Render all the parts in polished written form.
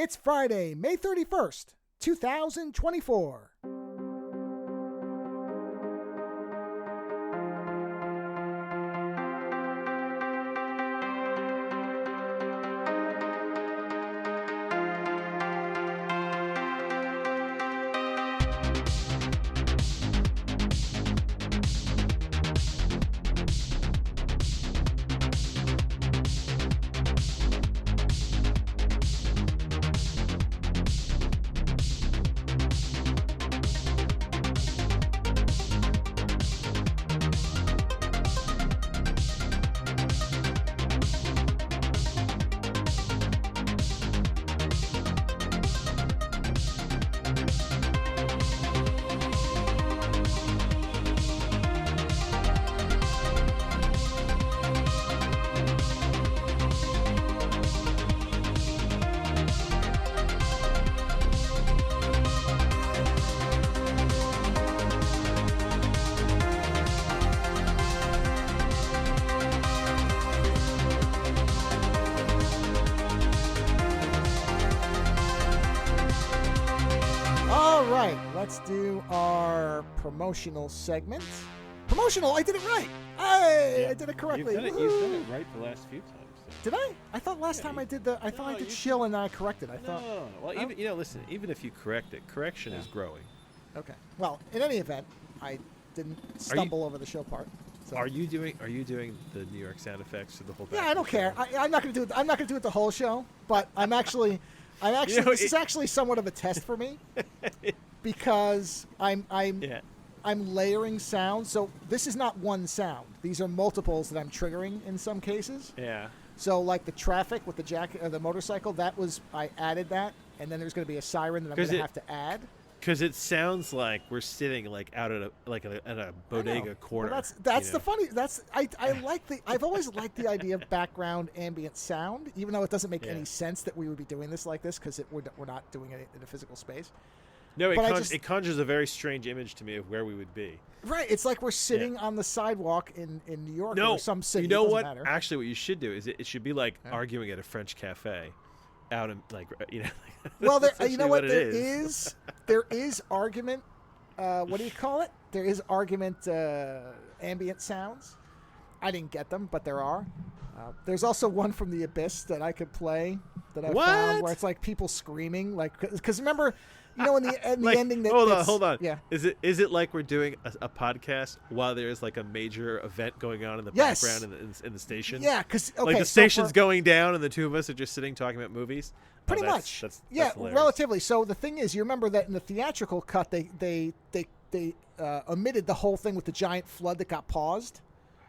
It's Friday, May 31st, 2024. Let's do our promotional segment. Promotional, I did it right. I did it correctly. You've done it right the last few times. So. Did I? I thought last time I did the. I thought I did chill and then I corrected. I thought. No. Well, listen. Even if you correct it, correction is growing. Okay. Well, in any event, I didn't stumble over the show part. So. Are you doing the New York sound effects for the whole? Yeah, I don't care. I'm not going to do it. I'm not going to do it the whole show. But I'm actually. This is actually somewhat of a test for me. Because I'm layering sounds. So this is not one sound. These are multiples that I'm triggering in some cases. Yeah. So like the traffic with the jacket or the motorcycle, I added that, and then there's going to be a siren that I'm going to have to add. Because it sounds like we're sitting like out at a bodega corner. Well, that's the funny. I've always liked the idea of background ambient sound, even though it doesn't make any sense that we would be doing this like this because we're not doing it in a physical space. No, it conjures a very strange image to me of where we would be. Right, it's like we're sitting on the sidewalk in New York or some city. You know what? Matter. Actually, what you should do is it should be like arguing at a French cafe, out in Well, you know what? There is argument. What do you call it? There is argument ambient sounds. I didn't get them, but there are. There's also one from The Abyss that I could play that I found where it's like people screaming, like because remember. In the ending that hold on. Yeah. Is it like we're doing a podcast while there's like a major event going on in the background in the station? Yeah, because like the station's going down and the two of us are just sitting talking about movies. Pretty much. That's relatively. So the thing is, you remember that in the theatrical cut, they omitted the whole thing with the giant flood that got paused.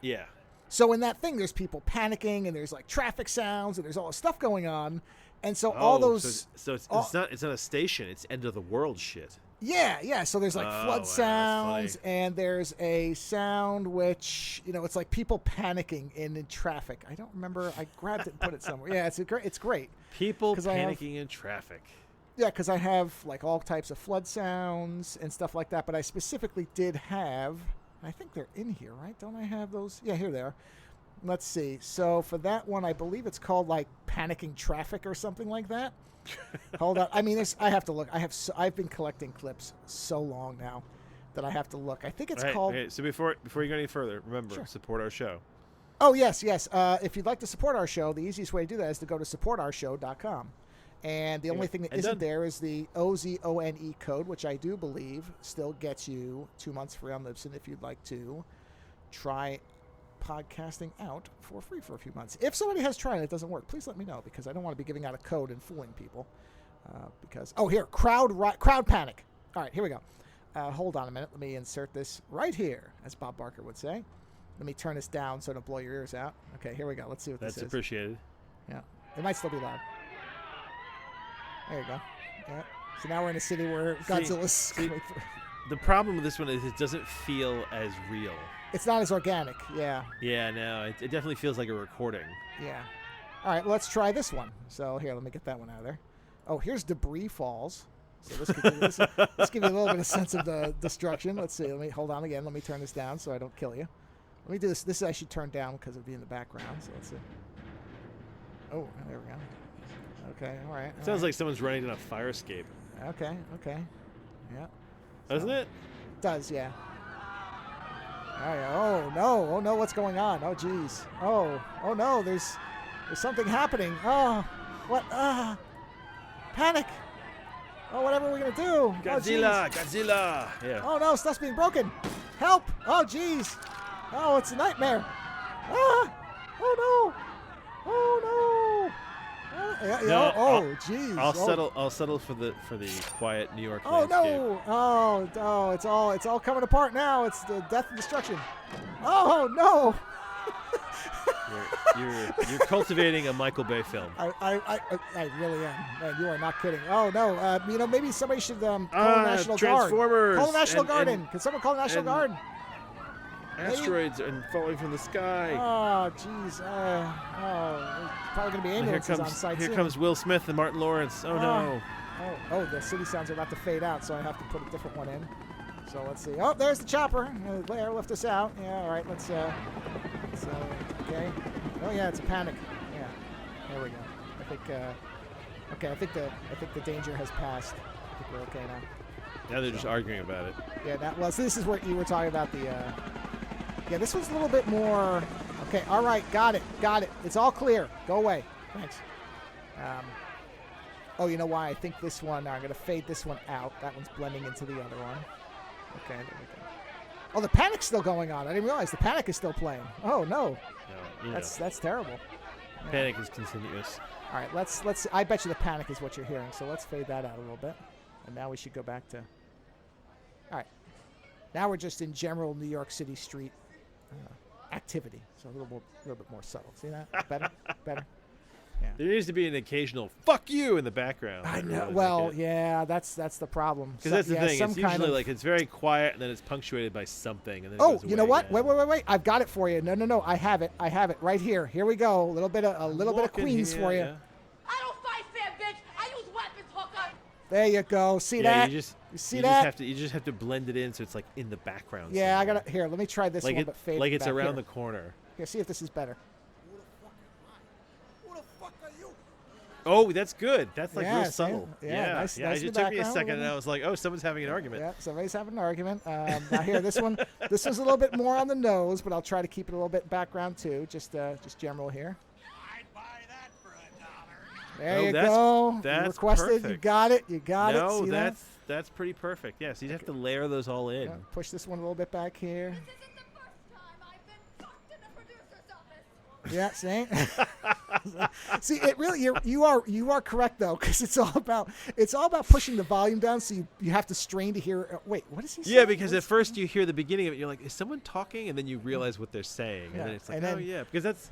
Yeah. So in that thing, there's people panicking and there's like traffic sounds and there's all this stuff going on. And so all those... So it's not a station. It's end of the world shit. Yeah. So there's like flood sounds and there's a sound which, it's like people panicking in traffic. I don't remember. I grabbed it and put it somewhere. Yeah, it's great. People panicking in traffic. Yeah, because I have like all types of flood sounds and stuff like that. But I specifically did have... I think they're in here, right? Don't I have those? Yeah, here they are. Let's see. So for that one, I believe it's called like panicking traffic or something like that. Hold on. I mean, I have to look. I've been collecting clips so long now that I have to look. I think it's called. Okay, so before you go any further, remember support our show. Oh yes. If you'd like to support our show, the easiest way to do that is to go to supportourshow.com. And the only thing that isn't there is the OZONE code, which I do believe still gets you 2 months free on Libsyn if you'd like to try podcasting out for free for a few months. If somebody has tried and it doesn't work, please let me know because I don't want to be giving out a code and fooling people. Here, crowd panic. All right, here we go. Hold on a minute. Let me insert this right here, as Bob Barker would say. Let me turn this down so I don't blow your ears out. Okay, here we go. Let's see what this is. That's appreciated. Yeah, it might still be loud. There you go. Yeah. So now we're in a city where Godzilla's coming through. The problem with this one is it doesn't feel as real. It's not as organic, yeah. Yeah, no, it definitely feels like a recording. Yeah. All right, let's try this one. So here, let me get that one out of there. Oh, here's debris falls. So let's give you a little bit of sense of the destruction. Let's see. Let me hold on again. Let me turn this down so I don't kill you. Let me do this. This is actually turned down because it'll be in the background. So let's see. Oh, there we go. Okay. All right. It sounds like someone's running in a fire escape. Okay. Yeah. Doesn't it? Does, yeah. Oh no, what's going on? Oh geez. Oh no, there's something happening. Oh, what? Panic. Oh, whatever are we gonna do? Godzilla. Yeah. Oh no, stuff's being broken. Help! Oh geez. Oh, it's a nightmare. Oh no. Oh geez. I'll settle for the quiet New York Oh landscape. no! It's all coming apart now. It's the death and destruction. Oh no! You're cultivating a Michael Bay film. I really am. Man, you are not kidding. Oh no! Maybe somebody should call the National Guard. Transformers. Call the National Guard in. Can someone call the National Guard? Asteroids and falling from the sky. Oh jeez. There's probably gonna be ambulances on site soon. Here comes Will Smith and Martin Lawrence. Oh no. Oh, the city sounds are about to fade out, so I have to put a different one in. So let's see. Oh, there's the chopper. Lift us out. Yeah, all right. Let's okay. Oh yeah, it's a panic. Yeah. There we go. I think. Okay, I think the danger has passed. I think we're okay now. Now they're just arguing about it. Yeah. So this is what you were talking about. Yeah, this one's a little bit more. Okay. All right. Got it. It's all clear. Go away. Thanks. Oh, you know why? I think this one, I'm going to fade this one out. That one's blending into the other one. Okay, there we go. Oh, the panic's still going on. I didn't realize the panic is still playing. Oh, no. That's terrible. Panic is continuous. All right, let's. I bet you the panic is what you're hearing, so let's fade that out a little bit. And now we should go back to. All right. Now we're just in general New York City street activity, so a little bit more subtle. See that? Better. Yeah. There needs to be an occasional "fuck you" in the background. I know. Well, yeah, that's the problem. Because that's the thing. It's usually like it's very quiet, and then it's punctuated by something. And then oh, you know what? Wait! I've got it for you. No! I have it right here. Here we go. A little bit of Queens for you. Yeah. I don't fight fair, bitch. I use weapons, hooker. There you go. See that? You just have to blend it in so it's like in the background. Yeah, somewhere. I got it. Here, let me try this one, but fade like it's back around here. the corner. Here, see if this is better. Oh, that's good. That's like real see? subtle. Nice it just took me a second, and I was like, "Oh, someone's having an argument." Yeah, somebody's having an argument. Now here, this is a little bit more on the nose, but I'll try to keep it a little bit background too. Just general here. I'd buy that for $1. There you go. That's you requested. Perfect. You got it. No, See that's pretty perfect. Yeah, so you have to layer those all in. Yeah, push this one a little bit back here. This isn't the first time I've been fucked in the producer's office. Yeah, see, it really you are correct though, because it's all about pushing the volume down, so you have to strain to hear. Wait, what is he saying? Yeah, because at first you hear the beginning of it, you're like, is someone talking? And then you realize what they're saying, and then it's like, oh yeah, because that's,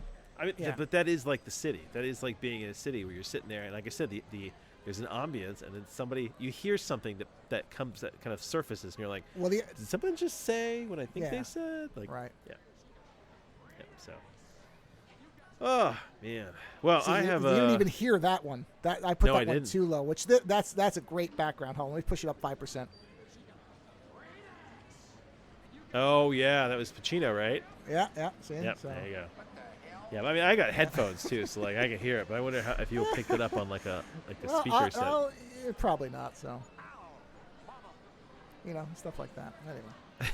but that is like the city. That is like being in a city where you're sitting there, and like I said, there's an ambience, and then you hear something that kind of surfaces, and you're like, well, did someone just say what I think they said? Like, right. Yeah. So. Oh man! Well, so I you didn't even hear that one. I put that one too low, which that's a great background. Hold on, let me push it up 5%. Oh yeah, that was Pacino, right? Yeah. See, yep, so. There you go. Yeah, I mean, I got headphones too, so like I can hear it, but I wonder if you'll pick it up on like the speaker set. Probably not. So, stuff like that. Anyway. Yeah.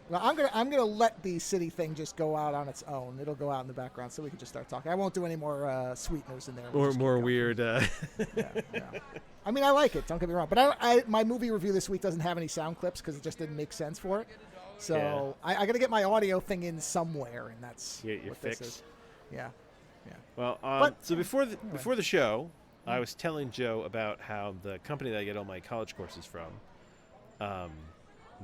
Well, I'm gonna let the city thing just go out on its own. It'll go out in the background, so we can just start talking. I won't do any more sweeteners in there. Or more weird. Yeah. I mean, I like it. Don't get me wrong, but my movie review this week doesn't have any sound clips because it just didn't make sense for it. So I got to get my audio thing in somewhere, and that's your what fix. This is. Yeah. Well, so before the show, I was telling Joe about how the company that I get all my college courses from,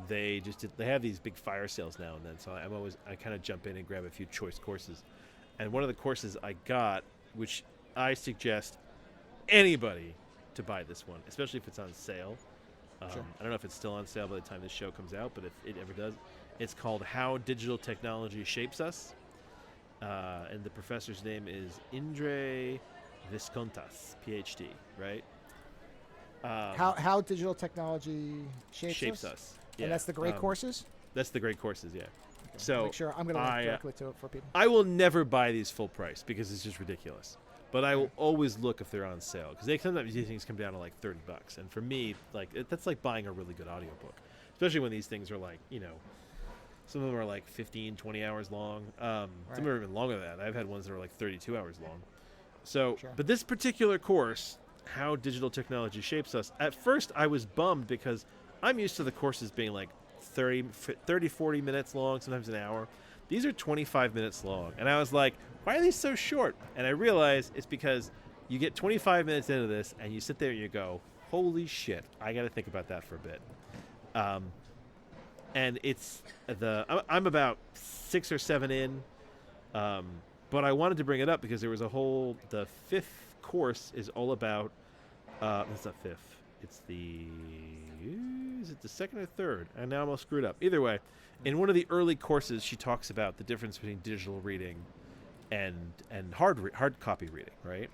they have these big fire sales now and then. So I kind of jump in and grab a few choice courses, and one of the courses I got, which I suggest anybody to buy this one, especially if it's on sale. Sure. I don't know if it's still on sale by the time this show comes out, but if it ever does, it's called How Digital Technology Shapes Us. And the professor's name is Indre Viscontas, PhD, right? How digital technology shapes us? Yeah. And that's the great courses? That's the great courses, yeah. Okay. So make sure I'm going to link directly to it for people. I will never buy these full price because it's just ridiculous. But I will always look if they're on sale because sometimes these things come down to like $30, and for me, like that's like buying a really good audiobook, especially when these things are like some of them are like 15, 20 hours long. Some are even longer than that. I've had ones that are like 32 hours long. So, but this particular course, How Digital Technology Shapes Us, at first I was bummed because I'm used to the courses being like 30, 40 minutes long, sometimes an hour. These are 25 minutes long. And I was like, why are these so short? And I realized it's because you get 25 minutes into this and you sit there and you go, holy shit, I got to think about that for a bit. And it's I'm about 6 or 7 in. But I wanted to bring it up because there was the 5th course is all about, it's not 5th. It's is it the 2nd or 3rd? And now I'm all screwed up. Either way, in one of the early courses, she talks about the difference between digital reading and hard copy reading, right?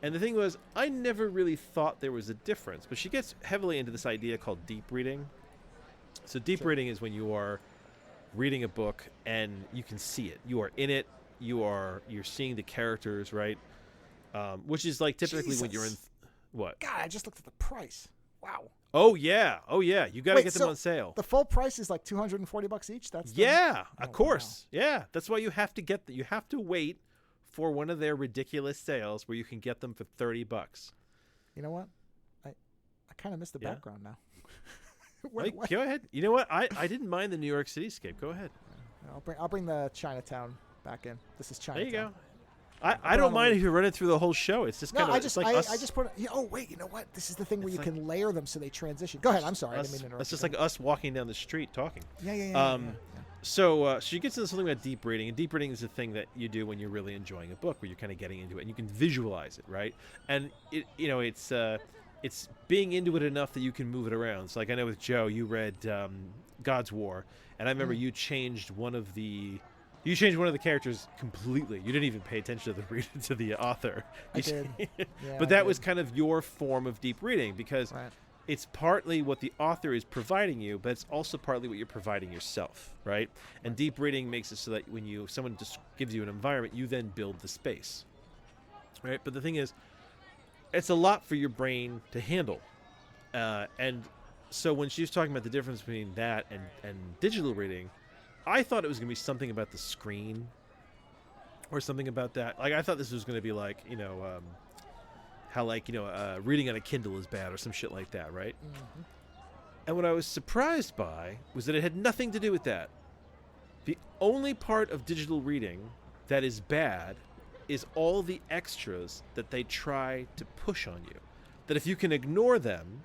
And the thing was, I never really thought there was a difference, but she gets heavily into this idea called deep reading. So deep reading is when you are reading a book and you can see it. You are in it. You're seeing the characters, right? Which is like typically when you're in what? God, I just looked at the price. Wow. Oh yeah. You got to get them on sale. The full price is like $240 each. That's of course. Wow. Yeah, that's why you have to get you have to wait for one of their ridiculous sales where you can get them for $30. You know what? I kind of missed the background now. Go ahead. You know what? I didn't mind the New York cityscape. Go ahead. I'll bring the Chinatown back in. This is Chinatown. There you go. I don't mind if you run it through the whole show. It's just kind of I just put it. Oh wait, you know what? This is the thing where you can layer them so they transition. Go ahead. I'm sorry. I didn't mean to interrupt. It's just like us walking down the street talking. Yeah. So she gets into something about deep reading, and deep reading is a thing that you do when you're really enjoying a book, where you're kind of getting into it, and you can visualize it, right? And it's being into it enough that you can move it around. So like I know with Joe, you read God's War, and I remember you changed one of the characters completely. You didn't even pay attention to the author. I did. But that was kind of your form of deep reading because it's partly what the author is providing you, but it's also partly what you're providing yourself, right? And deep reading makes it so that when someone just gives you an environment, you then build the space, right? But the thing is, it's a lot for your brain to handle. And so when she was talking about the difference between that and digital reading, I thought it was going to be something about the screen or something about that. Like, I thought this was going to be like, how like, reading on a Kindle is bad or some shit like that, right? Mm-hmm. And what I was surprised by was that it had nothing to do with that. The only part of digital reading that is bad is all the extras that they try to push on you. That if you can ignore them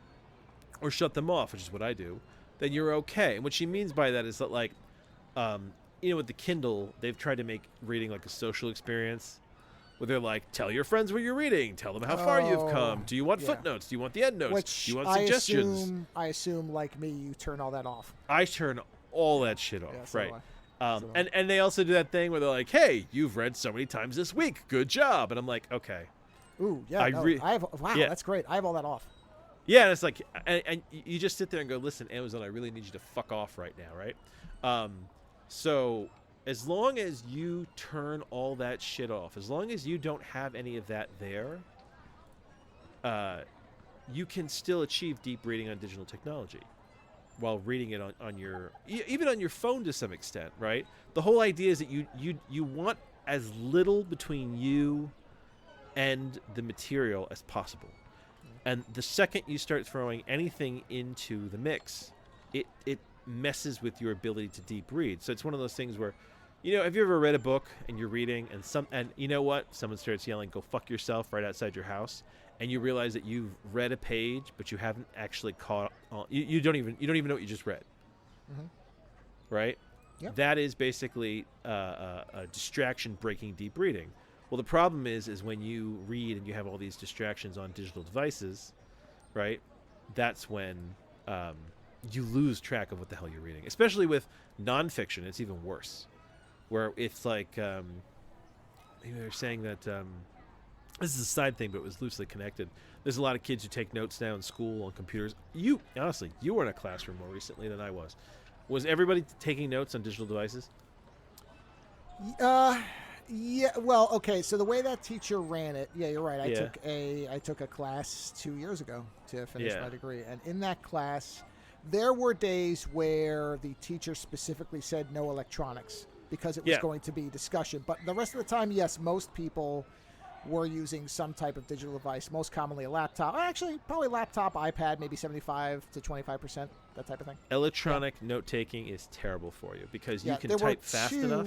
or shut them off, which is what I do, then you're okay. And what she means by that is that, like, with the Kindle, they've tried to make reading like a social experience where they're like, tell your friends what you're reading, tell them how far you've come. Do you want footnotes? Do you want the end notes? Do you want suggestions? I assume, like me, you turn all that off. I turn all that shit off, so right? And they also do that thing where they're like, hey, you've read so many times this week. Good job. And I'm like, okay. Ooh, yeah. I have. Wow, that's great. I have all that off. Yeah, and it's like, and you just sit there and go, listen, Amazon, I really need you to fuck off right now, right? So as long as you turn all that shit off, as long as you don't have any of that there, you can still achieve deep reading on digital technology while reading it on your, even on your phone to some extent, right? The whole idea is that you want as little between you and the material as possible. And the second you start throwing anything into the mix, it messes with your ability to deep read. So it's one of those things where, have you ever read a book and you're reading and you know what? Someone starts yelling, go fuck yourself right outside your house. And you realize that you've read a page, but you haven't actually caught on. You don't even know what you just read. Mm-hmm. Right? Yep. That is basically a distraction breaking deep reading. Well, the problem is when you read and you have all these distractions on digital devices, right? That's when you lose track of what the hell you're reading. Especially with nonfiction, it's even worse. Where it's like, maybe they're saying that, this is a side thing, but it was loosely connected. There's a lot of kids who take notes now in school on computers. You were in a classroom more recently than I was. Was everybody taking notes on digital devices? Yeah, well, okay. So the way that teacher ran it, yeah, you're right. I took a class 2 years ago to finish my degree, and in that class, there were days where the teacher specifically said no electronics because it was going to be discussion. But the rest of the time, yes, most people were using some type of digital device, most commonly a laptop. Actually, probably laptop, iPad, maybe 75 to 25%, that type of thing. Electronic note-taking is terrible for you because you can type fast enough.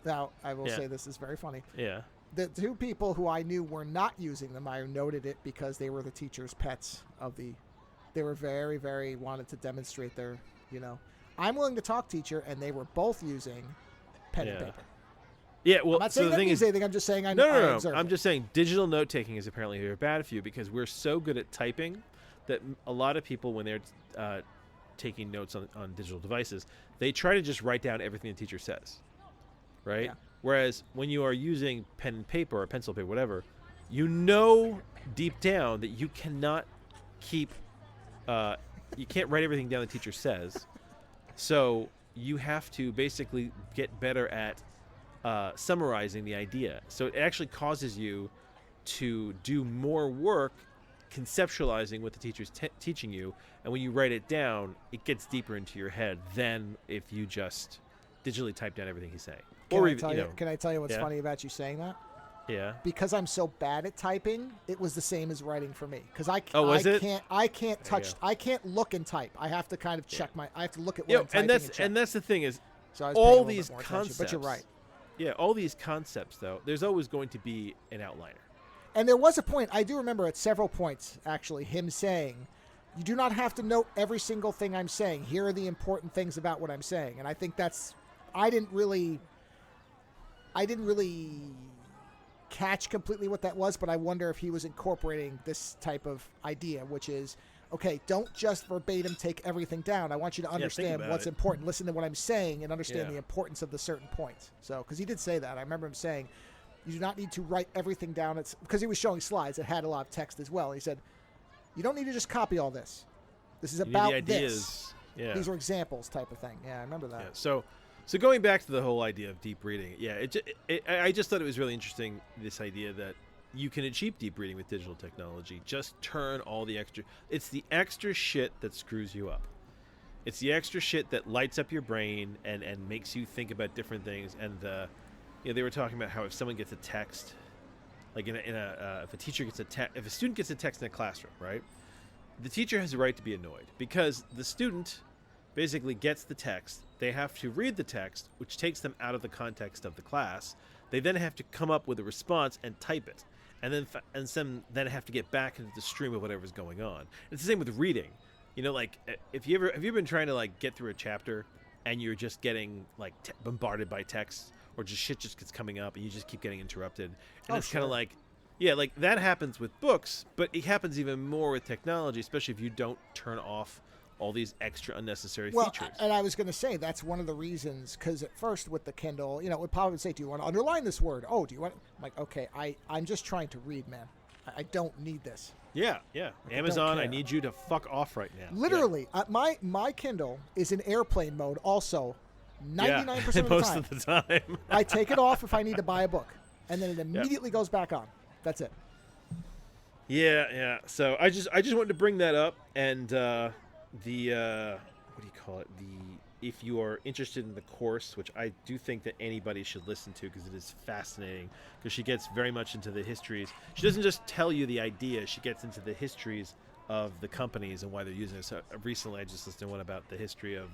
Now, I will say this is very funny. Yeah. The two people who I knew were not using them, I noted it because they were the teacher's pets of the... They were very, very wanted to demonstrate their, I'm willing to talk, teacher, and they were both using pen and paper. Yeah, well, I'm not saying so the thing is, anything. I'm just saying I no. I'm just saying digital note-taking is apparently very bad for you because we're so good at typing that a lot of people, when they're taking notes on digital devices, they try to just write down everything the teacher says, right? Yeah. Whereas when you are using pen and paper or pencil paper, whatever, deep down that you cannot keep, you can't write everything down the teacher says. So you have to basically get better at summarizing the idea. So it actually causes you to do more work conceptualizing what the teacher's teaching you. And when you write it down, it gets deeper into your head than if you just digitally type down everything he's saying. Can I tell you what's funny about you saying that? Yeah. Because I'm so bad at typing, it was the same as writing for me. Because I can't touch. I can't look and type. I have to kind of check I have to look at what I'm typing and that's the thing is, so all these concepts. But you're right. Yeah, all these concepts though, there's always going to be an outliner. And there was a point, I do remember at several points actually, him saying, "You do not have to note every single thing I'm saying. Here are the important things about what I'm saying." And I think I didn't really catch completely what that was, but I wonder if he was incorporating this type of idea, which is, okay, don't just verbatim take everything down. I want you to understand what's important. Listen to what I'm saying and understand the importance of the certain points. So, because he did say that. I remember him saying, you do not need to write everything down. Because he was showing slides that had a lot of text as well. He said, you don't need to just copy all this. This is about this. Yeah. These are examples type of thing. Yeah, I remember that. Yeah, So going back to the whole idea of deep reading, I just thought it was really interesting, this idea that you can achieve deep reading with digital technology. Just turn all the extra... It's the extra shit that screws you up. It's the extra shit that lights up your brain and makes you think about different things. And they were talking about how if someone gets a text, like if a teacher gets if a student gets a text in a classroom, right? The teacher has a right to be annoyed because the student basically gets the text. They have to read the text, which takes them out of the context of the class. They then have to come up with a response and type it, and then have to get back into the stream of whatever's going on. It's the same with reading. Like have you ever been trying to like get through a chapter and you're just getting like bombarded by text, or just shit just gets coming up and you just keep getting interrupted, and it's kind of like, like that happens with books, but it happens even more with technology, especially if you don't turn off all these extra unnecessary features. And I was going to say, that's one of the reasons, because at first with the Kindle, it would probably say, do you want to underline this word? Oh, do you want... I'm like, okay, I'm just trying to read, man. I don't need this. Yeah. Like, Amazon, I need you to fuck off right now. Literally, my Kindle is in airplane mode also 99% of the time. Most of the time. I take it off if I need to buy a book, and then it immediately goes back on. That's it. Yeah. So I just wanted to bring that up, and... if you are interested in the course, which I do think that anybody should listen to because it is fascinating, because she gets very much into the histories. She doesn't just tell you the idea, she gets into the histories of the companies and why they're using it. So recently I just listened to one about the history of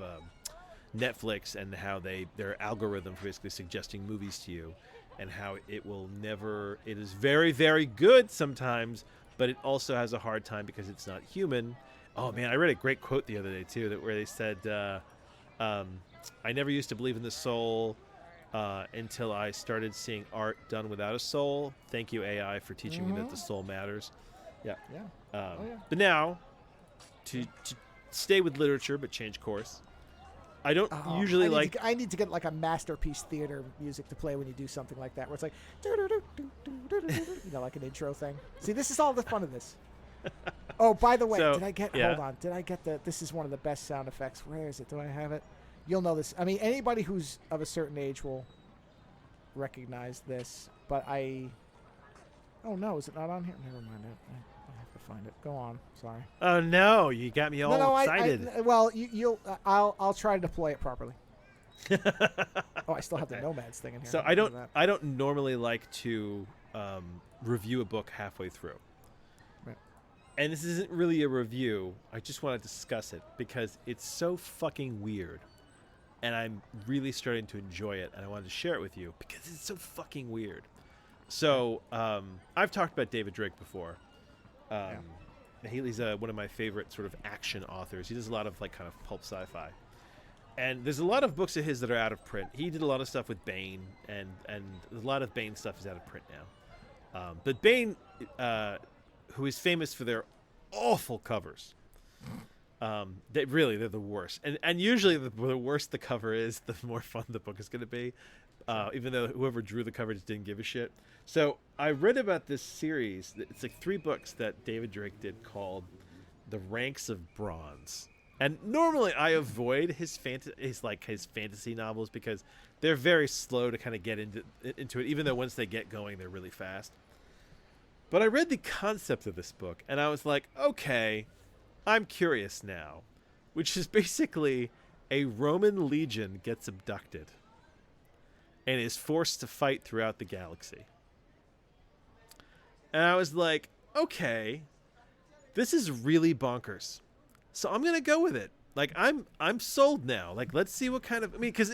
Netflix and how their algorithm for basically suggesting movies to you, and how it is very, very good sometimes, but it also has a hard time because it's not human. Oh man, I read a great quote the other day too, where they said, "I never used to believe in the soul until I started seeing art done without a soul. Thank you, AI, for teaching me that the soul matters." Yeah. But now, to stay with literature but change course, I don't usually like. I need to get like a masterpiece theater music to play when you do something like that, where it's like, like an intro thing. See, this is all the fun of this. Oh, by the way, hold on. Did I get this is one of the best sound effects. Where is it? Do I have it? You'll know this. I mean, anybody who's of a certain age will recognize this, but oh no, is it not on here? Never mind it. I have to find it. Go on. Sorry. Oh no, you got me all excited. Well, I'll try to deploy it properly. Oh, I still have the Nomads thing in here. So I don't normally like to review a book halfway through. Right. And this isn't really a review. I just want to discuss it because it's so fucking weird. And I'm really starting to enjoy it, and I wanted to share it with you because it's so fucking weird. So I've talked about David Drake before. He's one of my favorite sort of action authors. He does a lot of like kind of pulp sci-fi. And there's a lot of books of his that are out of print. He did a lot of stuff with Bane, and a lot of Bane stuff is out of print now. But Bane, who is famous for their awful covers, they're the worst. And usually the worse the cover is, the more fun the book is going to be. Even though whoever drew the cover just didn't give a shit. So I read about this series. It's like 3 books that David Drake did called The Ranks of Bronze. And normally I avoid his fantasy novels because they're very slow to kind of get into it, even though once they get going, they're really fast. But I read the concept of this book, and I was like, okay, I'm curious now, which is basically a Roman legion gets abducted and is forced to fight throughout the galaxy. And I was like, okay, this is really bonkers. So I'm going to go with it. Like, I'm sold now. Like, let's see what kind of... I mean, because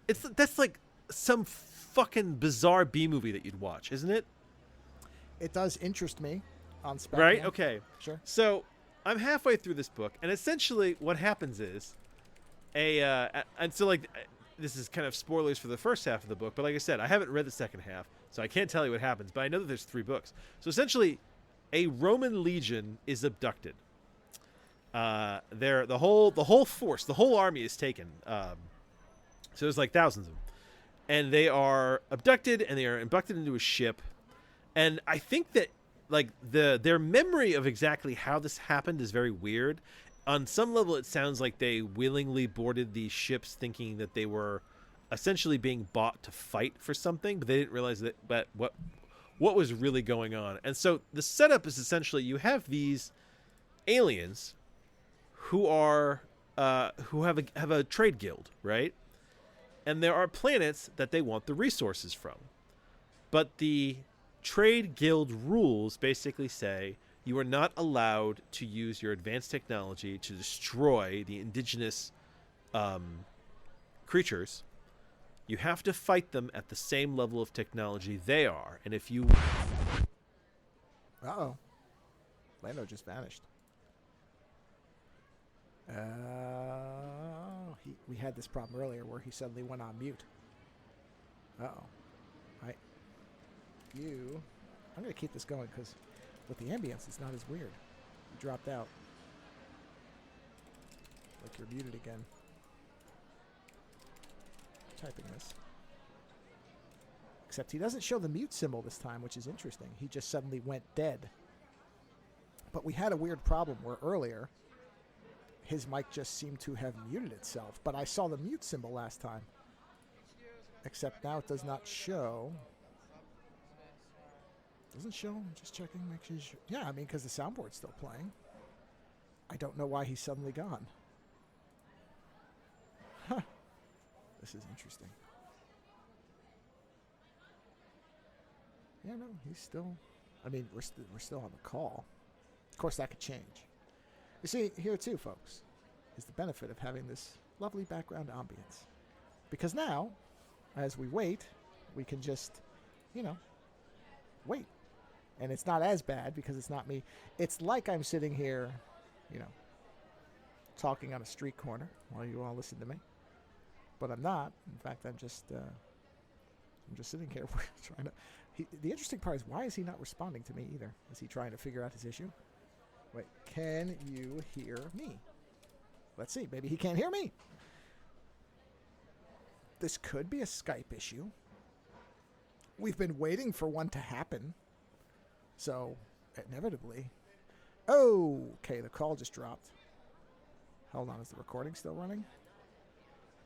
that's like some fucking bizarre B-movie that you'd watch, isn't it? It does interest me on spec. Right? Okay. Sure. So I'm halfway through this book, and essentially what happens is and so like... This is kind of spoilers for the first half of the book, but like I said, I haven't read the second half, so I can't tell you what happens, but I know that there's 3 books. So essentially, a Roman legion is abducted. The whole force, the whole army is taken. So there's like thousands of them. And they are abducted, and they are abducted into a ship. And I think that like their memory of exactly how this happened is very weird. On some level, it sounds like they willingly boarded these ships thinking that they were essentially being bought to fight for something, but they didn't realize that what was really going on. And so the setup is essentially you have these aliens who are who have a trade guild, right? And there are planets that they want the resources from. But the trade guild rules basically say you are not allowed to use your advanced technology to destroy the indigenous creatures. You have to fight them at the same level of technology they are. And if you... Uh-oh. Lando just vanished. We had this problem earlier where he suddenly went on mute. Uh-oh. I'm going to keep this going because... with the ambience, it's not as weird. You dropped out. Like you're muted again. Typing this. Except he doesn't show the mute symbol this time, which is interesting. He just suddenly went dead. But we had a weird problem where earlier his mic just seemed to have muted itself. But I saw the mute symbol last time. Except now it does not show. Doesn't show. I'm just checking. Make sure. Yeah, I mean, because the soundboard's still playing. I don't know why he's suddenly gone. Huh. This is interesting. Yeah, no, he's still... I mean, we're still on the call. Of course, that could change. You see, here too, folks, is the benefit of having this lovely background ambience. Because now, as we wait, we can just, wait. And it's not as bad because it's not me. It's like I'm sitting here, talking on a street corner while you all listen to me. But I'm not. In fact, I'm just sitting here trying to... the interesting part is, why is he not responding to me either? Is he trying to figure out his issue? Wait, can you hear me? Let's see. Maybe he can't hear me. This could be a Skype issue. We've been waiting for one to happen. So, inevitably... Oh, okay, the call just dropped. Hold on, is the recording still running?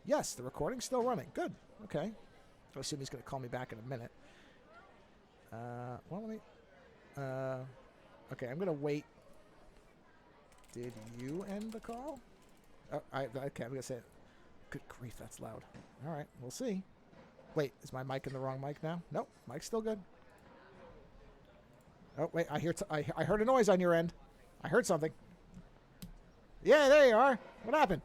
Yes, the recording's still running. Good. Okay. I assume he's going to call me back in a minute. Well, let me... okay, I'm going to wait. Did you end the call? Oh, okay, I'm going to say it. Good grief, that's loud. All right, we'll see. Wait, is my mic in the wrong mic now? Nope, mic's still good. Oh, wait, I heard a noise on your end. I heard something. Yeah, there you are. What happened?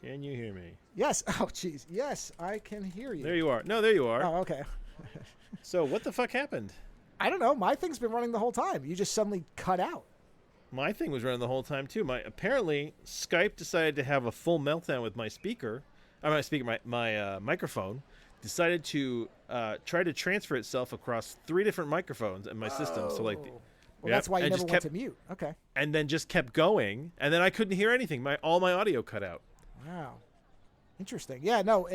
Can you hear me? Yes. Oh, jeez. Yes, I can hear you. There you are. No, there you are. Oh, okay. So what the fuck happened? I don't know. My thing's been running the whole time. You just suddenly cut out. My thing was running the whole time too. Apparently Skype decided to have a full meltdown with my speaker. My microphone decided to try to transfer itself across 3 different microphones in my system. So like, well, that's why you never went to mute. Okay. And then just kept going, and then I couldn't hear anything. All my audio cut out. Wow. Interesting. Yeah. No.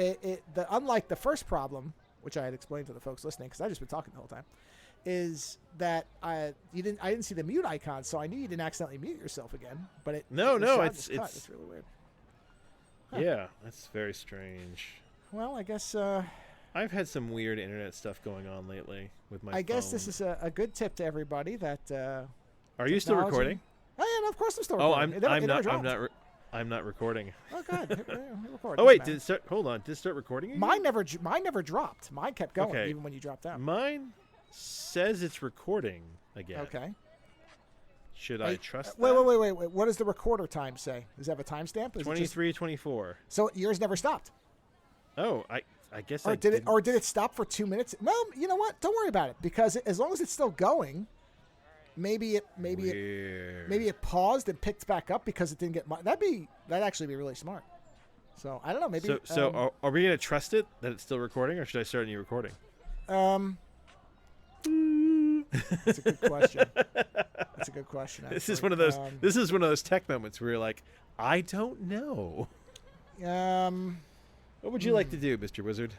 Unlike the first problem, which I had explained to the folks listening, because I just been talking the whole time, is that I didn't see the mute icon, so I knew you didn't accidentally mute yourself again. But it's really weird. Huh. Yeah, that's very strange. Well, I guess I've had some weird internet stuff going on lately with my I guess this is a good tip to everybody that Are you still recording? Oh yeah, no, of course I'm still recording. Oh, I'm not recording. Oh god. Oh wait, did it start? Hold on, did it start recording again? Mine never dropped. Mine kept going even when you dropped out. Mine says it's recording again. Okay. Should I trust that? Wait. What does the recorder time say? Does it have a timestamp? 23:24. So yours never stopped. Oh, I guess or did it stop for 2 minutes? Well, you know what? Don't worry about it, because as long as it's still going, maybe it paused and picked back up because it didn't get that'd actually be really smart. So I don't know, maybe. So are we gonna trust it that it's still recording, or should I start a new recording? That's a good question. That's a good question. This is one of those. This is one of those tech moments where you're like, I don't know. What would you like to do, Mr. Wizard?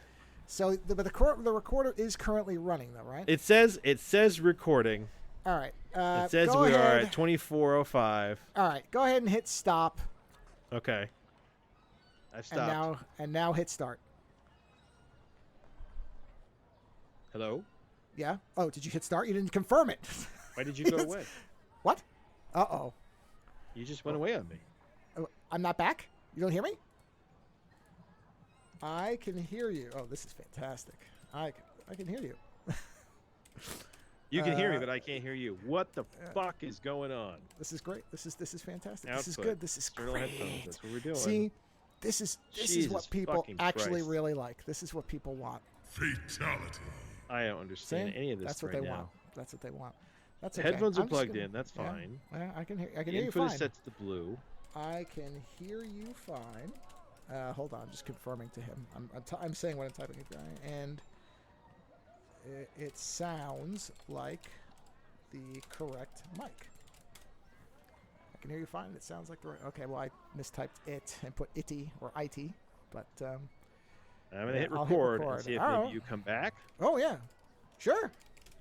So, the recorder is currently running, though, right? It says recording. All right. It says we are at 24:05. All right. Go ahead and hit stop. Okay. I've stopped. And now hit start. Hello? Yeah. Oh, did you hit start? You didn't confirm it. Why did you go away? What? Uh-oh. You just went away on me. I'm not back? You don't hear me? I can hear you. Oh, this is fantastic. I can hear you. You can hear me, but I can't hear you. What the fuck is going on? This is great. This is fantastic. Output. This is good. This is great. Headphones. That's what we're doing. See, this is what people actually really like. This is what people want. Fatality. I don't understand any of this. That's what right they now. want. That's what they want. That's okay. Headphones are plugged in. That's fine. Yeah, I can hear you fine. Input is set to the blue. I can hear you fine. Hold on, I'm just confirming to him. I'm saying what I'm typing, and it sounds like the correct mic. I can hear you fine. It sounds like the right. Okay, well I mistyped it and put itty or IT, but I'm gonna hit record and see if maybe you come back. Oh yeah, sure.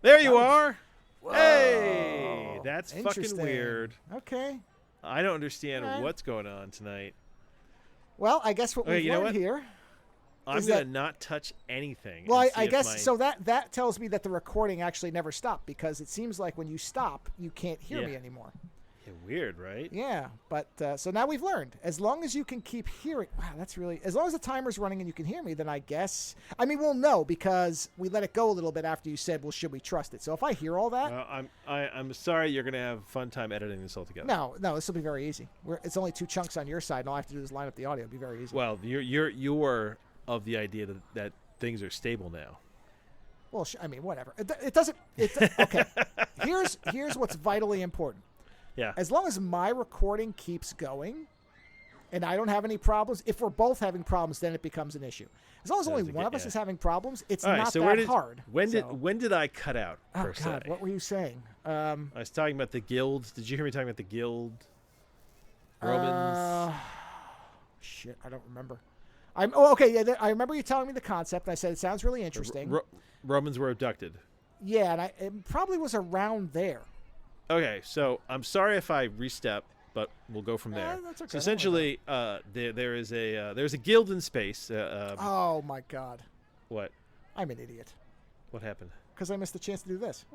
There you are. Whoa. Hey, that's fucking weird. Okay. I don't understand what's going on tonight. Well, I guess what we've learned here. I'm going to not touch anything. Well, I guess so that tells me that the recording actually never stopped, because it seems like when you stop, you can't hear me anymore. Yeah, weird, right? Yeah, but so now we've learned. As long as you can keep hearing, wow, that's really. As long as the timer's running and you can hear me, then I guess. I mean, we'll know because we let it go a little bit after you said, "Well, should we trust it?" So if I hear all that, I'm sorry, you're going to have a fun time editing this all together. No, this will be very easy. It's only 2 chunks on your side, and all I have to do is line up the audio. It'll be very easy. Well, you're of the idea that things are stable now. Well, I mean, whatever. It doesn't. Okay. Here's what's vitally important. Yeah. As long as my recording keeps going and I don't have any problems, if we're both having problems, then it becomes an issue. As long as only one of us is having problems, it's not that hard. When did I cut out, per se? God, what were you saying? I was talking about the guilds. Did you hear me talking about the guild? Romans? Shit, I don't remember. Okay, yeah, I remember you telling me the concept, and I said it sounds really interesting. Romans were abducted. Yeah, and it probably was around there. Okay, so I'm sorry if I restep, but we'll go from there. That's okay. So essentially, there's a guild in space. Oh my God! What? I'm an idiot. What happened? Because I missed the chance to do this.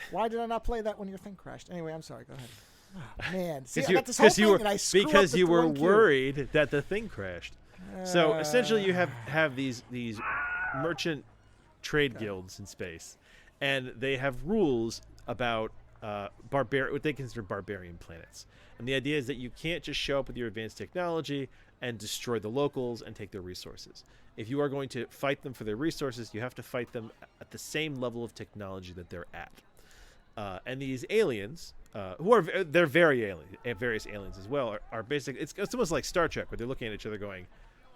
Why did I not play that when your thing crashed? Anyway, I'm sorry. Go ahead. Oh, man. See, I got this whole thing and I screw up because you were one cue. worried that the thing crashed. So essentially you have these merchant trade guilds in space, and they have rules about what they consider barbarian planets. And the idea is that you can't just show up with your advanced technology and destroy the locals and take their resources. If you are going to fight them for their resources, you have to fight them at the same level of technology that they're at. And these aliens, they're various aliens as well, are basically, it's almost like Star Trek, where they're looking at each other going,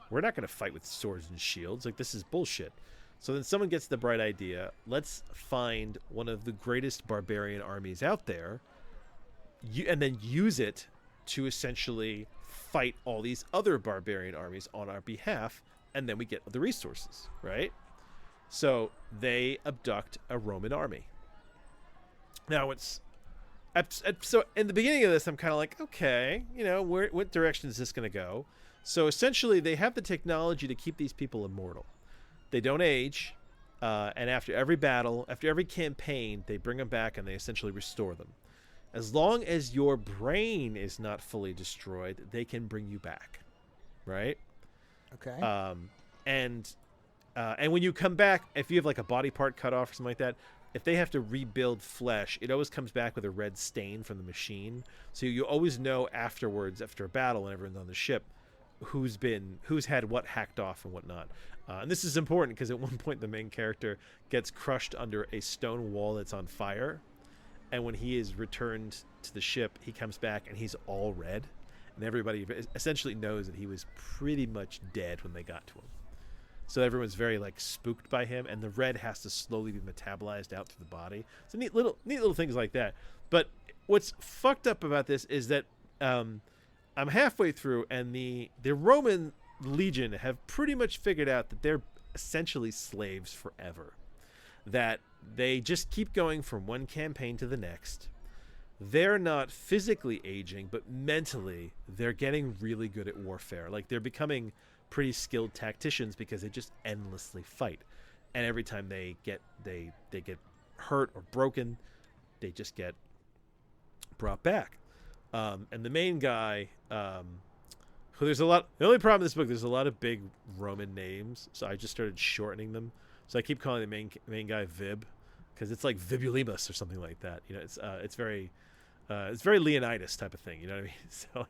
we're not going to fight with swords and shields. Like, this is bullshit. So then someone gets the bright idea, let's find one of the greatest barbarian armies out there, and then use it to essentially fight all these other barbarian armies on our behalf, and then we get the resources, right? So they abduct a Roman army. Now so in the beginning of this, I'm kind of like, okay, what direction is this going to go? So essentially, they have the technology to keep these people immortal. They don't age, and after every battle, after every campaign, they bring them back and they essentially restore them. As long as your brain is not fully destroyed, they can bring you back, right? Okay. And when you come back, if you have like a body part cut off or something like that, if they have to rebuild flesh, it always comes back with a red stain from the machine. So you always know afterwards, after a battle, when everyone's on the ship, who's had what hacked off and whatnot. And this is important because at one point the main character gets crushed under a stone wall that's on fire. And when he is returned to the ship, he comes back and he's all red. And everybody essentially knows that he was pretty much dead when they got to him. So everyone's very spooked by him, and the red has to slowly be metabolized out through the body. So neat little things like that. But what's fucked up about this is that I'm halfway through, and the Roman Legion have pretty much figured out that they're essentially slaves forever. That they just keep going from one campaign to the next. They're not physically aging, but mentally they're getting really good at warfare. Like, they're becoming pretty skilled tacticians because they just endlessly fight. And every time they get hurt or broken, they just get brought back. And the main guy, who there's a lot. The only problem in this book, there's a lot of big Roman names, so I just started shortening them. So I keep calling the main guy Vib, because it's like Vibulimus or something like that. It's very Leonidas type of thing. You know what I mean? So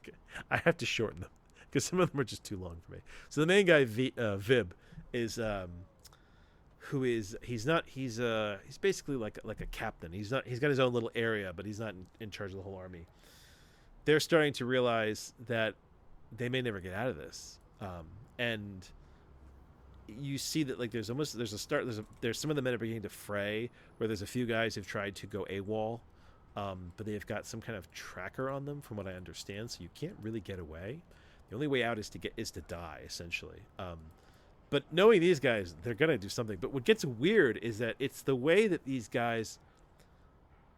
I have to shorten them because some of them are just too long for me. So the main guy Vib is he's basically like a captain. He's got his own little area, but he's not in charge of the whole army. They're starting to realize that they may never get out of this, and you see that there's some of the men are beginning to fray, where there's a few guys who've tried to go AWOL, but they've got some kind of tracker on them, from what I understand, so you can't really get away. The only way out is to die, essentially. But knowing these guys, they're gonna do something. But what gets weird is that it's the way that these guys,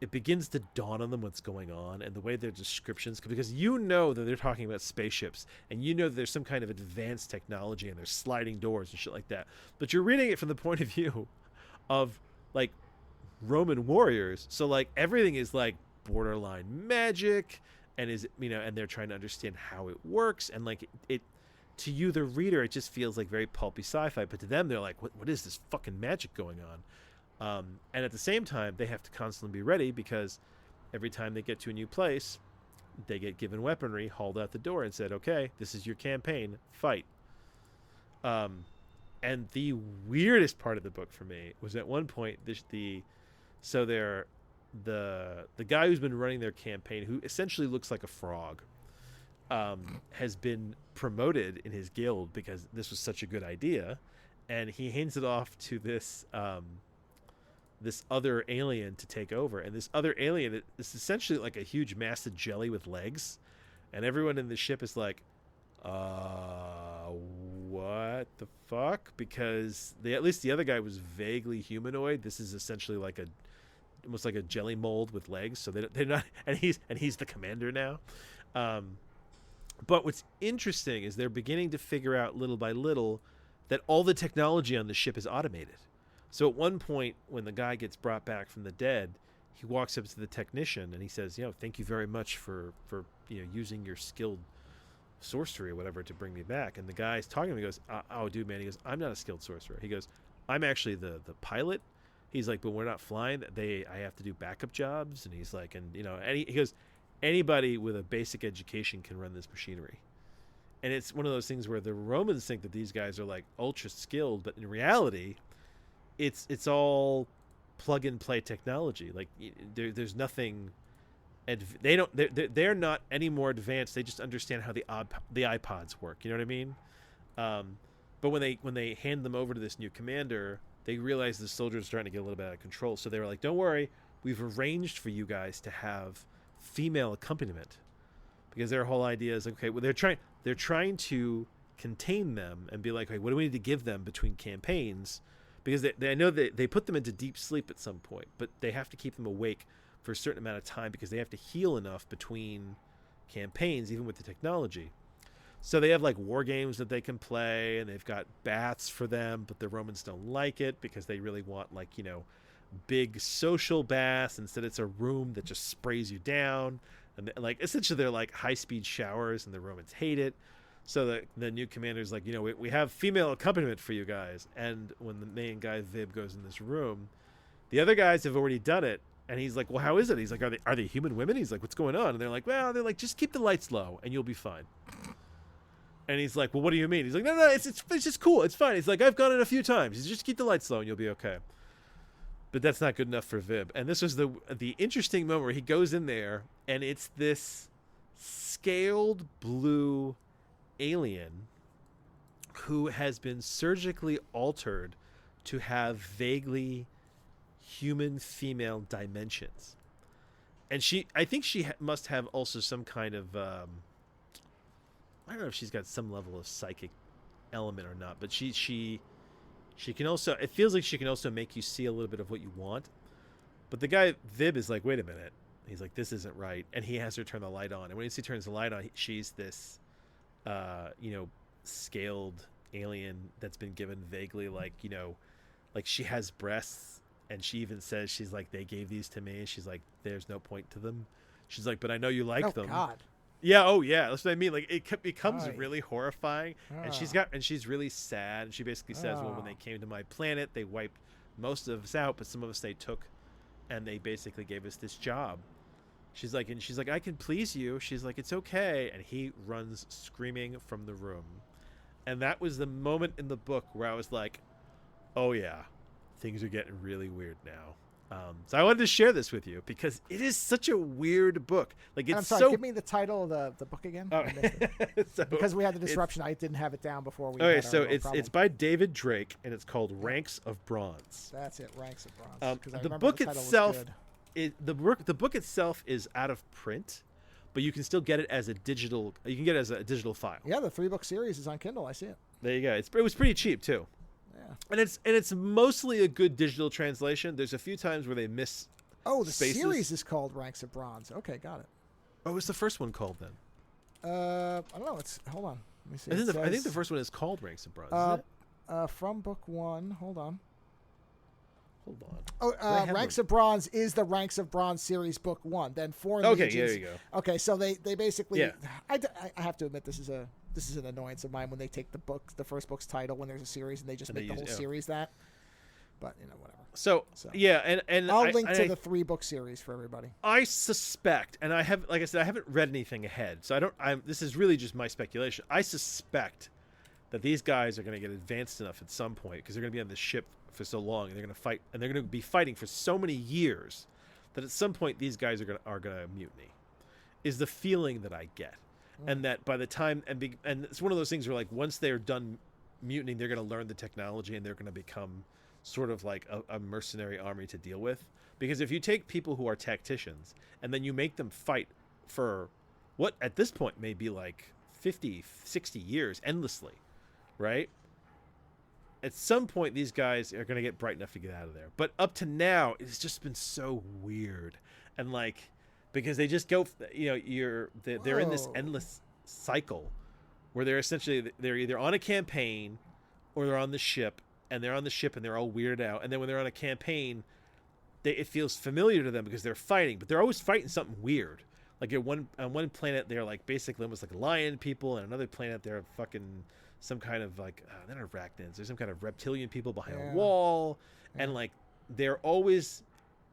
it begins to dawn on them what's going on, and the way their descriptions, because that they're talking about spaceships, and that there's some kind of advanced technology, and there's sliding doors and shit like that. But you're reading it from the point of view of Roman warriors, so everything is borderline magic, and and they're trying to understand how it works, and it to you, the reader, it just feels like very pulpy sci-fi, but to them, they're like, what is this fucking magic going on? And at the same time, they have to constantly be ready, because every time they get to a new place, they get given weaponry, hauled out the door, and said, okay, this is your campaign, fight. And the weirdest part of the book for me was at one point, the guy who's been running their campaign, who essentially looks like a frog, has been promoted in his guild because this was such a good idea, and he hands it off to this other alien to take over. And this other alien is essentially like a huge mass of jelly with legs, and everyone in the ship is like, what the fuck? Because at least the other guy was vaguely humanoid. This is essentially almost like a jelly mold with legs. So they're not, and he's the commander now. But what's interesting is they're beginning to figure out little by little that all the technology on the ship is automated. So at one point, when the guy gets brought back from the dead, he walks up to the technician and he says, thank you very much for using your skilled sorcery or whatever to bring me back. And the guy's talking to him. He goes, oh, dude, man. He goes, I'm not a skilled sorcerer. He goes, I'm actually the pilot. He's like, but we're not flying. I have to do backup jobs. And he's like, he goes, anybody with a basic education can run this machinery. And it's one of those things where the Romans think that these guys are like ultra skilled, but in reality, it's all plug and play technology. Like there's nothing. They're not any more advanced. They just understand how the iPods work. You know what I mean? But when they hand them over to this new commander, they realize the soldiers are starting to get a little bit out of control. So they were like, "Don't worry, we've arranged for you guys to have female accompaniment," because their whole idea is like, okay, well they're trying to contain them and be like, "Hey, what do we need to give them between campaigns?" Because I know that they put them into deep sleep at some point, but they have to keep them awake for a certain amount of time because they have to heal enough between campaigns, even with the technology. So they have like war games that they can play, and they've got baths for them, but the Romans don't like it because they really want like, big social baths. Instead, it's a room that just sprays you down. And like essentially they're like high-speed showers, and the Romans hate it. So the new commander's like, we have female accompaniment for you guys. And when the main guy, Vib, goes in this room, the other guys have already done it. And he's like, well, how is it? He's like, are they human women? He's like, what's going on? And they're like, just keep the lights low and you'll be fine. And he's like, well, what do you mean? He's like, no, it's just cool. It's fine. He's like, I've done it a few times. He's just keep the lights low and you'll be okay. But that's not good enough for Vib. And this was the interesting moment where he goes in there, and it's this scaled blue alien who has been surgically altered to have vaguely human female dimensions. And I think she must have also some kind of I don't know if she's got some level of psychic element or not, but she can also, it feels like she can also make you see a little bit of what you want. But the guy Vib is like, wait a minute. He's like, this isn't right. And he has her turn the light on. And when he turns the light on, she's this scaled alien that's been given vaguely like she has breasts. And she even says, she's like, they gave these to me. She's like, there's no point to them. She's like, but I know you like them. Oh, God. Yeah, oh, yeah. That's what I mean. Like, it becomes really horrifying. And she's really sad. And she basically says, well, when they came to my planet, they wiped most of us out, but some of us they took, and they basically gave us this job. She's like, I can please you. She's like, it's okay. And he runs screaming from the room. And that was the moment in the book where I was like, oh, yeah. Things are getting really weird now. So I wanted to share this with you because it is such a weird book. Like, it's give me the title of the book again. Oh. Because we had the disruption, I didn't have it down before we. Okay, so it's by David Drake, and it's called Ranks of Bronze. That's it, Ranks of Bronze. The book itself, the book itself is out of print, but you can still get it as a digital. You can get it as a digital file. Yeah, the 3-book series is on Kindle. I see it. There you go. It was pretty cheap too. And it's mostly a good digital translation. There's a few times where they miss. Oh, the series is called Ranks of Bronze. Okay, got it. What was the first one called then? I don't know. Hold on. Let me see. I think the first one is called Ranks of Bronze. Isn't it? From book 1. Hold on. Oh, Ranks of Bronze is the Ranks of Bronze series book 1. Then 4 Legions. Okay, there you go. Okay, so they basically. Yeah. I have to admit this is an annoyance of mine when they take the first book's title when there's a series and they just make the whole series that. But whatever. So yeah, and I'll link to the 3-book series for everybody. I suspect, and I haven't read anything ahead, so this is really just my speculation. I suspect that these guys are going to get advanced enough at some point because they're going to be on the ship for so long, and they're going to fight, and they're going to be fighting for so many years that at some point these guys are going to mutiny. Is the feeling that I get. And that by the time and it's one of those things where like once they're done mutinying, they're going to learn the technology and they're going to become sort of like a mercenary army to deal with. Because if you take people who are tacticians and then you make them fight for what at this point may be like 50, 60 years endlessly, right? At some point, these guys are going to get bright enough to get out of there. But up to now, it's just been so weird. And like, because they just go, they're in this endless. cycle where they're either on a campaign or they're on the ship, and they're on the ship and they're all weirded out, and then when they're on a campaign, it feels familiar to them because they're fighting, but they're always fighting something weird. Like on one planet they're like basically almost like lion people, and another planet they're fucking some kind of like they're not arachnids, there's some kind of reptilian people behind a wall, and like they're always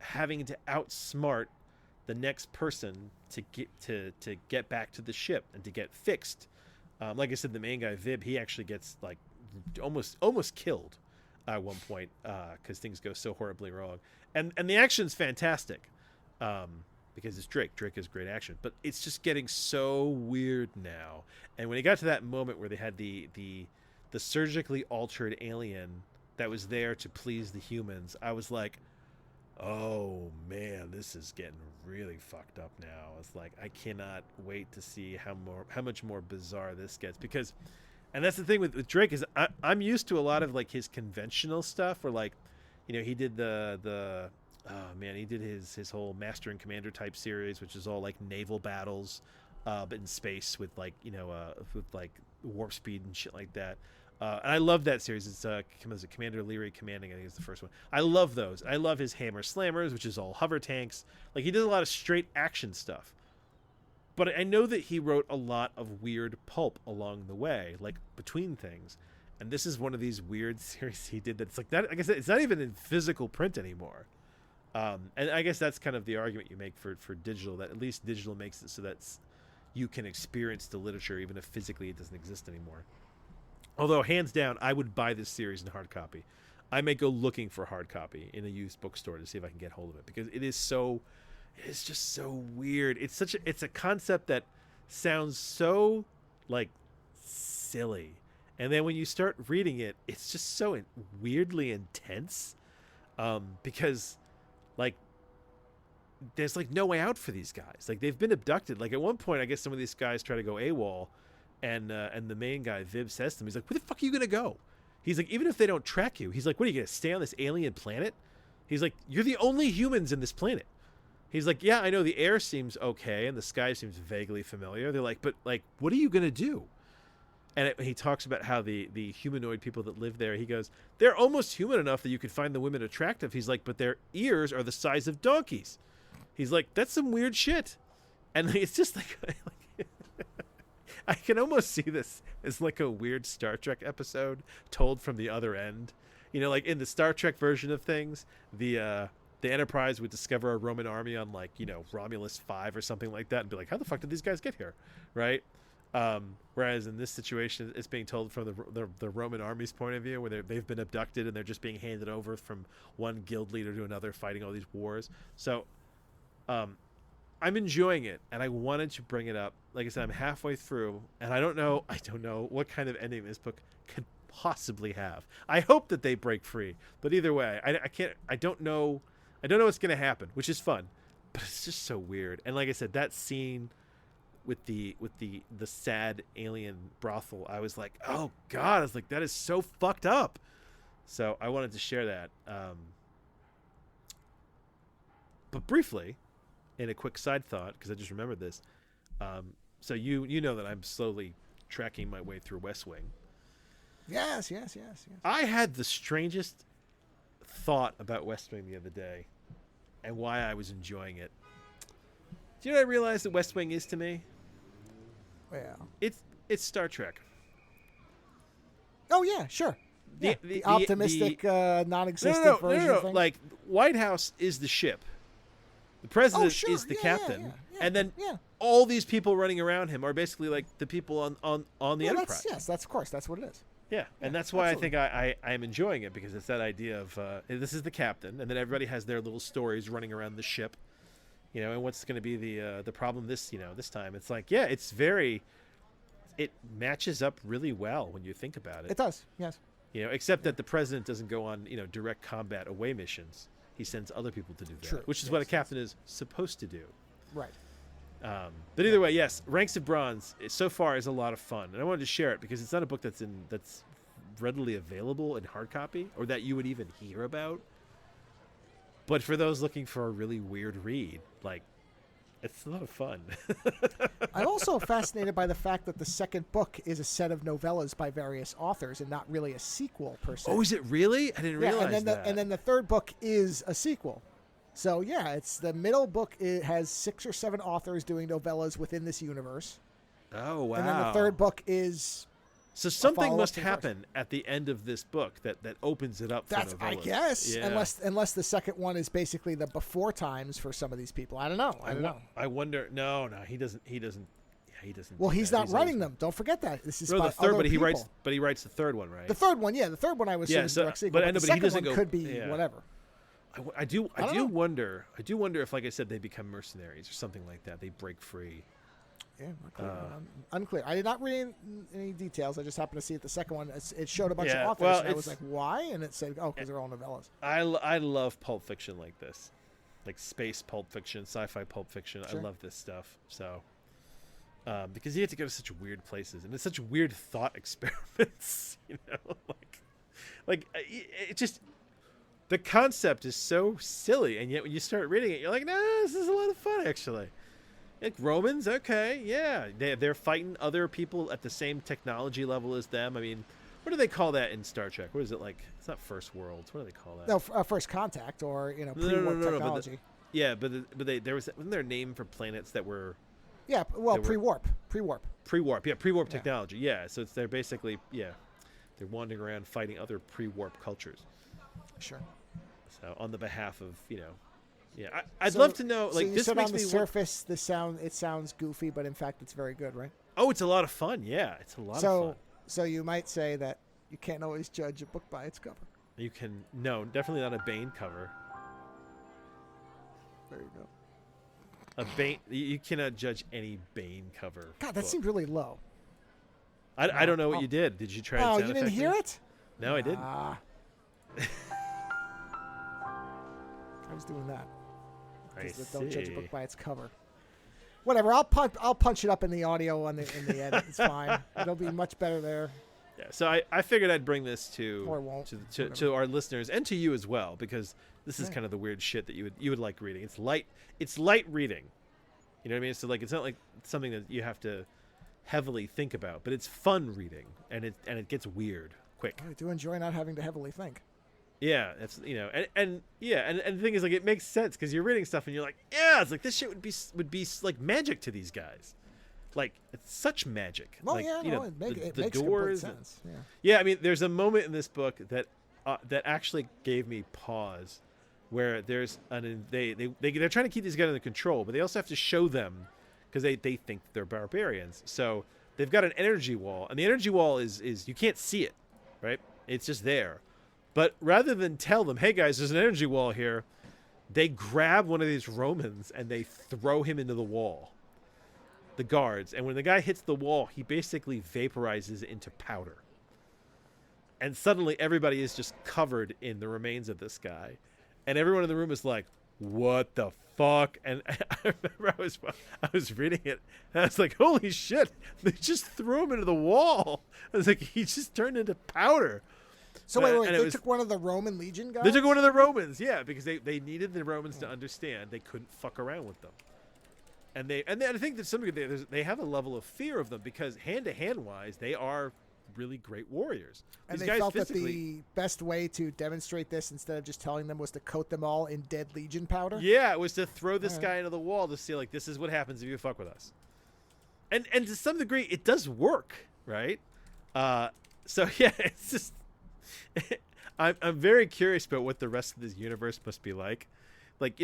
having to outsmart the next person to get back to the ship and to get fixed. Like I said, the main guy Vib, he actually gets like almost killed at one point because things go so horribly wrong, and the action's fantastic because it's Drake has great action, but it's just getting so weird now. And when it got to that moment where they had the surgically altered alien that was there to please the humans, I was like, oh man, this is getting really fucked up now. It's like, I cannot wait to see how much more bizarre this gets, because, and that's the thing with Drake, is I'm used to a lot of like his conventional stuff, where like, you know, he did he did his whole Master and Commander type series, which is all like naval battles, but in space with like, you know, with like warp speed and shit like that. And I love that series. It's Commander Leary Commanding, I think is the first one. I love those. I love his Hammer Slammers, which is all hover tanks. Like, he does a lot of straight action stuff. But I know that he wrote a lot of weird pulp along the way, like between things. And this is one of these weird series he did that's like that. Like I said, it's not even in physical print anymore. And I guess that's kind of the argument you make for digital, that at least digital makes it so that you can experience the literature even if physically it doesn't exist anymore. Although, hands down, I would buy this series in hard copy. I may go looking for hard copy in a used bookstore to see if I can get hold of it, because it is just so weird. It's a concept that sounds so like silly, and then when you start reading it, it's just so weirdly intense, because like there's like no way out for these guys. Like, they've been abducted. Like, at one point, I guess some of these guys try to go AWOL. And the main guy, Viv, says to him, he's like, where the fuck are you going to go? He's like, even if they don't track you, he's like, what are you going to stay on this alien planet? He's like, you're the only humans in this planet. He's like, yeah, I know the air seems okay and the sky seems vaguely familiar. They're like, but like, what are you going to do? And he talks about how the humanoid people that live there, he goes, they're almost human enough that you could find the women attractive. He's like, but their ears are the size of donkeys. He's like, that's some weird shit. And it's just like I can almost see this as like a weird Star Trek episode told from the other end. You know, like in the Star Trek version of things, the Enterprise would discover a Roman army on, like, you know, Romulus 5 or something like that, and be like, how the fuck did these guys get here? Right? Whereas in this situation, it's being told from the Roman army's point of view, where they've been abducted and they're just being handed over from one guild leader to another, fighting all these wars. So, I'm enjoying it, and I wanted to bring it up. Like I said, I'm halfway through, and I don't know what kind of ending this book could possibly have. I hope that they break free, but either way, I don't know what's going to happen, which is fun, but it's just so weird. And like I said, that scene with the sad alien brothel, I was like, oh god, I was like, that is so fucked up. So I wanted to share that. But briefly, in a quick side thought, because I just remembered this, so you know that I'm slowly tracking my way through West Wing. Yes. I had the strangest thought about West Wing the other day, and why I was enjoying it. Do you know what I realized that West Wing is to me? Well, it's Star Trek. Oh yeah, sure. The optimistic, non-existent version of things. Like, White House is the ship. The president is the captain, and then all these people running around him are basically like the people on the Enterprise. That's of course, that's what it is. Yeah, and that's why absolutely. I think I'm enjoying it, because it's that idea of this is the captain, and then everybody has their little stories running around the ship, you know. And what's going to be the problem this time? It's like, yeah, it matches up really well when you think about it. It does, yes. You know, except that the president doesn't go on, you know, direct combat away missions. He sends other people to do that, which is what a captain is supposed to do. Right. But either way, yes, Ranks of Bronze so far is a lot of fun, and I wanted to share it because it's not a book that's readily available in hard copy, or that you would even hear about. But for those looking for a really weird read, like, It's a lot of fun. I'm also fascinated by the fact that the second book is a set of novellas by various authors and not really a sequel per se. Oh, is it really? I didn't realize that. And then the third book is a sequel. So yeah, it's the middle book. It has 6 or 7 authors doing novellas within this universe. Oh wow! And then the third book is. So something must happen at the end of this book that opens it up for novellas. I guess, Yeah. unless the second one is basically the before times for some of these people. I don't know. I wonder. No, he doesn't. He doesn't. Well, he's not writing them. Don't forget that. This is the by third, other but he people. writes the third one, right? The third one, yeah. The third one I was yeah. direct sequel, but the he second doesn't one go, could be whatever. I do wonder if, like I said, they become mercenaries or something like that. They break free. Yeah, unclear. I did not read any details. I just happened to see it. The second one, it showed a bunch of authors, and I was like, "Why?" And it said, "Oh, because they're all novellas." I love pulp fiction like this, like space pulp fiction, sci-fi pulp fiction. Sure. I love this stuff. So, because you have to go to such weird places, and it's such weird thought experiments. You know, like it just. The concept is so silly, and yet when you start reading it, you're like, "No, this is a lot of fun, actually." Like Romans, okay, yeah, they're fighting other people at the same technology level as them. I mean, what do they call that in Star Trek? What is it like? It's not First Worlds. What do they call that? No, First Contact, or pre-warp technology. But there wasn't there a name for planets that were? Yeah, well, pre-warp. Pre-warp, yeah, pre-warp technology. Yeah, so they're basically they're wandering around fighting other pre-warp cultures. Sure. So on the behalf of Yeah, I'd love to know. Like, so you this said makes on the me surface, it sounds goofy, but in fact, it's very good, right? Oh, it's a lot of fun. Yeah, it's a lot of fun. So you might say that you can't always judge a book by its cover. You can definitely not a Bane cover. There you go. A Bane, you cannot judge any Bane cover. God, that seemed really low. I don't know what you did. Did you try? Oh, you didn't hear it? No, I didn't. I was doing that. Don't judge a book by its cover. Whatever. I'll punch it up in the audio in the edit. It's fine. It'll be much better there. Yeah. So I figured I'd bring this to our listeners and to you as well, because this is kind of the weird shit that you would like reading. It's light reading. You know what I mean? So like it's not like something that you have to heavily think about, but it's fun reading, and it gets weird quick. I do enjoy not having to heavily think. Yeah, that's and the thing is, like, it makes sense because you're reading stuff and you're like, yeah, it's like this shit would be like magic to these guys, like it's such magic. Well, like, it makes doors. complete sense. Yeah, I mean, there's a moment in this book that actually gave me pause, where they're trying to keep these guys under control, but they also have to show them because they think they're barbarians. So they've got an energy wall, and the energy wall is you can't see it, right? It's just there. But rather than tell them, hey, guys, there's an energy wall here, they grab one of these Romans and they throw him into the wall, the guards. And when the guy hits the wall, he basically vaporizes into powder. And suddenly everybody is just covered in the remains of this guy. And everyone in the room is like, what the fuck? And I remember I was reading it, and I was like, holy shit, they just threw him into the wall. I was like, he just turned into powder. So wait, they took one of the Roman legion guys? They took one of the Romans, yeah, because they needed the Romans to understand they couldn't fuck around with them. And I think that some of they have a level of fear of them because hand-to-hand wise, they are really great warriors. And they felt that the best way to demonstrate this, instead of just telling them, was to coat them all in dead legion powder? Yeah, it was to throw this guy into the wall to see, like, this is what happens if you fuck with us. And to some degree, it does work, right? So, yeah, it's just... I'm very curious about what the rest of this universe must be like. Like,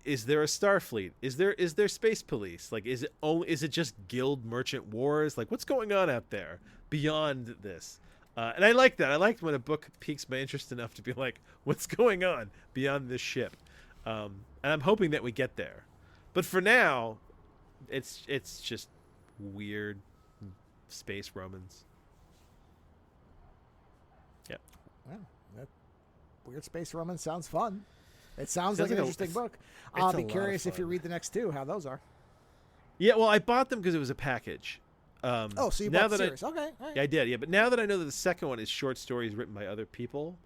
is there a Starfleet? Is there space police? Like, is it just guild merchant wars? Like, what's going on out there beyond this? And I like that. I liked when a book piques my interest enough to be like, what's going on beyond this ship? And I'm hoping that we get there. But for now, it's just weird space Romans. Wow, that weird space Roman sounds fun. It sounds like an interesting book. I'll be curious if you read the next two, how those are. Yeah, well, I bought them because it was a package. So you bought the series. Okay. All right. Yeah, I did. Yeah, but now that I know that the second one is short stories written by other people,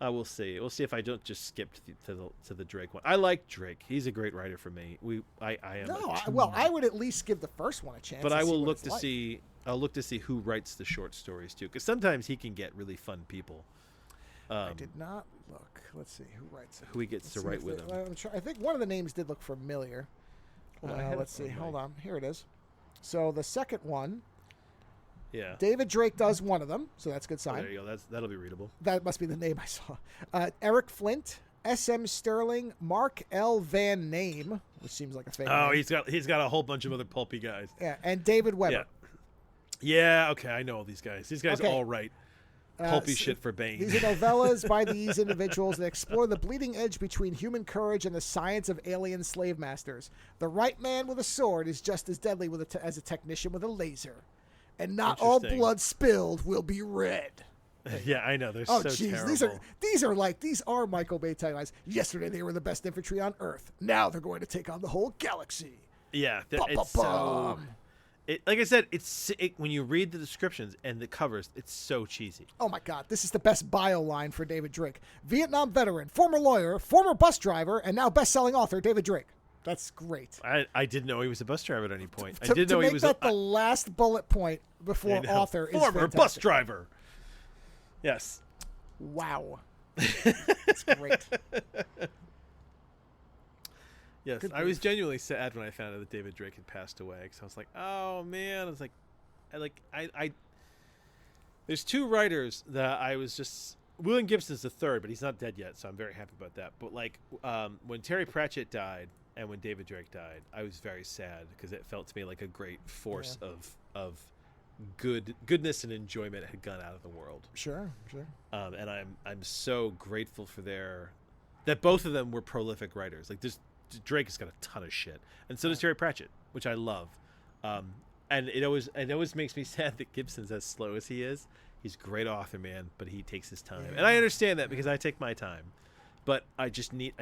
We'll see. We'll see if I don't just skip to the Drake one. I like Drake. He's a great writer for me. I am. No, I would at least give the first one a chance. But I will look to see. I'll look to see who writes the short stories too, because sometimes he can get really fun people. I did not look. Let's see who writes it. Who he gets to write with him. I think one of the names did look familiar. Let's see. Hold on. Here it is. So the second one. Yeah. David Drake does one of them, so that's a good sign. Oh, there you go. That'll be readable. That must be the name I saw. Eric Flint, S.M. Sterling, Mark L. Van Name, which seems like a fake name. He's got a whole bunch of other pulpy guys. Yeah, and David Weber. Yeah. Okay, I know all these guys. These guys all write pulpy shit for Bane. These are novellas by these individuals that explore the bleeding edge between human courage and the science of alien slave masters. The right man with a sword is just as deadly as a technician with a laser. And not all blood spilled will be red. Yeah, I know. They're so terrible. These are Michael Bay taglines. Yesterday they were the best infantry on Earth. Now they're going to take on the whole galaxy. Yeah, it's so. Like I said, when you read the descriptions and the covers, it's so cheesy. Oh my God, this is the best bio line for David Drake. Vietnam veteran, former lawyer, former bus driver, and now best-selling author David Drake. That's great. I didn't know he was a bus driver at any point. I didn't know he was the last bullet point before author is former fantastic. Bus driver. Yes. Wow. That's great. Yes, good I was genuinely sad when I found out that David Drake had passed away, because I was like, oh man, I was like, I there's two writers that I was just. William Gibson's the third, but he's not dead yet, so I'm very happy about that. But like when Terry Pratchett died and when David Drake died, I was very sad because it felt to me like a great force of goodness and enjoyment had gone out of the world. Sure. And I'm so grateful for that both of them were prolific writers. Like Drake has got a ton of shit, and so does Terry Pratchett, which I love. And it always makes me sad that Gibson's as slow as he is. He's a great author, man, but he takes his time. And I understand that because I take my time. But you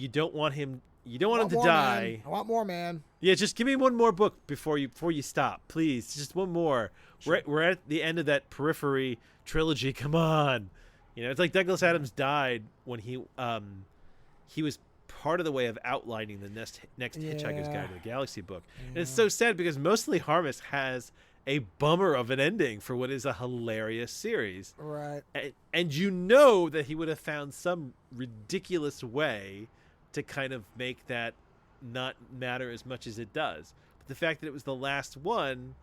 don't want him to die. Man. I want more, man. Yeah, just give me one more book before you stop, please. Just one more. Sure. We're at the end of that Periphery trilogy. Come on. It's like Douglas Adams died when he was part of the way of outlining the next Hitchhiker's Guide to the Galaxy book. And it's so sad because Mostly Harmless has a bummer of an ending for what is a hilarious series. Right. And that he would have found some ridiculous way to kind of make that not matter as much as it does. But the fact that it was the last one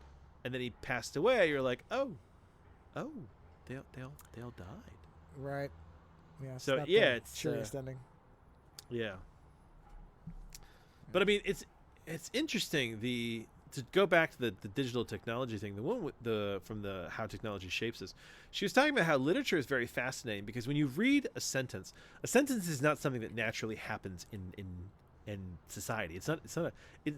and then he passed away, you're like, oh, they all died. Right. Yeah. So it's cheeriest ending. Yeah. But I mean, it's interesting to go back to the digital technology thing. The one from the How Technology Shapes Us. She was talking about how literature is very fascinating because when you read a sentence is not something that naturally happens in society. It's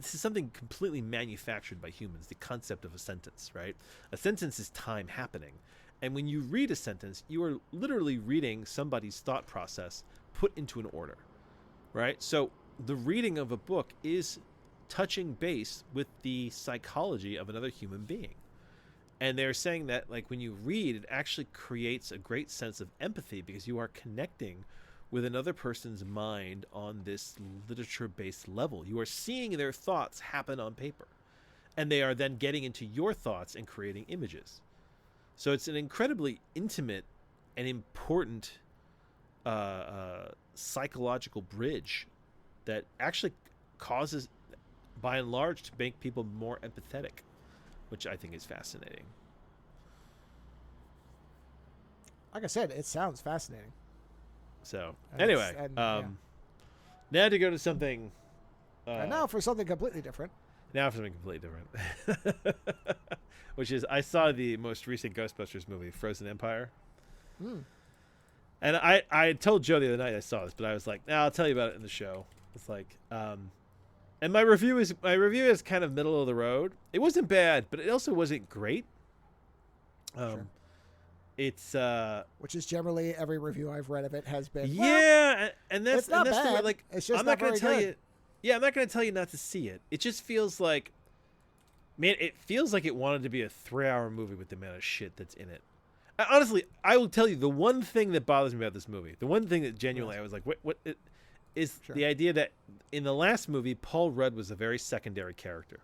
something completely manufactured by humans. The concept of a sentence, right? A sentence is time happening. And when you read a sentence, you are literally reading somebody's thought process put into an order. Right? So the reading of a book is touching base with the psychology of another human being. And they're saying that like when you read, it actually creates a great sense of empathy because you are connecting with another person's mind on this literature-based level. You are seeing their thoughts happen on paper. And they are then getting into your thoughts and creating images. So it's an incredibly intimate and important psychological bridge that actually causes, by and large, to make people more empathetic, which I think is fascinating. Like I said, it sounds fascinating. So, anyway, now to go to something... and now for something completely different. Which is, I saw the most recent Ghostbusters movie, Frozen Empire. And I told Joe the other night I saw this, but I was like, I'll tell you about it in the show. It's like, and my review is kind of middle of the road. It wasn't bad, but it also wasn't great. Sure. It's which is generally every review I've read of it has been. Yeah, and that's not that's bad. The way, like it's just I'm not going to tell good. you. Yeah, I'm not going to tell you not to see it. It just feels like, man, it feels like it wanted to be a 3-hour movie with the amount of shit that's in it. Honestly, I will tell you the one thing that bothers me about this movie. The one thing that genuinely I was like, what is Sure. the idea that in the last movie, Paul Rudd was a very secondary character,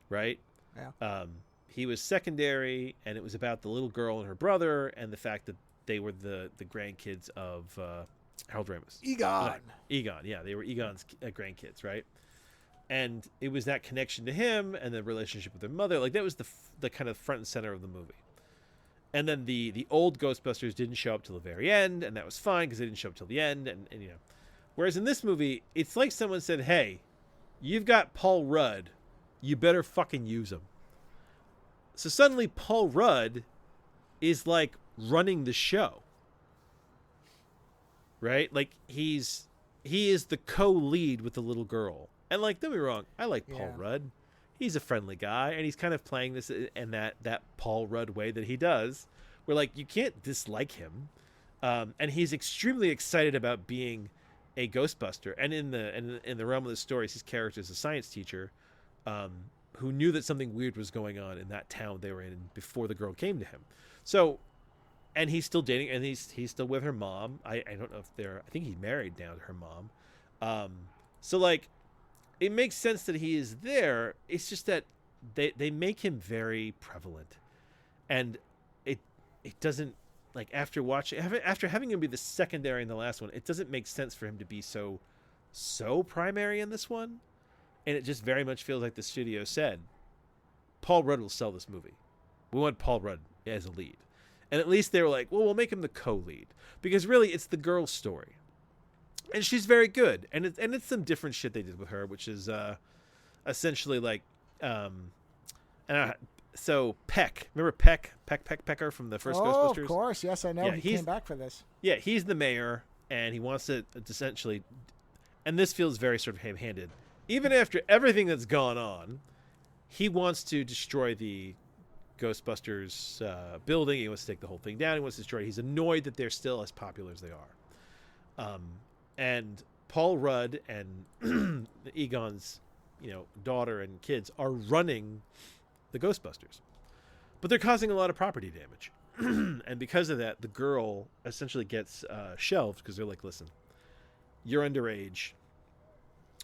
right? Yeah. He was secondary, and it was about the little girl and her brother, and the fact that they were the grandkids of Harold Ramis. Egon. Egon, yeah, they were Egon's grandkids, right? And it was that connection to him and the relationship with their mother. Like, that was the kind of front and center of the movie. And then the old Ghostbusters didn't show up till the very end, and that was fine because they didn't show up till the end. And you know, whereas in this movie, it's like someone said, "Hey, you've got Paul Rudd, you better fucking use him." So suddenly, Paul Rudd is like running the show, right? Like he is the co-lead with the little girl. And like, don't be wrong, I like Paul Rudd. He's a friendly guy, and he's kind of playing this in that Paul Rudd way that he does, where like you can't dislike him, and he's extremely excited about being a Ghostbuster. And in the realm of the stories, his character is a science teacher, who knew that something weird was going on in that town they were in before the girl came to him. So, and he's still dating, and he's still with her mom. I don't know if I think he's married now to her mom. So like, it makes sense that he is there. It's just that they make him very prevalent, and it doesn't, like, after having him be the secondary in the last one, it doesn't make sense for him to be so primary in this one. And it just very much feels like the studio said, Paul Rudd will sell this movie. We want Paul Rudd as a lead. And at least they were like, well, we'll make him the co-lead, because really it's the girl's story. And she's very good, and it's some different shit they did with her, which is essentially like, so Peck, remember Pecker from the first Ghostbusters? Oh, of course, yes, I know. Yeah, he came back for this. Yeah, he's the mayor, and he wants to essentially, and this feels very sort of ham-handed. Even after everything that's gone on, he wants to destroy the Ghostbusters building. He wants to take the whole thing down. He wants to destroy it. He's annoyed that they're still as popular as they are. And Paul Rudd and Egon's, daughter and kids are running the Ghostbusters, but they're causing a lot of property damage. And because of that, the girl essentially gets shelved, because they're like, listen, you're underage.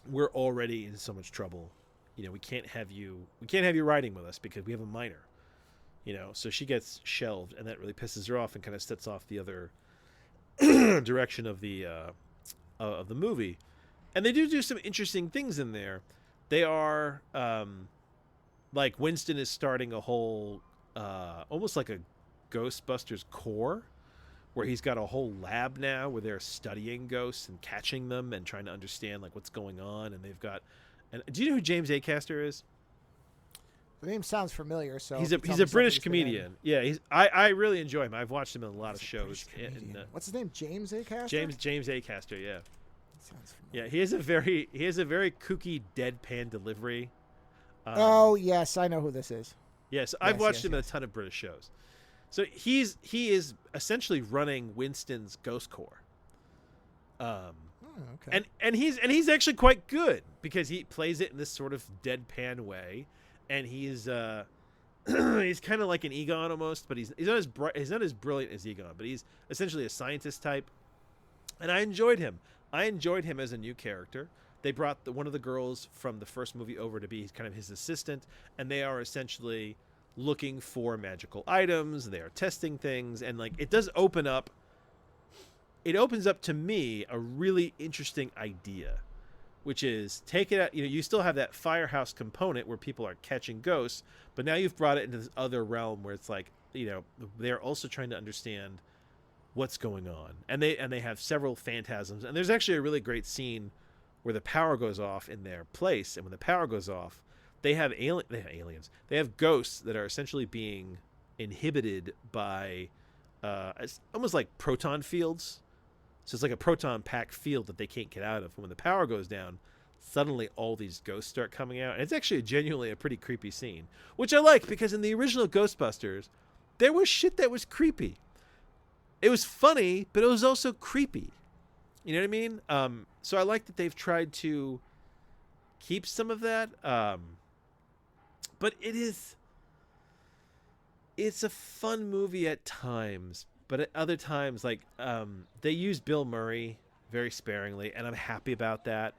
We're already in so much trouble. We can't have you riding with us because we have a minor. So she gets shelved, and that really pisses her off and kind of sets off the other direction of the movie. And they do some interesting things in there. They are like, Winston is starting a whole almost like a Ghostbusters core, where he's got a whole lab now where they're studying ghosts and catching them and trying to understand like what's going on. And they've got, and do you know who James Acaster is? The name sounds familiar. So he's a British comedian. Yeah, I really enjoy him. I've watched him in a lot of shows. What's his name? James Acaster. James Acaster. Yeah. Sounds familiar. Yeah, he has a very kooky deadpan delivery. Oh yes, I know who this is. Yes, I've watched him in a ton of British shows. So he is essentially running Winston's Ghost Corps. Okay. And he's actually quite good, because he plays it in this sort of deadpan way, and he's he's kind of like an Egon almost, but he's not as brilliant as Egon, but he's essentially a scientist type. And I enjoyed him. As a new character. They brought one of the girls from the first movie over to be kind of his assistant, and they are essentially looking for magical items. They are testing things, and like, it does open up. It opens up to me a really interesting idea, which is take it out. You still have that firehouse component where people are catching ghosts, but now you've brought it into this other realm where it's like, they're also trying to understand what's going on, and they have several phantasms. And there's actually a really great scene where the power goes off in their place, and when the power goes off, they have aliens. They have ghosts that are essentially being inhibited by almost like proton fields. So it's like a proton pack field that they can't get out of. And when the power goes down, suddenly all these ghosts start coming out. And it's actually genuinely a pretty creepy scene, which I like, because in the original Ghostbusters, there was shit that was creepy. It was funny, but it was also creepy. You know what I mean? So I like that they've tried to keep some of that. But it is... it's a fun movie at times, but at other times, like they use Bill Murray very sparingly, and I'm happy about that.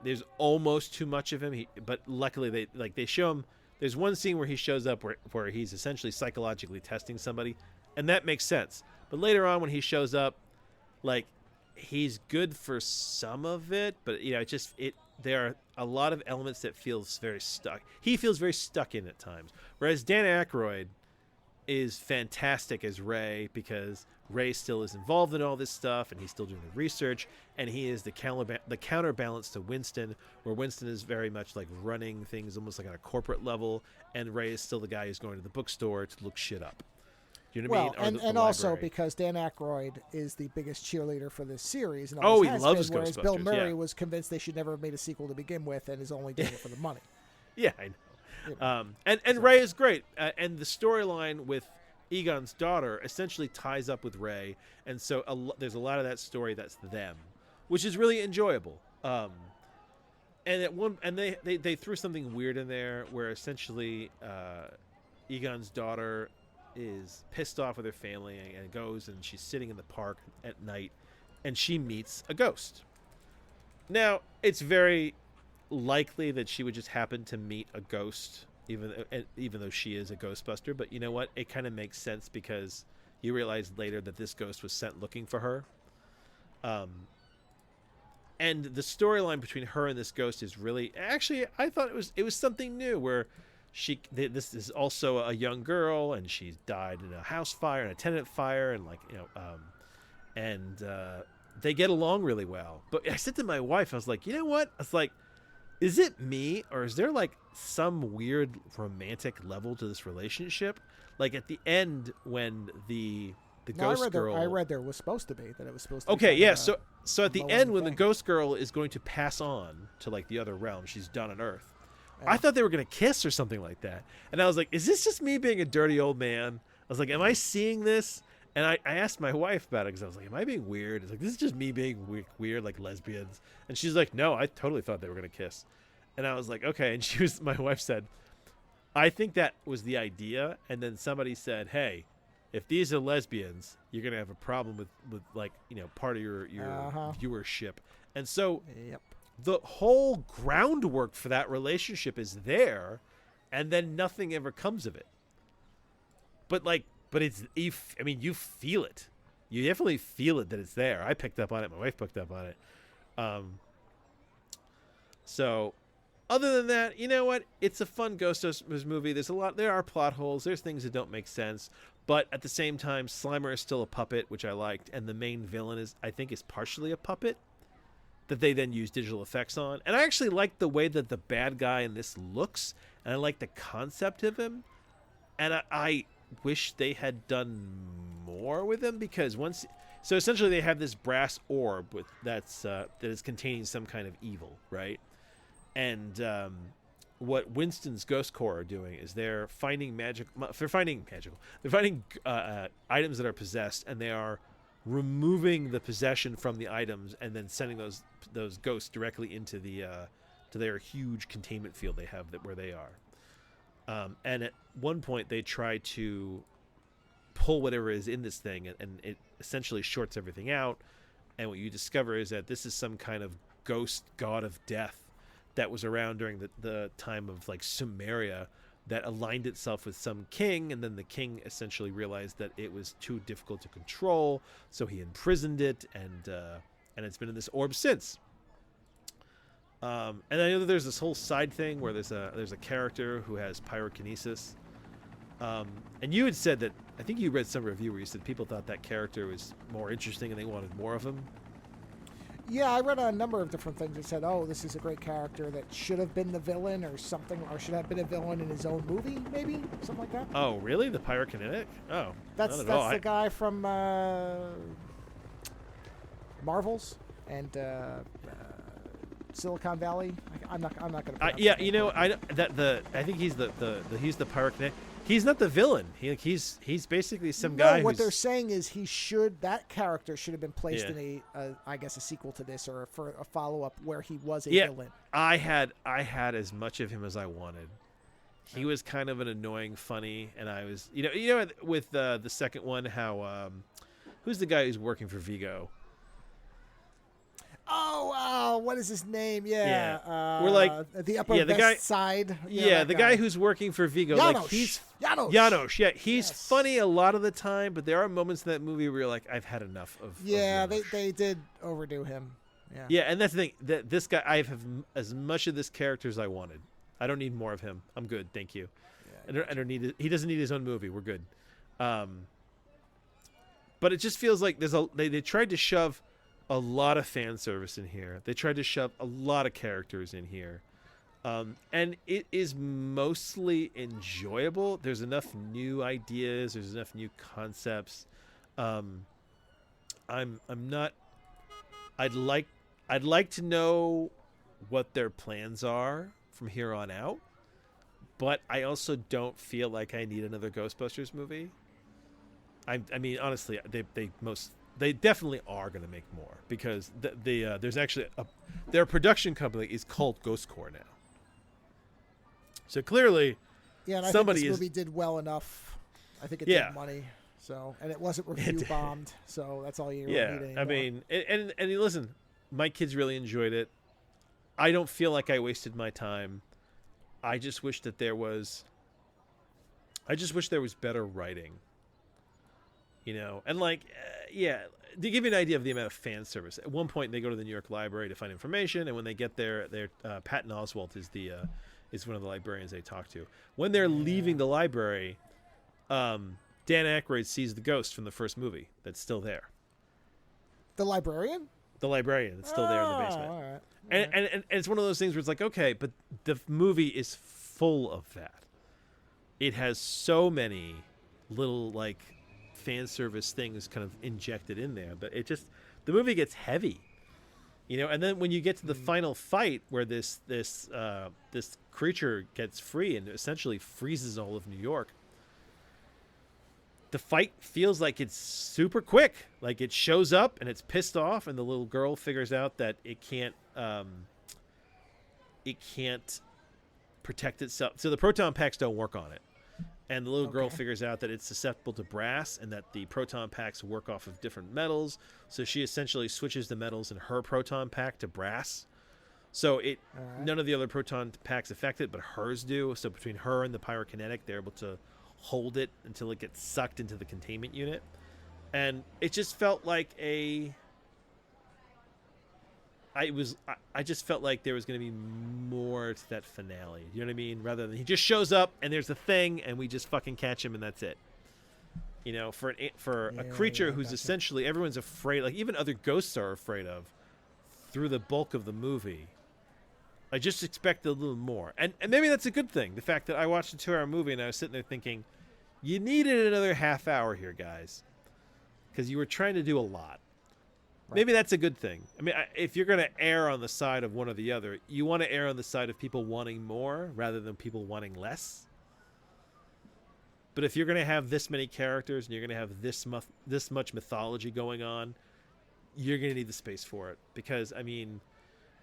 There's almost too much of him, but luckily they show him. There's one scene where he shows up where he's essentially psychologically testing somebody, and that makes sense. But later on, when he shows up, like he's good for some of it, but there are a lot of elements that feels very stuck. He feels very stuck in at times, whereas Dan Aykroyd is fantastic as Ray, because Ray still is involved in all this stuff and he's still doing the research, and he is the counterbalance to Winston, where Winston is very much like running things almost like on a corporate level, and Ray is still the guy who's going to the bookstore to look shit up. Do you know what I mean? And also because Dan Aykroyd is the biggest cheerleader for this series. And he loves been, whereas Ghostbusters. Bill Murray was convinced they should never have made a sequel to begin with and is only doing it for the money. Yeah, I know. And Ray is great. And the storyline with Egon's daughter essentially ties up with Ray. And so there's a lot of that story that's them, which is really enjoyable. And they threw something weird in there where essentially Egon's daughter is pissed off with her family and goes, and she's sitting in the park at night and she meets a ghost. Now, it's very likely that she would just happen to meet a ghost, even though she is a Ghostbuster. But you know what? It kind of makes sense because you realize later that this ghost was sent looking for her. And the storyline between her and this ghost is really, actually, I thought it was something new, where this is also a young girl, and she's died in a house fire and a tenant fire, and they get along really well. But I said to my wife, I was like, you know what? I was like, is it me, or is there like some weird romantic level to this relationship? Like at the end when the ghost girl, I read there was supposed to be that it was supposed to. Okay, be yeah. So at the end when the thing. ghost girl is going to pass on to like the other realm, she's done on Earth. I thought they were going to kiss or something like that. And I was like, is this just me being a dirty old man? I was like, am I seeing this? And I asked my wife about it because I was like, am I being weird? It's like, this is just me being weird, like lesbians. And she's like, no, I totally thought they were going to kiss. And I was like, okay. And my wife said, I think that was the idea. And then somebody said, hey, if these are lesbians, you're going to have a problem with like, part of your viewership. And so the whole groundwork for that relationship is there, and then nothing ever comes of it. But you feel it. You definitely feel it that it's there. I picked up on it. My wife picked up on it. So other than that, you know what? It's a fun Ghostbusters movie. There are plot holes. There's things that don't make sense. But at the same time, Slimer is still a puppet, which I liked. And the main villain I think is partially a puppet that they then use digital effects on. And I actually like the way that the bad guy in this looks, and I like the concept of him. And I wish they had done more with him, because so essentially they have this brass orb that is containing some kind of evil, right? And what Winston's Ghost Corps are doing is they're finding items that are possessed, and they are removing the possession from the items and then sending those ghosts directly into to their huge containment field they have where they are. And at one point they try to pull whatever is in this thing, and it essentially shorts everything out. And what you discover is that this is some kind of ghost god of death that was around during the time of like Sumeria, that aligned itself with some king, and then the king essentially realized that it was too difficult to control, so he imprisoned it, and it's been in this orb since. And I know that there's this whole side thing where there's a character who has pyrokinesis, and you had said that, I think you read some review where you said people thought that character was more interesting and they wanted more of him. Yeah, I read a number of different things that said, oh, this is a great character that should have been the villain or something, or should have been a villain in his own movie, maybe? Something like that. Oh, really? The pyrokinetic? Oh, that's the guy from Marvels and Silicon Valley. I'm not going to. Yeah, I think he's the pyrokinetic. He's not the villain. He's basically some guy. What they're saying is that character should have been placed in I guess a sequel to this, or for a follow up where he was a villain. I had as much of him as I wanted, he was kind of an annoying funny, and I was, you know, with the second one, how who's the guy who's working for Vigo? Oh, what is his name? Yeah. We're like the Upper the West guy, Side. Yeah, the guy who's working for Vigo. Janos. Like he's Janos. Janos. Yeah, he's funny a lot of the time, but there are moments in that movie where you're like, I've had enough of. Yeah, of they did overdo him. Yeah. Yeah, and that's the thing. That this guy, I have as much of this character as I wanted. I don't need more of him. I'm good, thank you. Yeah, I don't need it. He doesn't need his own movie. We're good. But it just feels like they tried to shove a lot of fan service in here. They tried to shove a lot of characters in here. And it is mostly enjoyable. There's enough new ideas. There's enough new concepts. I'm not. I'd like to know what their plans are from here on out, but I also don't feel like I need another Ghostbusters movie. I mean, honestly, they definitely are going to make more, because there's actually their production company is called Ghost Corps now. So clearly, yeah, and I somebody think this movie did well enough. I think it did money. So, and it wasn't review bombed. So that's all you really need anymore. I mean, and listen, my kids really enjoyed it. I don't feel like I wasted my time. I just wish that there was better writing. You know, and like, to give you an idea of the amount of fan service. At one point, they go to the New York Library to find information, and when they get there, Patton Oswalt is one of the librarians they talk to. When they're leaving the library, Dan Aykroyd sees the ghost from the first movie that's still there. The librarian? The librarian that's still there in the basement. All right. And it's one of those things where it's like, okay, but the movie is full of that. It has so many little, like, fan service things kind of injected in there, but the movie gets heavy, you know. And then when you get to the final fight, where this creature gets free and essentially freezes all of New York, the fight feels like it's super quick. Like, it shows up and it's pissed off, and the little girl figures out that it can't protect itself. So the proton packs don't work on it. And the little girl figures out that it's susceptible to brass, and that the proton packs work off of different metals. So she essentially switches the metals in her proton pack to brass. So none of the other proton packs affect it, but hers do. So between her and the pyrokinetic, they're able to hold it until it gets sucked into the containment unit. And it just felt like I just felt like there was going to be more to that finale. You know what I mean? Rather than he just shows up and there's a thing and we just fucking catch him and that's it. You know, for a creature who's essentially everyone's afraid, like even other ghosts are afraid of, through the bulk of the movie. I just expected a little more. And maybe that's a good thing. The fact that I watched a 2-hour movie and I was sitting there thinking, you needed another half hour here, guys. Because you were trying to do a lot. Right. Maybe that's a good thing. I mean, if you're going to err on the side of one or the other, you want to err on the side of people wanting more rather than people wanting less. But if you're going to have this many characters and you're going to have this much mythology going on, you're going to need the space for it. Because, I mean,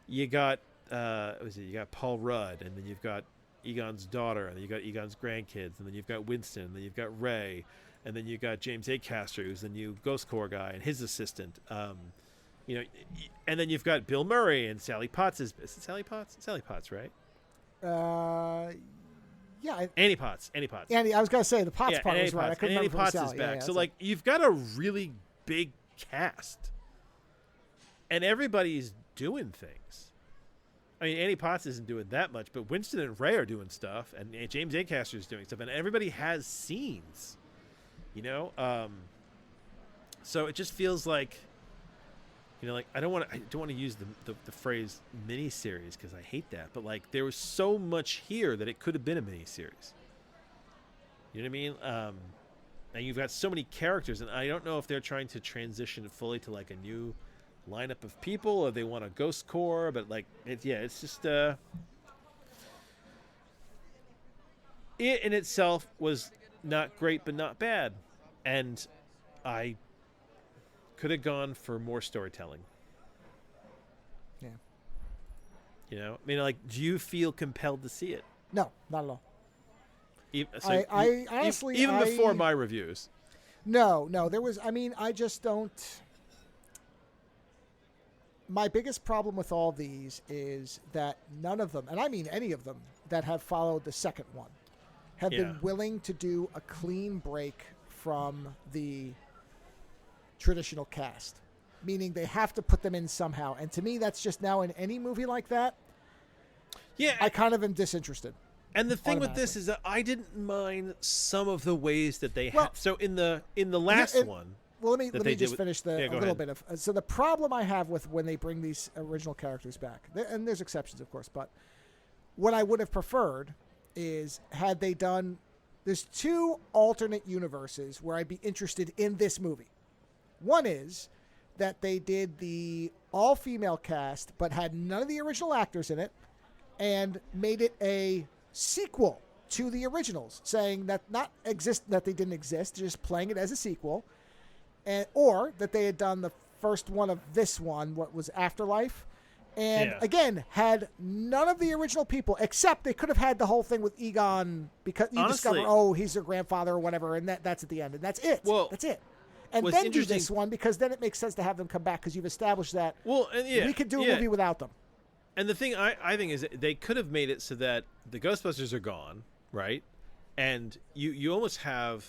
you got you got Paul Rudd, and then you've got Egon's daughter, and then you've got Egon's grandkids, and then you've got Winston, and then you've got Ray, and then you've got James Acaster, who's the new Ghost Corps guy, and his assistant. You know, and then you've got Bill Murray and Sally Potts. Is it Sally Potts? Sally Potts, right? Yeah. Annie Potts. Annie, I was going to say the Potts part was right. I couldn't Annie remember Potts Sally. is back. Yeah, so, like, you've got a really big cast. And everybody's doing things. I mean, Annie Potts isn't doing that much, but Winston and Ray are doing stuff, and James Acaster is doing stuff, and everybody has scenes, you know. So it just feels like, you know, like I don't want to use the phrase miniseries because I hate that, but like there was so much here that it could have been a miniseries. You know what I mean? And you've got so many characters, and I don't know if they're trying to transition fully to like a new lineup of people, or they want a Ghost Corps, but like it's just it in itself was not great but not bad, and I could have gone for more storytelling. Yeah. You know, I mean, like, do you feel compelled to see it? No, not at all. I honestly, even before my reviews. No, there was. I mean, I just don't. My biggest problem with all these is that none of them, and I mean any of them, that have followed the second one, have been willing to do a clean break from the traditional cast. Meaning they have to put them in somehow. And to me, that's just now in any movie like that. Yeah. I kind of am disinterested. And the thing with this is that I didn't mind some of the ways that they had. So in the last one. Well, let me just finish a little ahead. bit of. So the problem I have with when they bring these original characters back, and there's exceptions, of course, but what I would have preferred is had they done. There's two alternate universes where I'd be interested in this movie. One is that they did the all-female cast, but had none of the original actors in it, and made it a sequel to the originals, saying that that they didn't exist, just playing it as a sequel. Or that they had done the first one of this one, what was Afterlife, and again had none of the original people, except they could have had the whole thing with Egon because you discover he's their grandfather or whatever, and that's at the end, and that's it. Well, that's it. And then do this one because then it makes sense to have them come back because you've established that we could do a movie without them. And the thing I think is they could have made it so that the Ghostbusters are gone, right? And you almost have.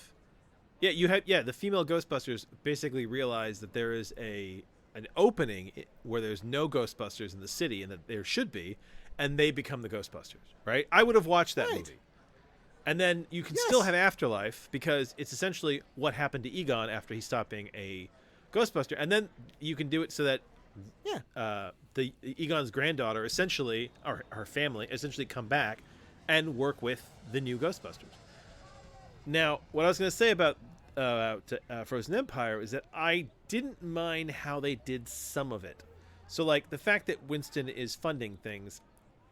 The female Ghostbusters basically realize that there is an opening where there's no Ghostbusters in the city and that there should be, and they become the Ghostbusters, right? I would have watched that movie. And then you can still have Afterlife because it's essentially what happened to Egon after he stopped being a Ghostbuster. And then you can do it so that the Egon's granddaughter essentially, or her family, essentially come back and work with the new Ghostbusters. Now, what I was going to say about Frozen Empire is that I didn't mind how they did some of it. So, like, the fact that Winston is funding things,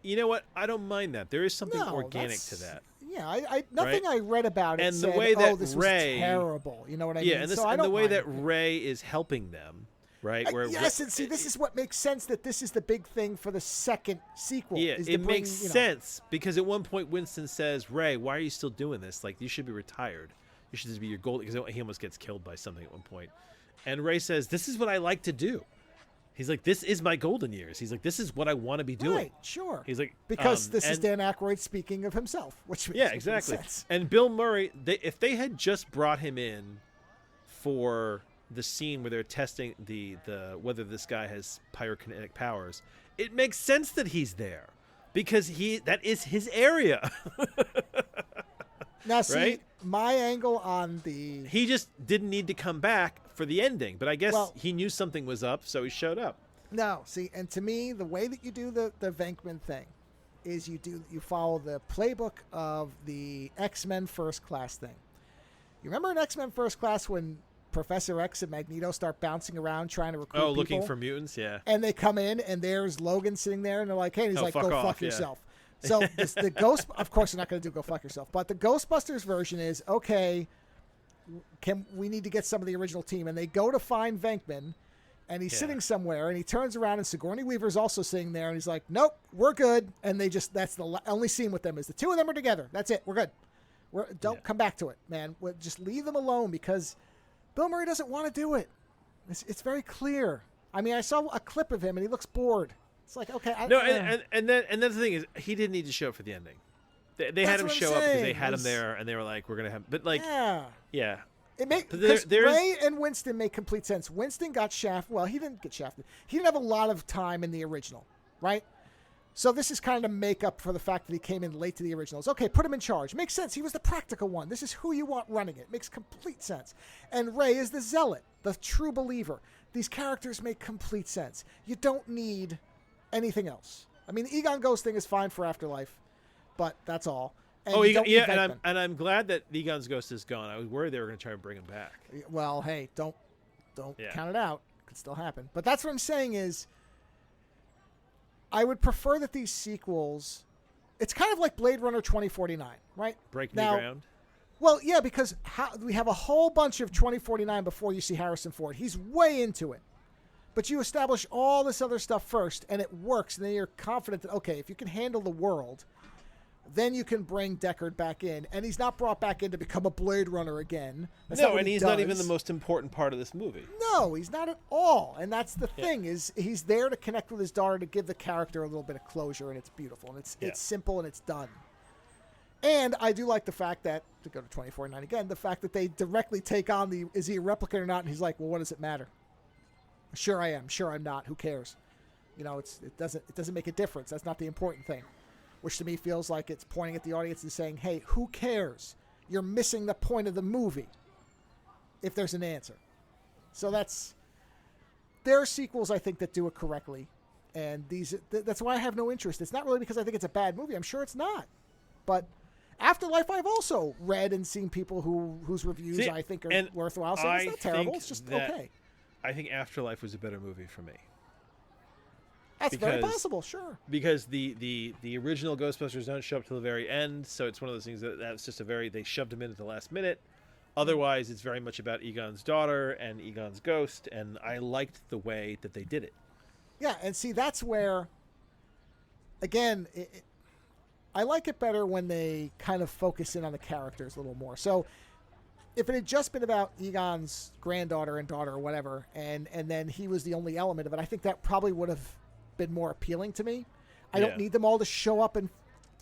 you know what? I don't mind that. There is something organic to that. Yeah, nothing I read about it and said, the way that this Ray, was terrible. You know what I mean? Yeah, and the way that Ray is helping them, right? And see, this is what makes sense that this is the big thing for the second sequel. Yeah, it makes sense because at one point Winston says, Ray, why are you still doing this? Like, you should be retired. You should just be your goal, because he almost gets killed by something at one point. And Ray says, this is what I like to do. He's like, this is my golden years. He's like, this is what I want to be doing. Right, sure. He's like, because this is Dan Aykroyd speaking of himself, which makes exactly. sense. And Bill Murray, if they had just brought him in for the scene where they're testing the whether this guy has pyrokinetic powers, it makes sense that he's there because that is his area. Now, see, right? My angle on he just didn't need to come back for the ending, but I guess he knew something was up, so he showed up. No, see, and to me, the way that you do the Venkman thing is you follow the playbook of the X-Men First Class thing. You remember in X-Men First Class when Professor X and Magneto start bouncing around trying to recruit people? Looking for mutants, yeah. And they come in, and there's Logan sitting there, and they're like, hey, and he's like, go fuck yourself. Yeah. So the Ghost, of course, they're not going to do go fuck yourself, but the Ghostbusters version is, okay, we need to get some of the original team, and they go to find Venkman, and he's sitting somewhere, and he turns around, and Sigourney Weaver's also sitting there, and he's like, nope, we're good, and that's the only scene with them is the two of them are together. That's it. We're good. Don't come back to it, man. Just leave them alone because Bill Murray doesn't want to do it. It's very clear. I mean, I saw a clip of him, and he looks bored. It's like, okay. And then the thing is, he didn't need to show up for the ending. They had him show up because they had him there, and they were like, we're gonna have. But like, yeah. It because Ray and Winston make complete sense. Winston got shafted. Well, he didn't get shafted. He didn't have a lot of time in the original, right? So this is kind of make up for the fact that he came in late to the originals. Okay, put him in charge. Makes sense. He was the practical one. This is who you want running it. Makes complete sense. And Ray is the zealot, the true believer. These characters make complete sense. You don't need anything else. I mean, the Egon Ghost thing is fine for Afterlife, but that's all. And I'm glad that Egon's Ghost is gone. I was worried they were going to try to bring him back. Well, hey, don't count it out. It could still happen. But that's what I'm saying is, I would prefer that these sequels. It's kind of like Blade Runner 2049, right? Break new ground. Well, yeah, because we have a whole bunch of 2049 before you see Harrison Ford. He's way into it. But you establish all this other stuff first, and it works, and then you're confident that, okay, if you can handle the world, then you can bring Deckard back in. And he's not brought back in to become a Blade Runner again. And he's not even the most important part of this movie. No, he's not at all. And that's the thing, is he's there to connect with his daughter, to give the character a little bit of closure, and it's beautiful. And it's simple, and it's done. And I do like the fact that, to go to 24/9 again, the fact that they directly take on is he a replicant or not? And he's like, well, what does it matter? Sure I am. Sure I'm not. Who cares? You know, it doesn't make a difference. That's not the important thing. Which to me feels like it's pointing at the audience and saying, hey, who cares? You're missing the point of the movie if there's an answer. So there are sequels, I think, that do it correctly. And that's why I have no interest. It's not really because I think it's a bad movie. I'm sure it's not. But Afterlife, I've also read and seen people whose reviews I think are worthwhile. So it's not terrible. It's just okay. I think Afterlife was a better movie for me. That's very possible, sure. Because the original Ghostbusters don't show up till the very end, so it's one of those things that's just they shoved him in at the last minute. Otherwise, it's very much about Egon's daughter and Egon's ghost, and I liked the way that they did it. Yeah, and see, that's where, again, I like it better when they kind of focus in on the characters a little more. So if it had just been about Egon's granddaughter and daughter or whatever, and then he was the only element of it, I think that probably would have been more appealing to me. I don't need them all to show up and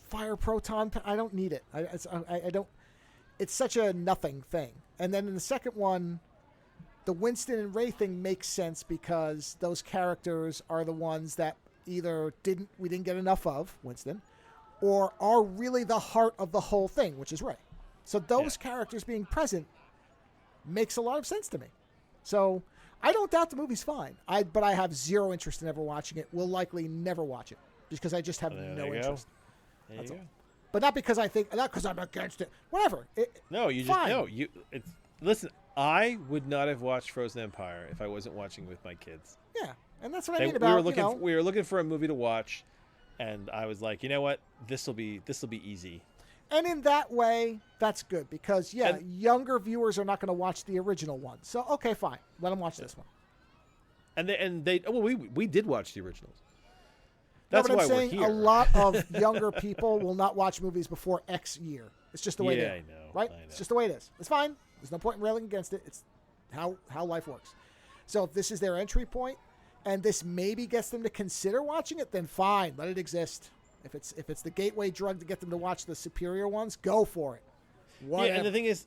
fire proton. I don't need it. I don't. It's such a nothing thing. And then in the second one, the Winston and Ray thing makes sense because those characters are the ones that either we didn't get enough of, Winston, or are really the heart of the whole thing, which is Ray. So those characters being present makes a lot of sense to me. So I don't doubt the movie's fine. But I have zero interest in ever watching it. Will likely never watch it just because I just have no interest. That's all. But not because I'm against it. Whatever. Listen, I would not have watched Frozen Empire if I wasn't watching with my kids. Yeah, and that's what I mean about. We were looking for a movie to watch, and I was like, you know what, this will be easy. And in that way, that's good because younger viewers are not going to watch the original one. So okay, fine, let them watch this one. We did watch the originals. That's why we're here. A lot of younger people will not watch movies before X year. It's just the way it is. I know. Right? It's just the way it is. It's fine. There's no point in railing against it. It's how life works. So if this is their entry point, and this maybe gets them to consider watching it, then fine, let it exist. If it's the gateway drug to get them to watch the superior ones, go for it. Whatever. Yeah, and the thing is,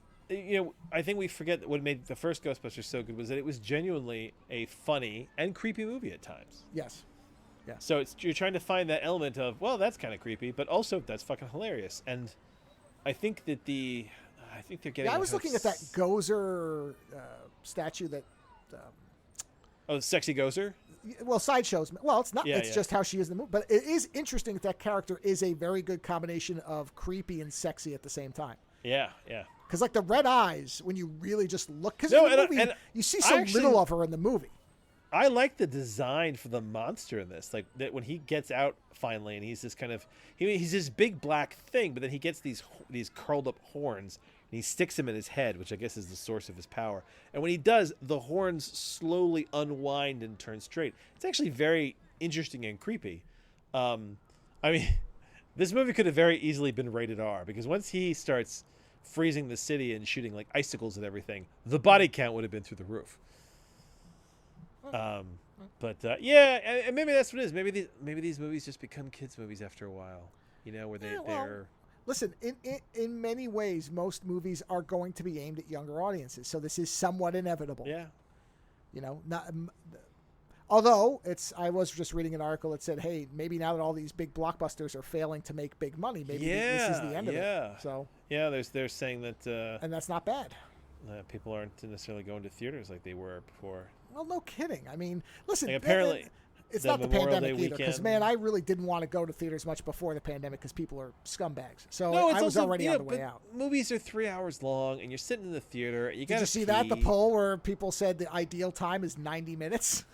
I think we forget that what made the first Ghostbusters so good was that it was genuinely a funny and creepy movie at times. Yes. Yeah. So you're trying to find that element of, well, that's kind of creepy, but also that's fucking hilarious. And I think that they're getting. Yeah, I was looking at that Gozer statue that. Sexy Gozer. Well, sideshows. Well, it's not. It's just how she is in the movie. But it is interesting that character is a very good combination of creepy and sexy at the same time. Yeah, yeah. Because like the red eyes, when you really just look, because you see so little of her in the movie. I like the design for the monster in this. Like that when he gets out finally, and he's this kind of he's this big black thing, but then he gets these curled up horns, and he sticks them in his head, which I guess is the source of his power. And when he does, the horns slowly unwind and turn straight. It's actually very interesting and creepy. I mean, this movie could have very easily been rated R because once he starts freezing the city and shooting like icicles and everything, the body count would have been through the roof. And maybe that's what it is. Maybe these movies just become kids' movies after a while. Where they're. Listen, in many ways, most movies are going to be aimed at younger audiences, so this is somewhat inevitable. Yeah. Although I was just reading an article that said, hey, maybe now that all these big blockbusters are failing to make big money, maybe this is the end of it. So. Yeah, they're saying that. And that's not bad. People aren't necessarily going to theaters like they were before. Well, no kidding. I mean, listen, apparently it's not the pandemic either. Because, man, I really didn't want to go to theaters much before the pandemic because people are scumbags. So I was already on the way out. Movies are 3 hours long, and you're sitting in the theater. Did you see that? The poll where people said the ideal time is 90 minutes?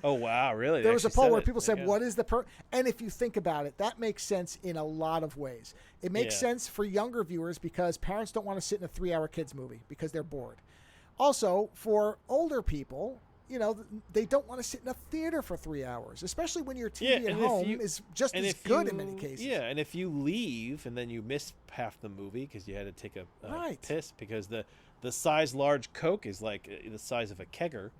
Oh, wow, really? There was a poll where people said, what is the And if you think about it, that makes sense in a lot of ways. It makes sense for younger viewers because parents don't want to sit in a 3-hour kids movie because they're bored. Also, for older people, they don't want to sit in a theater for 3 hours, especially when your TV at and home is just as good in many cases. Yeah, and if you leave and then you miss half the movie because you had to take a piss because the size large Coke is like the size of a kegger.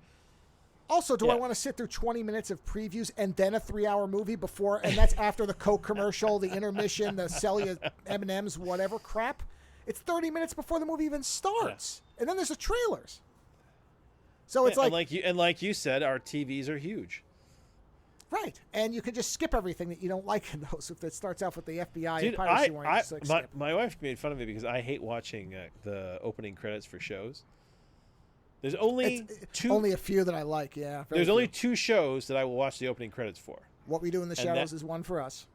Also, do I want to sit through 20 minutes of previews and then a 3-hour movie before, and that's after the Coke commercial, the intermission, the sell you M&Ms, whatever crap? It's 30 minutes before the movie even starts, and then there's the trailers. So it's like like you said, our TVs are huge. Right, and you can just skip everything that you don't like in those. If it starts off with the FBI Dude, and piracy warning, my wife made fun of me because I hate watching the opening credits for shows. There's only only a few that I like. Yeah, there's only 2 shows that I will watch the opening credits for. What We Do in the Shadows is one for us.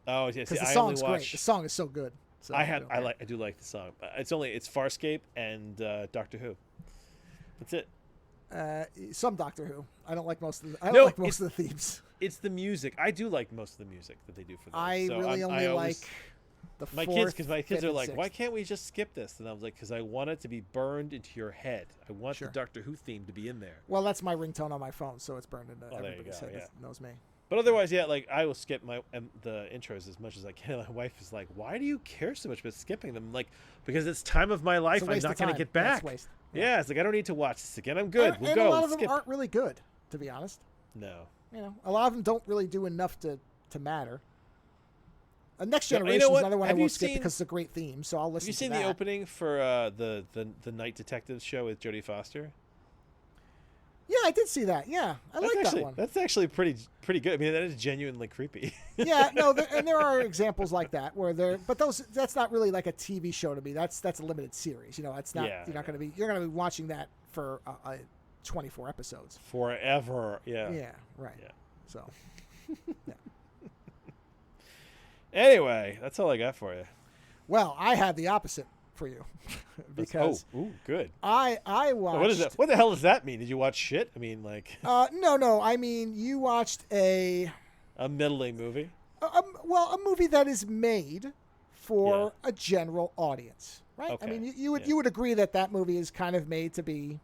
Oh, yes, because the song's great. The song is so good. So I do like the song. It's Farscape and Doctor Who. That's it. Some Doctor Who. I don't like most of the themes. It's the music. I do like most of the music that they do for them. I only like the my fourth, kids, because my kids are like, sixth. why can't we just skip this? And I was like, because I want it to be burned into your head. I want the Doctor Who theme to be in there. Well, that's my ringtone on my phone, so it's burned into everybody's head that knows me. But otherwise, like I will skip the intros as much as I can. My wife is like, "Why do you care so much about skipping them?" I'm like, because it's time of my life. I'm not going to get back. Yeah, it's like I don't need to watch this again. I'm good. We'll go. A lot of them aren't really good, to be honest. No. A lot of them don't really do enough to matter. Next Generation is another one I won't skip because it's a great theme, so I'll listen to that. Have you seen the opening for the Night Detective show with Jodie Foster? Yeah, I did see that. Yeah, I like that one. That's actually pretty good. I mean, that is genuinely creepy. Yeah, no, and there are examples like that where that's not really like a TV show to me. That's a limited series. It's not. You're going to be watching that for 24 episodes forever. Yeah. Yeah. Right. Yeah. So. Yeah. Anyway, that's all I got for you. Well, I had the opposite for you because good. I watched. What is that? What the hell does that mean? Did you watch shit? I mean, like. No. I mean, you watched a middling movie. A movie that is made for a general audience, right? Okay. I mean, you would agree that movie is kind of made to be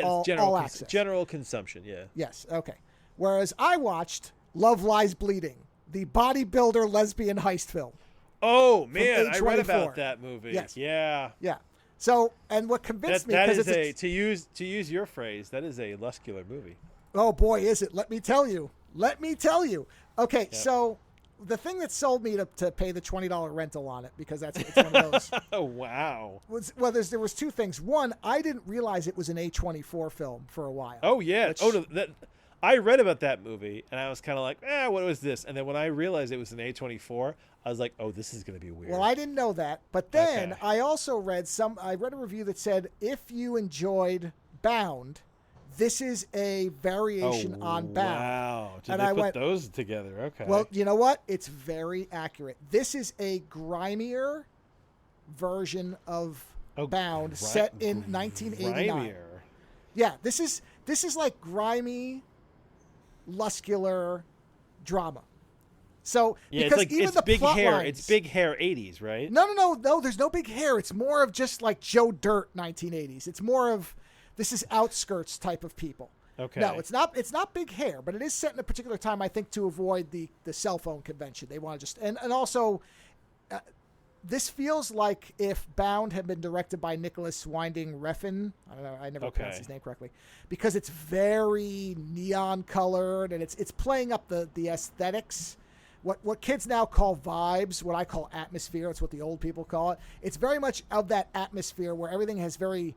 all access. General consumption. Yeah. Yes. Okay. Whereas I watched Love Lies Bleeding, the bodybuilder lesbian heist film. Oh man, I read about that movie. Yes. Yeah. Yeah. So, and what convinced me because it's to use your phrase, that is a muscular movie. Oh boy, is it? Let me tell you. Okay, so the thing that sold me to pay the $20 rental on it, because it's one of those. Oh wow. There was 2 things. One, I didn't realize it was an A24 film for a while. Oh yeah. I read about that movie and I was kind of like, what was this? And then when I realized it was an A24, I was like, oh, this is going to be weird. Well, I didn't know that. But then I also read a review that said, if you enjoyed Bound, this is a variation on Bound. Wow. Did they put those together? Okay. Well, you know what? It's very accurate. This is a grimier version of Bound set in 1989. Grimier. Yeah, this is like grimy, muscular drama. So because it's big hair. It's big hair 80s, right? No. There's no big hair. It's more of just like Joe Dirt 1980s. It's more of this is outskirts type of people. Okay. No, it's not. It's not big hair, but it is set in a particular time. I think to avoid the cell phone convention. They want to just and also. This feels like if Bound had been directed by Nicholas Winding Refn. I don't know. I never pronounced his name correctly, because it's very neon colored and it's playing up the aesthetics. What kids now call vibes, what I call atmosphere. It's what the old people call it. It's very much of that atmosphere where everything has very,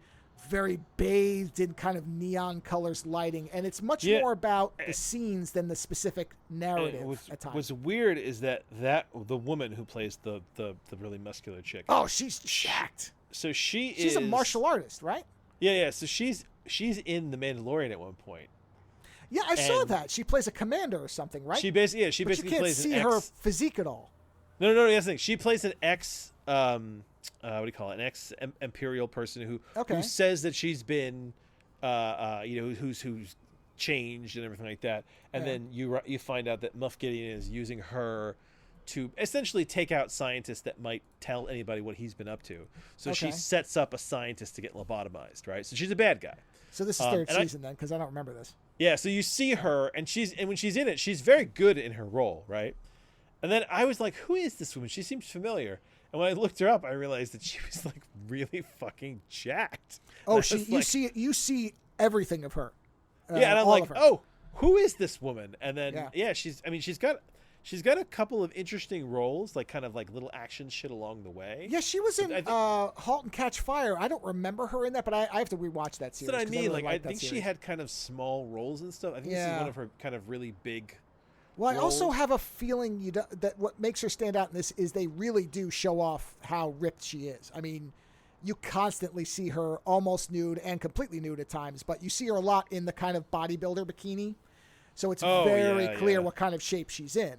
very bathed in kind of neon colors, lighting, and it's much more about the scenes than the specific narrative at times. What's weird is that the woman who plays the really muscular chick. Oh, she's jacked. So she's a martial artist, right? Yeah. So she's in The Mandalorian at one point. Yeah, I saw that. She plays a commander or something, right? She basically plays an ex. You can't see her physique at all. No. That's the thing. She plays an ex. What do you call it? An ex-imperial person who says that she's been, who's changed and everything like that. And then you find out that Moff Gideon is using her to essentially take out scientists that might tell anybody what he's been up to. So she sets up a scientist to get lobotomized, right? So she's a bad guy. So this is third season then, because I don't remember this. Yeah, so you see her, and when she's in it, she's very good in her role, right? And then I was like, who is this woman? She seems familiar. And when I looked her up, I realized that she was like really fucking jacked. Oh, you see everything of her. Yeah, and I'm like, oh, who is this woman? And then she's got a couple of interesting roles, like kind of like little action shit along the way. Yeah, she was in *Halt and Catch Fire*. I don't remember her in that, but I have to rewatch that series. That's what I mean. Really I think she had kind of small roles and stuff. I think this is one of her kind of really big. Well, I also have a feeling that what makes her stand out in this is they really do show off how ripped she is. I mean, you constantly see her almost nude and completely nude at times, but you see her a lot in the kind of bodybuilder bikini. So it's very clear what kind of shape she's in.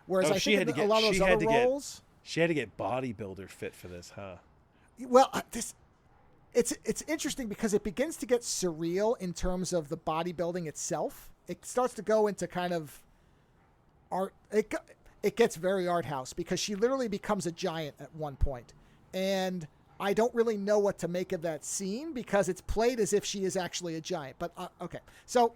Whereas I think a lot of those other roles... She had to get bodybuilder fit for this, huh? Well, it's interesting because it begins to get surreal in terms of the bodybuilding itself. It starts to go into kind of art. It gets very art house because she literally becomes a giant at one point. And I don't really know what to make of that scene because it's played as if she is actually a giant. But, okay. So...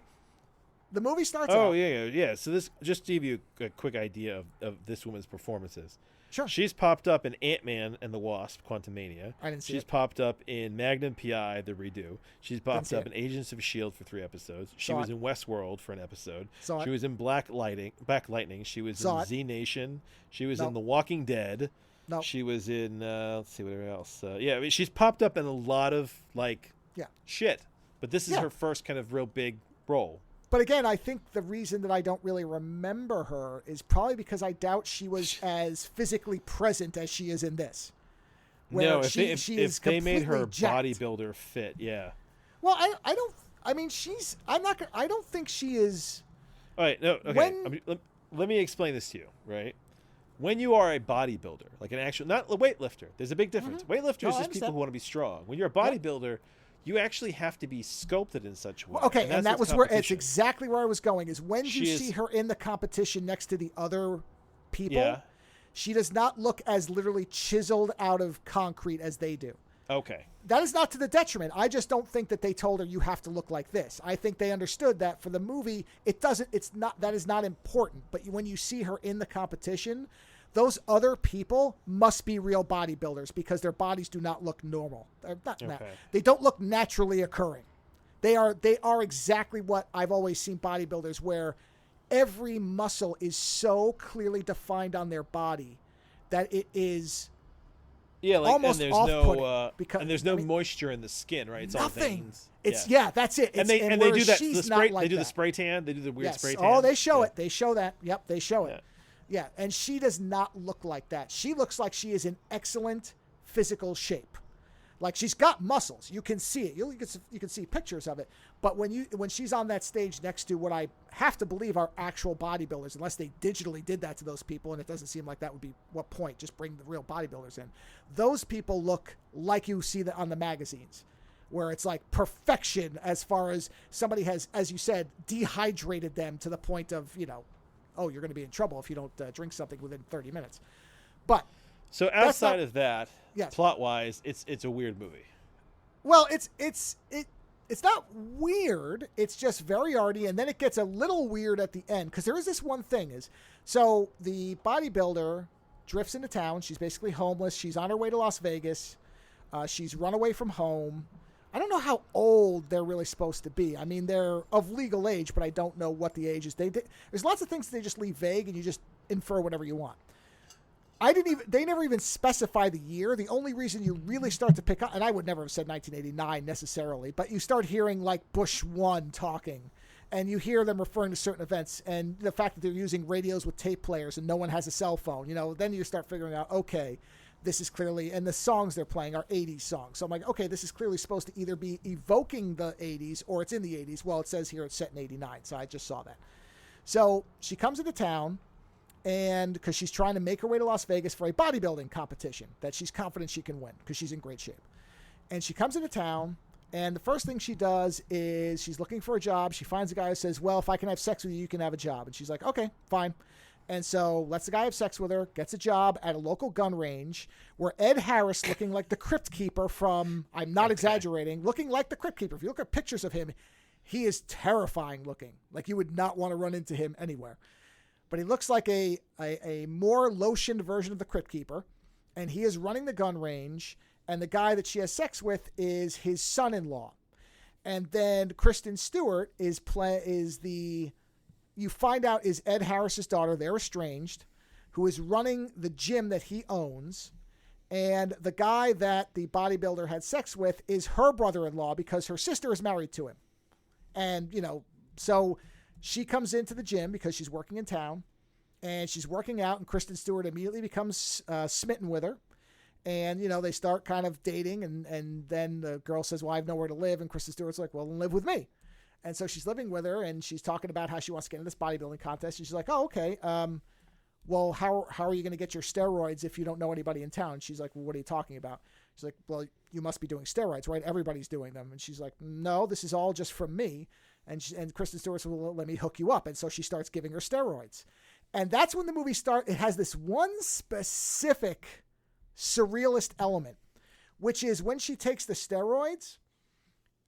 the movie starts out. Oh, yeah. So this, just to give you a quick idea of this woman's performances. Sure. She's popped up in Ant-Man and the Wasp, Quantumania. I didn't see She's popped up in Magnum P.I., the redo. She's popped up in Agents of S.H.I.E.L.D. for 3 episodes. She was in Westworld for an episode. She was in Black Lightning. She was in Z Nation. She was in The Walking Dead. She was in, let's see, whatever else. She's popped up in a lot of, shit. But this is her first kind of real big role. But again, I think the reason that I don't really remember her is probably because I doubt she was as physically present as she is in this. No, if they made her bodybuilder fit, yeah. Well, I don't think she is. All right, no, okay. Let me explain this to you, right? When you are a bodybuilder, like an actual, not a weightlifter, there's a big difference. Mm-hmm. Weightlifters is just people who want to be strong. When you're a bodybuilder, you actually have to be sculpted in such a way. Okay, and that was where it's exactly where I was going. Is when you see her in the competition next to the other people, she does not look as literally chiseled out of concrete as they do. Okay, that is not to the detriment. I just don't think that they told her you have to look like this. I think they understood that for the movie, that is not important. But when you see her in the competition, those other people must be real bodybuilders because their bodies do not look normal. They don't look naturally occurring. They are exactly what I've always seen bodybuilders, where every muscle is so clearly defined on their body that it is almost off-putting. And there's no moisture in the skin, right? It's nothing. All veins. That's it. And they do that. They do the spray tan. They do the weird spray tan. Oh, they show it. They show that. Yep, they show it. Yeah, and she does not look like that. She looks like she is in excellent physical shape. Like she's got muscles. You can see it. You can see pictures of it. But when she's on that stage next to what I have to believe are actual bodybuilders, unless they digitally did that to those people, and it doesn't seem like that would be what point. Just bring the real bodybuilders in. Those people look like you see that on the magazines, where it's like perfection as far as somebody has, as you said, dehydrated them to the point of, oh, you're going to be in trouble if you don't drink something within 30 minutes. But so outside of that, plot-wise, it's a weird movie. Well, it's not weird. It's just very arty, and then it gets a little weird at the end because there is this one thing so the bodybuilder drifts into town. She's basically homeless. She's on her way to Las Vegas. She's run away from home. I don't know how old they're really supposed to be. I mean, they're of legal age, but I don't know what the age is. There's lots of things they just leave vague, and you just infer whatever you want. They never even specify the year. The only reason you really start to pick up, and I would never have said 1989 necessarily, but you start hearing like Bush 1 talking, and you hear them referring to certain events, and the fact that they're using radios with tape players and no one has a cell phone, then you start figuring out, okay, this is clearly, and the songs they're playing are 80s songs. So I'm like, okay, this is clearly supposed to either be evoking the 80s or it's in the 80s. Well, it says here it's set in 89, so I just saw that. So she comes into town, and because she's trying to make her way to Las Vegas for a bodybuilding competition that she's confident she can win because she's in great shape. And she comes into town, and the first thing she does is she's looking for a job. She finds a guy who says, well, if I can have sex with you, you can have a job. And she's like, okay, fine. And so lets the guy have sex with her, gets a job at a local gun range where Ed Harris, looking like the Crypt Keeper from, I'm not exaggerating, looking like the Crypt Keeper. If you look at pictures of him, He is terrifying looking. Like you would not want to run into him anywhere. But he looks like a more lotioned version of the Crypt Keeper, and he is running the gun range, and the guy that she has sex with is his son-in-law. And then Kristen Stewart you find out is Ed Harris's daughter. They're estranged, who is running the gym that he owns. And the guy that the bodybuilder had sex with is her brother-in-law because her sister is married to him. And, so she comes into the gym because she's working in town, and she's working out, and Kristen Stewart immediately becomes smitten with her. And, they start kind of dating, and then the girl says, well, I have nowhere to live. And Kristen Stewart's like, well, then live with me. And so she's living with her, and she's talking about how she wants to get into this bodybuilding contest. And she's like, oh, okay. Well, how are you going to get your steroids if you don't know anybody in town? She's like, well, what are you talking about? She's like, well, you must be doing steroids, right? Everybody's doing them. And she's like, no, this is all just from me. And Kristen Stewart said, well, let me hook you up. And so she starts giving her steroids. And that's when the movie starts. It has this one specific surrealist element, which is when she takes the steroids,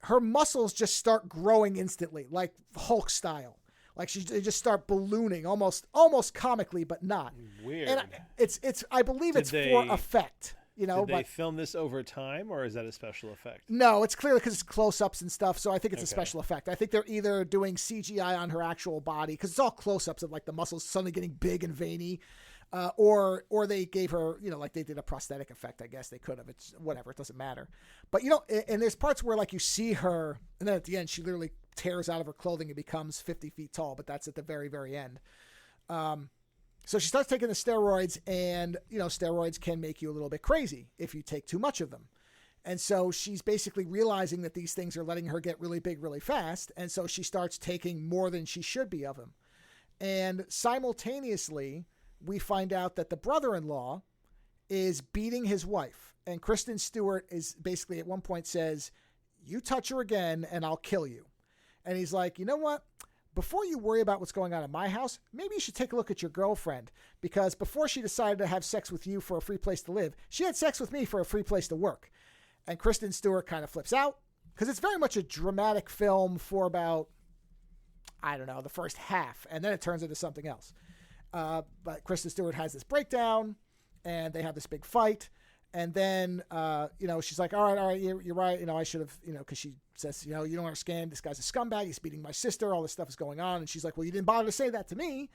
her muscles just start growing instantly, like Hulk style. Like they just start ballooning, almost comically, but not. Weird. And I believe it's for effect. Did they film this over time, or is that a special effect? No, it's clearly because it's close-ups and stuff, so I think it's a special effect. I think they're either doing CGI on her actual body, because it's all close-ups of like the muscles suddenly getting big and veiny, or they gave her, like they did a prosthetic effect. I guess they could have. It's whatever. It doesn't matter. But and there's parts where like you see her, and then at the end she literally tears out of her clothing and becomes 50 feet tall. But that's at the very, very end. So she starts taking the steroids, and, steroids can make you a little bit crazy if you take too much of them. And so she's basically realizing that these things are letting her get really big really fast. And so she starts taking more than she should be of them. And simultaneously, we find out that the brother-in-law is beating his wife. And Kristen Stewart is basically at one point says, you touch her again and I'll kill you. And he's like, you know what? Before you worry about what's going on in my house, maybe you should take a look at your girlfriend, because before she decided to have sex with you for a free place to live, she had sex with me for a free place to work. And Kristen Stewart kind of flips out, because it's very much a dramatic film for about, I don't know, the first half, and then it turns into something else. But Kristen Stewart has this breakdown, and they have this big fight. And then, she's like, all right, you're right. I should have, because she says, you don't understand. This guy's a scumbag. He's beating my sister. All this stuff is going on. And she's like, well, you didn't bother to say that to me.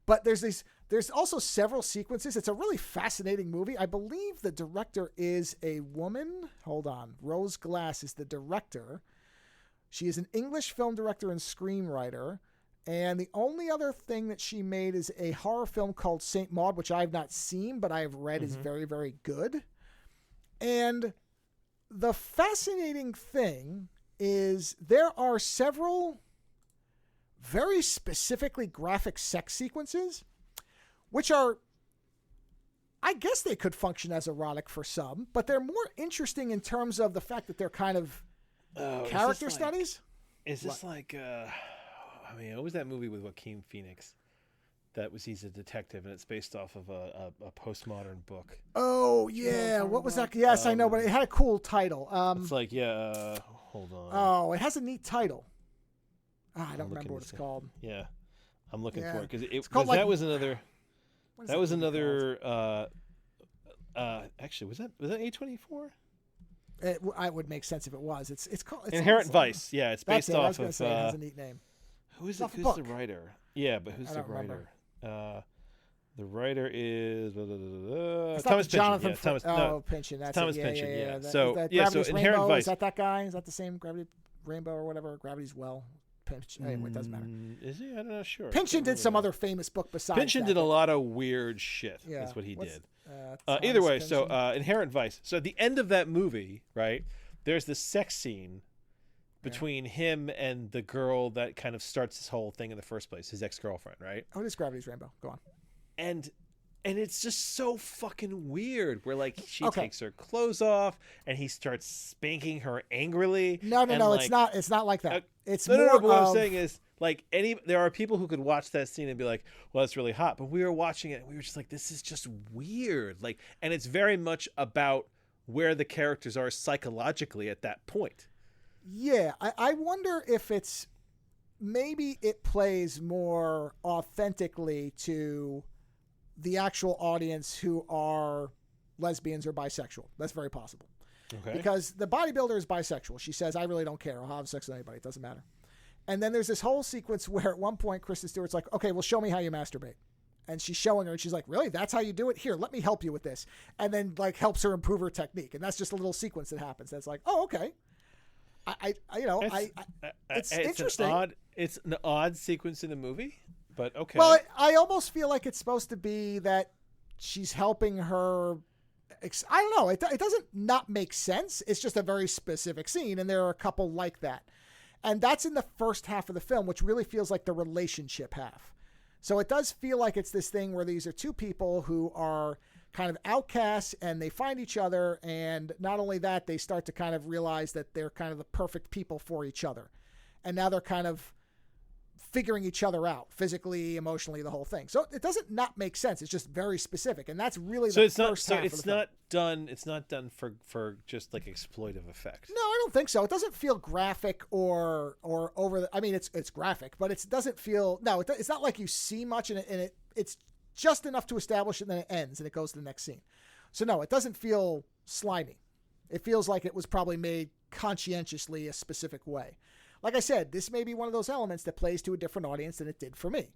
But there's also several sequences. It's a really fascinating movie. I believe the director is a woman. Hold on. Rose Glass is the director. She is an English film director and screenwriter. And the only other thing that she made is a horror film called Saint Maud, which I have not seen, but I have read is very, very good. And the fascinating thing is there are several very specifically graphic sex sequences, which are, I guess they could function as erotic for some, but they're more interesting in terms of the fact that they're kind of character studies. Is this what was that movie with Joaquin Phoenix? He's a detective, and it's based off of a postmodern book. Oh, yeah. What was that? Yes, I know, but it had a cool title. It's like, hold on. Oh, it has a neat title. I don't remember what it's called. Yeah, I'm looking for it, because that was another. That was another. Actually, was that A24? It would make sense if it was. It's called Inherent Vice. Yeah, it's based off I was going to say it has a neat name. Who's the writer? Yeah, but who's the writer? The writer is Thomas Pynchon. Pynchon. That's Thomas Pynchon. Yeah. So Gravity's Inherent Rainbow, Vice. Is that guy? Is that the same Gravity Rainbow or whatever? Gravity's Well. Pynchon. Anyway, it doesn't matter. Is he? I'm not sure. Pynchon did some other famous book besides. Pynchon did a lot of weird shit. Yeah. That's what he did. Either way, Pynchon. So Inherent Vice. So at the end of that movie, right, there's this sex scene between him and the girl that kind of starts this whole thing in the first place, his ex-girlfriend, right? Oh, it is Gravity's Rainbow. Go on. And it's just so fucking weird where, like, she takes her clothes off and he starts spanking her angrily. No, like, it's not like that. It's no, but what I'm saying is, like, there are people who could watch that scene and be like, well, that's really hot. But we were watching it and we were just like, this is just weird. Like, and it's very much about where the characters are psychologically at that point. Yeah, I wonder if maybe it plays more authentically to the actual audience who are lesbians or bisexual. That's very possible. Okay. Because the bodybuilder is bisexual. She says, I really don't care. I'll have sex with anybody. It doesn't matter. And then there's this whole sequence where at one point Kristen Stewart's like, okay, well, show me how you masturbate. And she's showing her and she's like, really? That's how you do it? Here, let me help you with this. And then like helps her improve her technique. And that's just a little sequence that happens. That's like, oh, okay. It's interesting. It's an odd sequence in the movie, but okay. Well, I almost feel like it's supposed to be that she's helping her. I don't know. It doesn't not make sense. It's just a very specific scene, and there are a couple like that. And that's in the first half of the film, which really feels like the relationship half. So it does feel like it's this thing where these are two people who are kind of outcasts and they find each other. And not only that, they start to kind of realize that they're kind of the perfect people for each other. And now they're kind of figuring each other out physically, emotionally, the whole thing. So it doesn't not make sense. It's just very specific. And that's really the first half of the film. It's not done for just like exploitive effect. No, I don't think so. It doesn't feel graphic or over the, I mean, it's graphic, but it doesn't feel, no, it's not like you see much and it's just enough to establish it and then it ends and it goes to the next scene. So no, it doesn't feel slimy. It feels like it was probably made conscientiously a specific way. Like I said, this may be one of those elements that plays to a different audience than it did for me.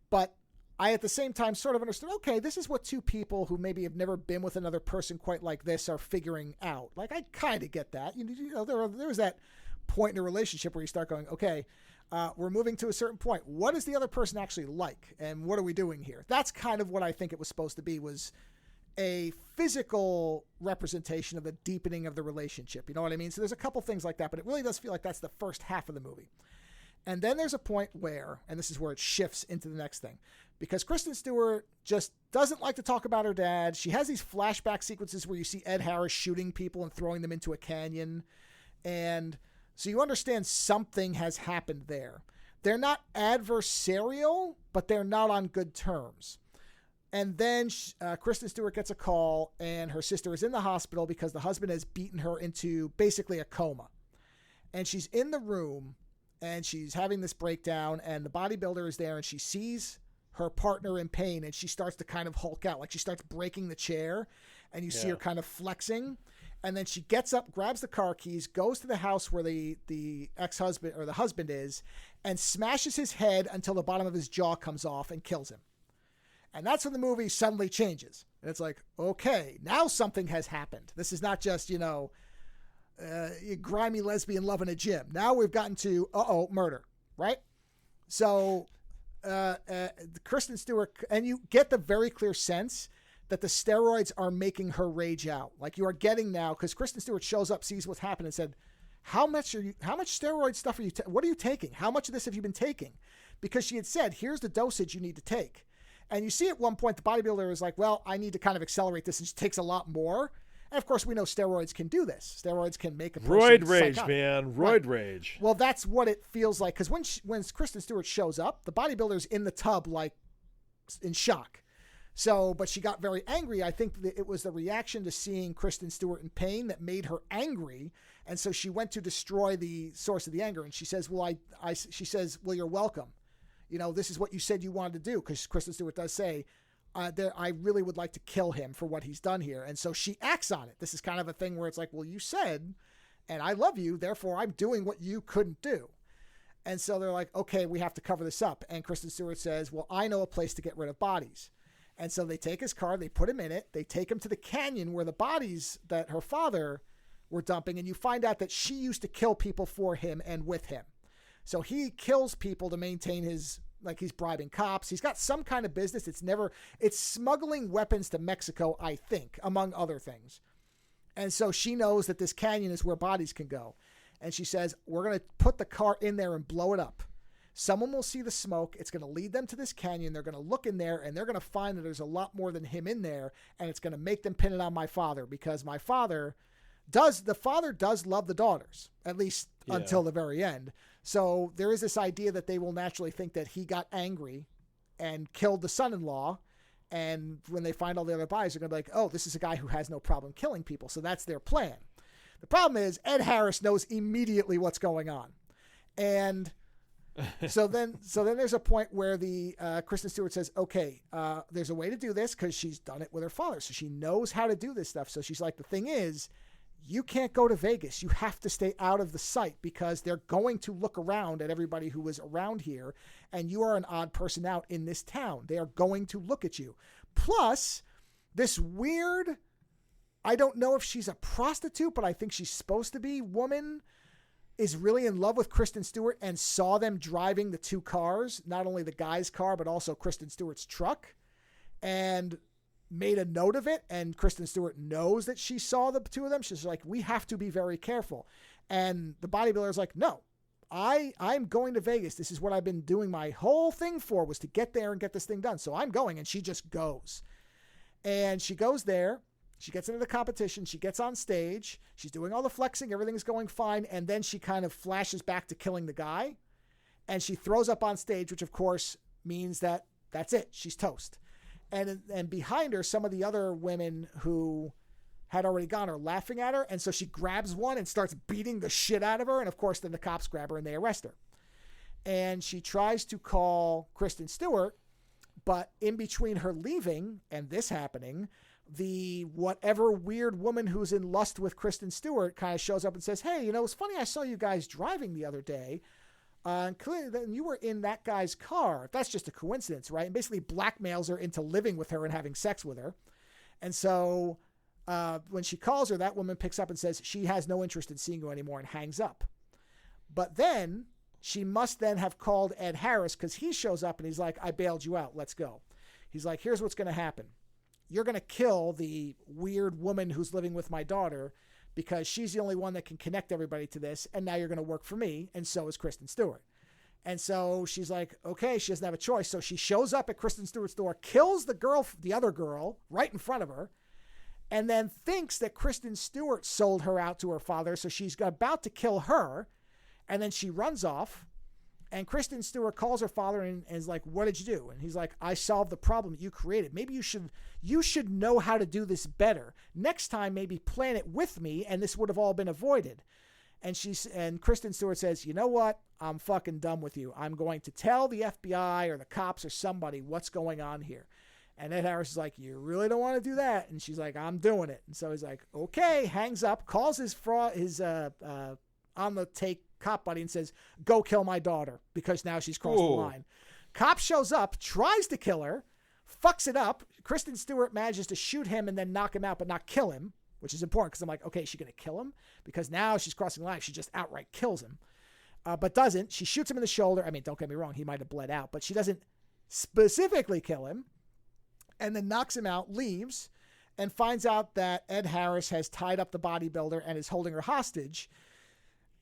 But I, at the same time, sort of understood, okay, this is what two people who maybe have never been with another person quite like this are figuring out. Like, I kind of get that. You know, there's that point in a relationship where you start going, okay, we're moving to a certain point. What is the other person actually like? And what are we doing here? That's kind of what I think it was supposed to be, was a physical representation of the deepening of the relationship. You know what I mean? So there's a couple things like that, but it really does feel like that's the first half of the movie. And then there's a point where, and this is where it shifts into the next thing, because Kristen Stewart just doesn't like to talk about her dad. She has these flashback sequences where you see Ed Harris shooting people and throwing them into a canyon. And so you understand something has happened there. They're not adversarial, but they're not on good terms. And then Kristen Stewart gets a call, and her sister is in the hospital because the husband has beaten her into basically a coma. And she's in the room, and she's having this breakdown, and the bodybuilder is there, and she sees her partner in pain, and she starts to kind of hulk out. Like, she starts breaking the chair, and you see her kind of flexing. And then she gets up, grabs the car keys, goes to the house where the ex-husband or the husband is, and smashes his head until the bottom of his jaw comes off and kills him. And that's when the movie suddenly changes. And it's like, okay, now something has happened. This is not just, grimy lesbian love in a gym. Now we've gotten to, murder, right? So Kristen Stewart, and you get the very clear sense that the steroids are making her rage out. Like, you are getting now, because Kristen Stewart shows up, sees what's happened, and said, how much steroid stuff are you, what are you taking? How much of this have you been taking? Because she had said, here's the dosage you need to take. And you see at one point the bodybuilder is like, well, I need to kind of accelerate this, and she takes a lot more. And of course, we know steroids can do this. Steroids can make a person roid rage, psychotic. man, roid rage. Well, that's what it feels like, because when Kristen Stewart shows up, the bodybuilder's in the tub, like, in shock. So, but she got very angry. I think that it was the reaction to seeing Kristen Stewart in pain that made her angry, and so she went to destroy the source of the anger. And she says, well, she says, well, you're welcome. This is what you said you wanted to do, because Kristen Stewart does say, I really would like to kill him for what he's done here. And so she acts on it. This is kind of a thing where it's like, well, you said, and I love you, therefore I'm doing what you couldn't do. And so they're like, okay, we have to cover this up. And Kristen Stewart says, well, I know a place to get rid of bodies. And so they take his car, they put him in it, they take him to the canyon where the bodies that her father were dumping, and you find out that she used to kill people for him and with him. So he kills people to maintain his, like, he's bribing cops. He's got some kind of business. It's smuggling weapons to Mexico, I think, among other things. And so she knows that this canyon is where bodies can go. And she says, we're going to put the car in there and blow it up. Someone will see the smoke. It's going to lead them to this canyon. They're going to look in there, and they're going to find that there's a lot more than him in there. And it's going to make them pin it on my father, because my father does love the daughters, at least until the very end. So there is this idea that they will naturally think that he got angry and killed the son-in-law. And when they find all the other bodies, they're going to be like, oh, this is a guy who has no problem killing people. So that's their plan. The problem is Ed Harris knows immediately what's going on. And so then there's a point where the Kristen Stewart says, okay, there's a way to do this because she's done it with her father. So she knows how to do this stuff. So she's like, the thing is, you can't go to Vegas. You have to stay out of the sight because they're going to look around at everybody who is around here. And you are an odd person out in this town. They are going to look at you. Plus, this weird, I don't know if she's a prostitute, but I think she's supposed to be, woman is really in love with Kristen Stewart and saw them driving the two cars, not only the guy's car, but also Kristen Stewart's truck, and made a note of it. And Kristen Stewart knows that she saw the two of them. She's like, we have to be very careful. And the bodybuilder is like, no, I'm going to Vegas. This is what I've been doing my whole thing for, was to get there and get this thing done. So I'm going. And she just goes. And she goes there. She gets into the competition. She gets on stage. She's doing all the flexing. Everything's going fine. And then she kind of flashes back to killing the guy. And she throws up on stage, which of course means that that's it. She's toast. And behind her, some of the other women who had already gone are laughing at her. And so she grabs one and starts beating the shit out of her. And of course, then the cops grab her and they arrest her. And she tries to call Kristen Stewart. But in between her leaving and this happening, the whatever weird woman who's in lust with Kristen Stewart kind of shows up and says, hey, it's funny, I saw you guys driving the other day. And clearly then you were in that guy's car. That's just a coincidence, right? And basically blackmails her into living with her and having sex with her. And so when she calls her, that woman picks up and says she has no interest in seeing you anymore and hangs up. But then she must then have called Ed Harris because he shows up and he's like, I bailed you out. Let's go. He's like, here's what's going to happen. You're going to kill the weird woman who's living with my daughter because she's the only one that can connect everybody to this. And now you're going to work for me. And so is Kristen Stewart. And so she's like, okay, she doesn't have a choice. So she shows up at Kristen Stewart's door, kills the other girl right in front of her, and then thinks that Kristen Stewart sold her out to her father. So she's about to kill her. And then she runs off, and Kristen Stewart calls her father and is like, what did you do? And he's like, I solved the problem that you created. Maybe you should know how to do this better. Next time, maybe plan it with me, and this would have all been avoided. And Kristen Stewart says, you know what? I'm fucking done with you. I'm going to tell the FBI or the cops or somebody what's going on here. And Ed Harris is like, you really don't want to do that? And she's like, I'm doing it. And so he's like, okay, hangs up, calls his on the take cop buddy and says, go kill my daughter because now she's crossed the line. Cop shows up, tries to kill her, fucks it up. Kristen Stewart manages to shoot him and then knock him out, but not kill him, which is important because I'm like, okay, is she going to kill him? Because now she's crossing the line. She just outright kills him, but doesn't. She shoots him in the shoulder. I mean, don't get me wrong. He might have bled out, but she doesn't specifically kill him, and then knocks him out, leaves, and finds out that Ed Harris has tied up the bodybuilder and is holding her hostage.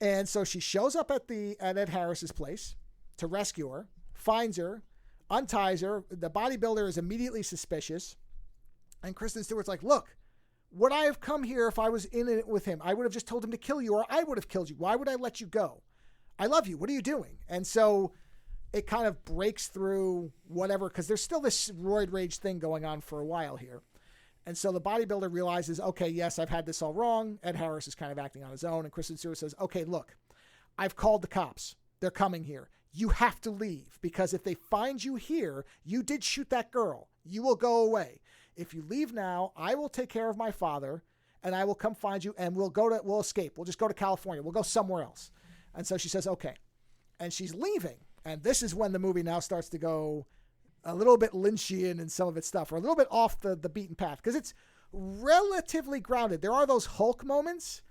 And so she shows up at Ed Harris's place to rescue her, finds her, unties her. The bodybuilder is immediately suspicious. And Kristen Stewart's like, look, would I have come here if I was in it with him? I would have just told him to kill you, or I would have killed you. Why would I let you go? I love you. What are you doing? And so it kind of breaks through whatever, because there's still this roid rage thing going on for a while here. And so the bodybuilder realizes, okay, yes, I've had this all wrong. Ed Harris is kind of acting on his own. And Kristen Stewart says, okay, look, I've called the cops. They're coming here. You have to leave because if they find you here, you did shoot that girl. You will go away. If you leave now, I will take care of my father and I will come find you and we'll escape. We'll just go to California. We'll go somewhere else. And so she says, okay. And she's leaving. And this is when the movie now starts to go a little bit Lynchian in some of its stuff, or a little bit off the beaten path, because it's relatively grounded. There are those Hulk moments,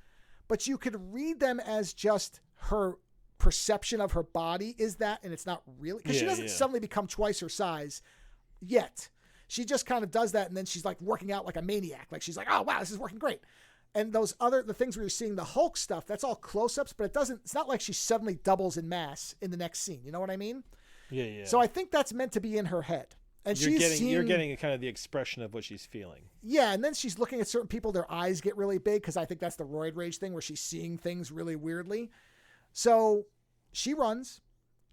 but you could read them as just her perception of her body is that, and it's not really, because she doesn't suddenly become twice her size yet. She just kind of does that, and then she's like working out like a maniac. Like she's like, oh wow, this is working great. And the things where you're seeing the Hulk stuff, that's all close-ups, but it's not like she suddenly doubles in mass in the next scene. You know what I mean? Yeah. So I think that's meant to be in her head. And you're getting kind of the expression of what she's feeling. Yeah, and then she's looking at certain people, their eyes get really big, because I think that's the roid rage thing where she's seeing things really weirdly. So she runs,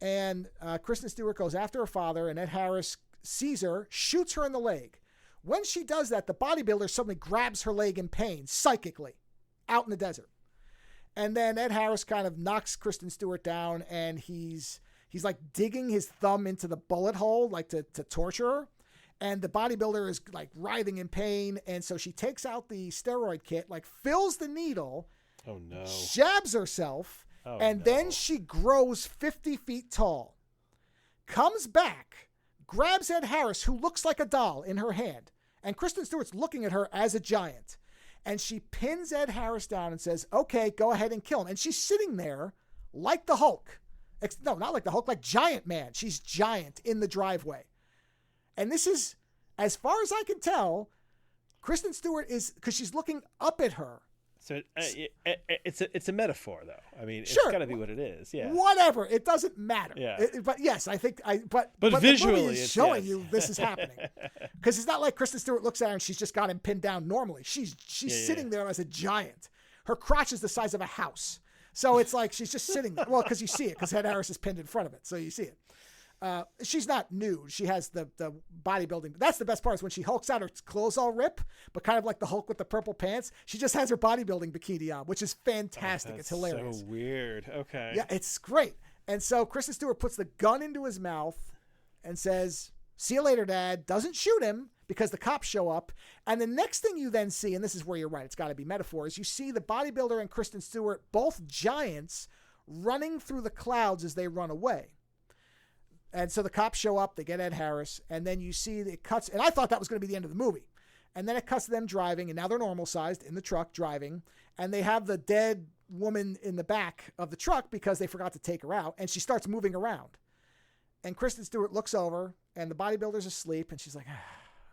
and Kristen Stewart goes after her father, and Ed Harris sees her, shoots her in the leg. When she does that, the bodybuilder suddenly grabs her leg in pain, psychically, out in the desert. And then Ed Harris kind of knocks Kristen Stewart down, and he's like digging his thumb into the bullet hole, like to torture her. And the bodybuilder is like writhing in pain. And so she takes out the steroid kit, like fills the needle. Oh no. Jabs herself. And then she grows 50 feet tall. Comes back, grabs Ed Harris, who looks like a doll, in her hand. And Kristen Stewart's looking at her as a giant. And she pins Ed Harris down and says, okay, go ahead and kill him. And she's sitting there like the Hulk. No, not like the Hulk, like Giant Man. She's giant in the driveway. And this is, as far as I can tell, Kristen Stewart is, because she's looking up at her. So it's a metaphor, though. I mean, it's sure. got to be what it is. Yeah. Whatever. It doesn't matter. Yeah. But yes, I think but visually, the movie is showing yes. you this is happening. Because it's not like Kristen Stewart looks at her and she's just got him pinned down normally. She's sitting there as a giant. Her crotch is the size of a house. So it's like she's just sitting there. Well, because you see it, because Ed Harris is pinned in front of it. So you see it. She's not nude. She has the bodybuilding. That's the best part, is when she hulks out, her clothes all rip, but kind of like the Hulk with the purple pants. She just has her bodybuilding bikini on, which is fantastic. It's hilarious. So weird. Okay. Yeah, it's great. And so Kristen Stewart puts the gun into his mouth and says, see you later, Dad. Doesn't shoot him because the cops show up. And the next thing you then see, and this is where you're right, it's got to be metaphors, you see the bodybuilder and Kristen Stewart, both giants, running through the clouds as they run away. And so the cops show up, they get Ed Harris, and then you see it cuts, and I thought that was going to be the end of the movie. And then it cuts to them driving, and now they're normal sized in the truck driving, and they have the dead woman in the back of the truck because they forgot to take her out, and she starts moving around. And Kristen Stewart looks over, and the bodybuilder's asleep, and she's like,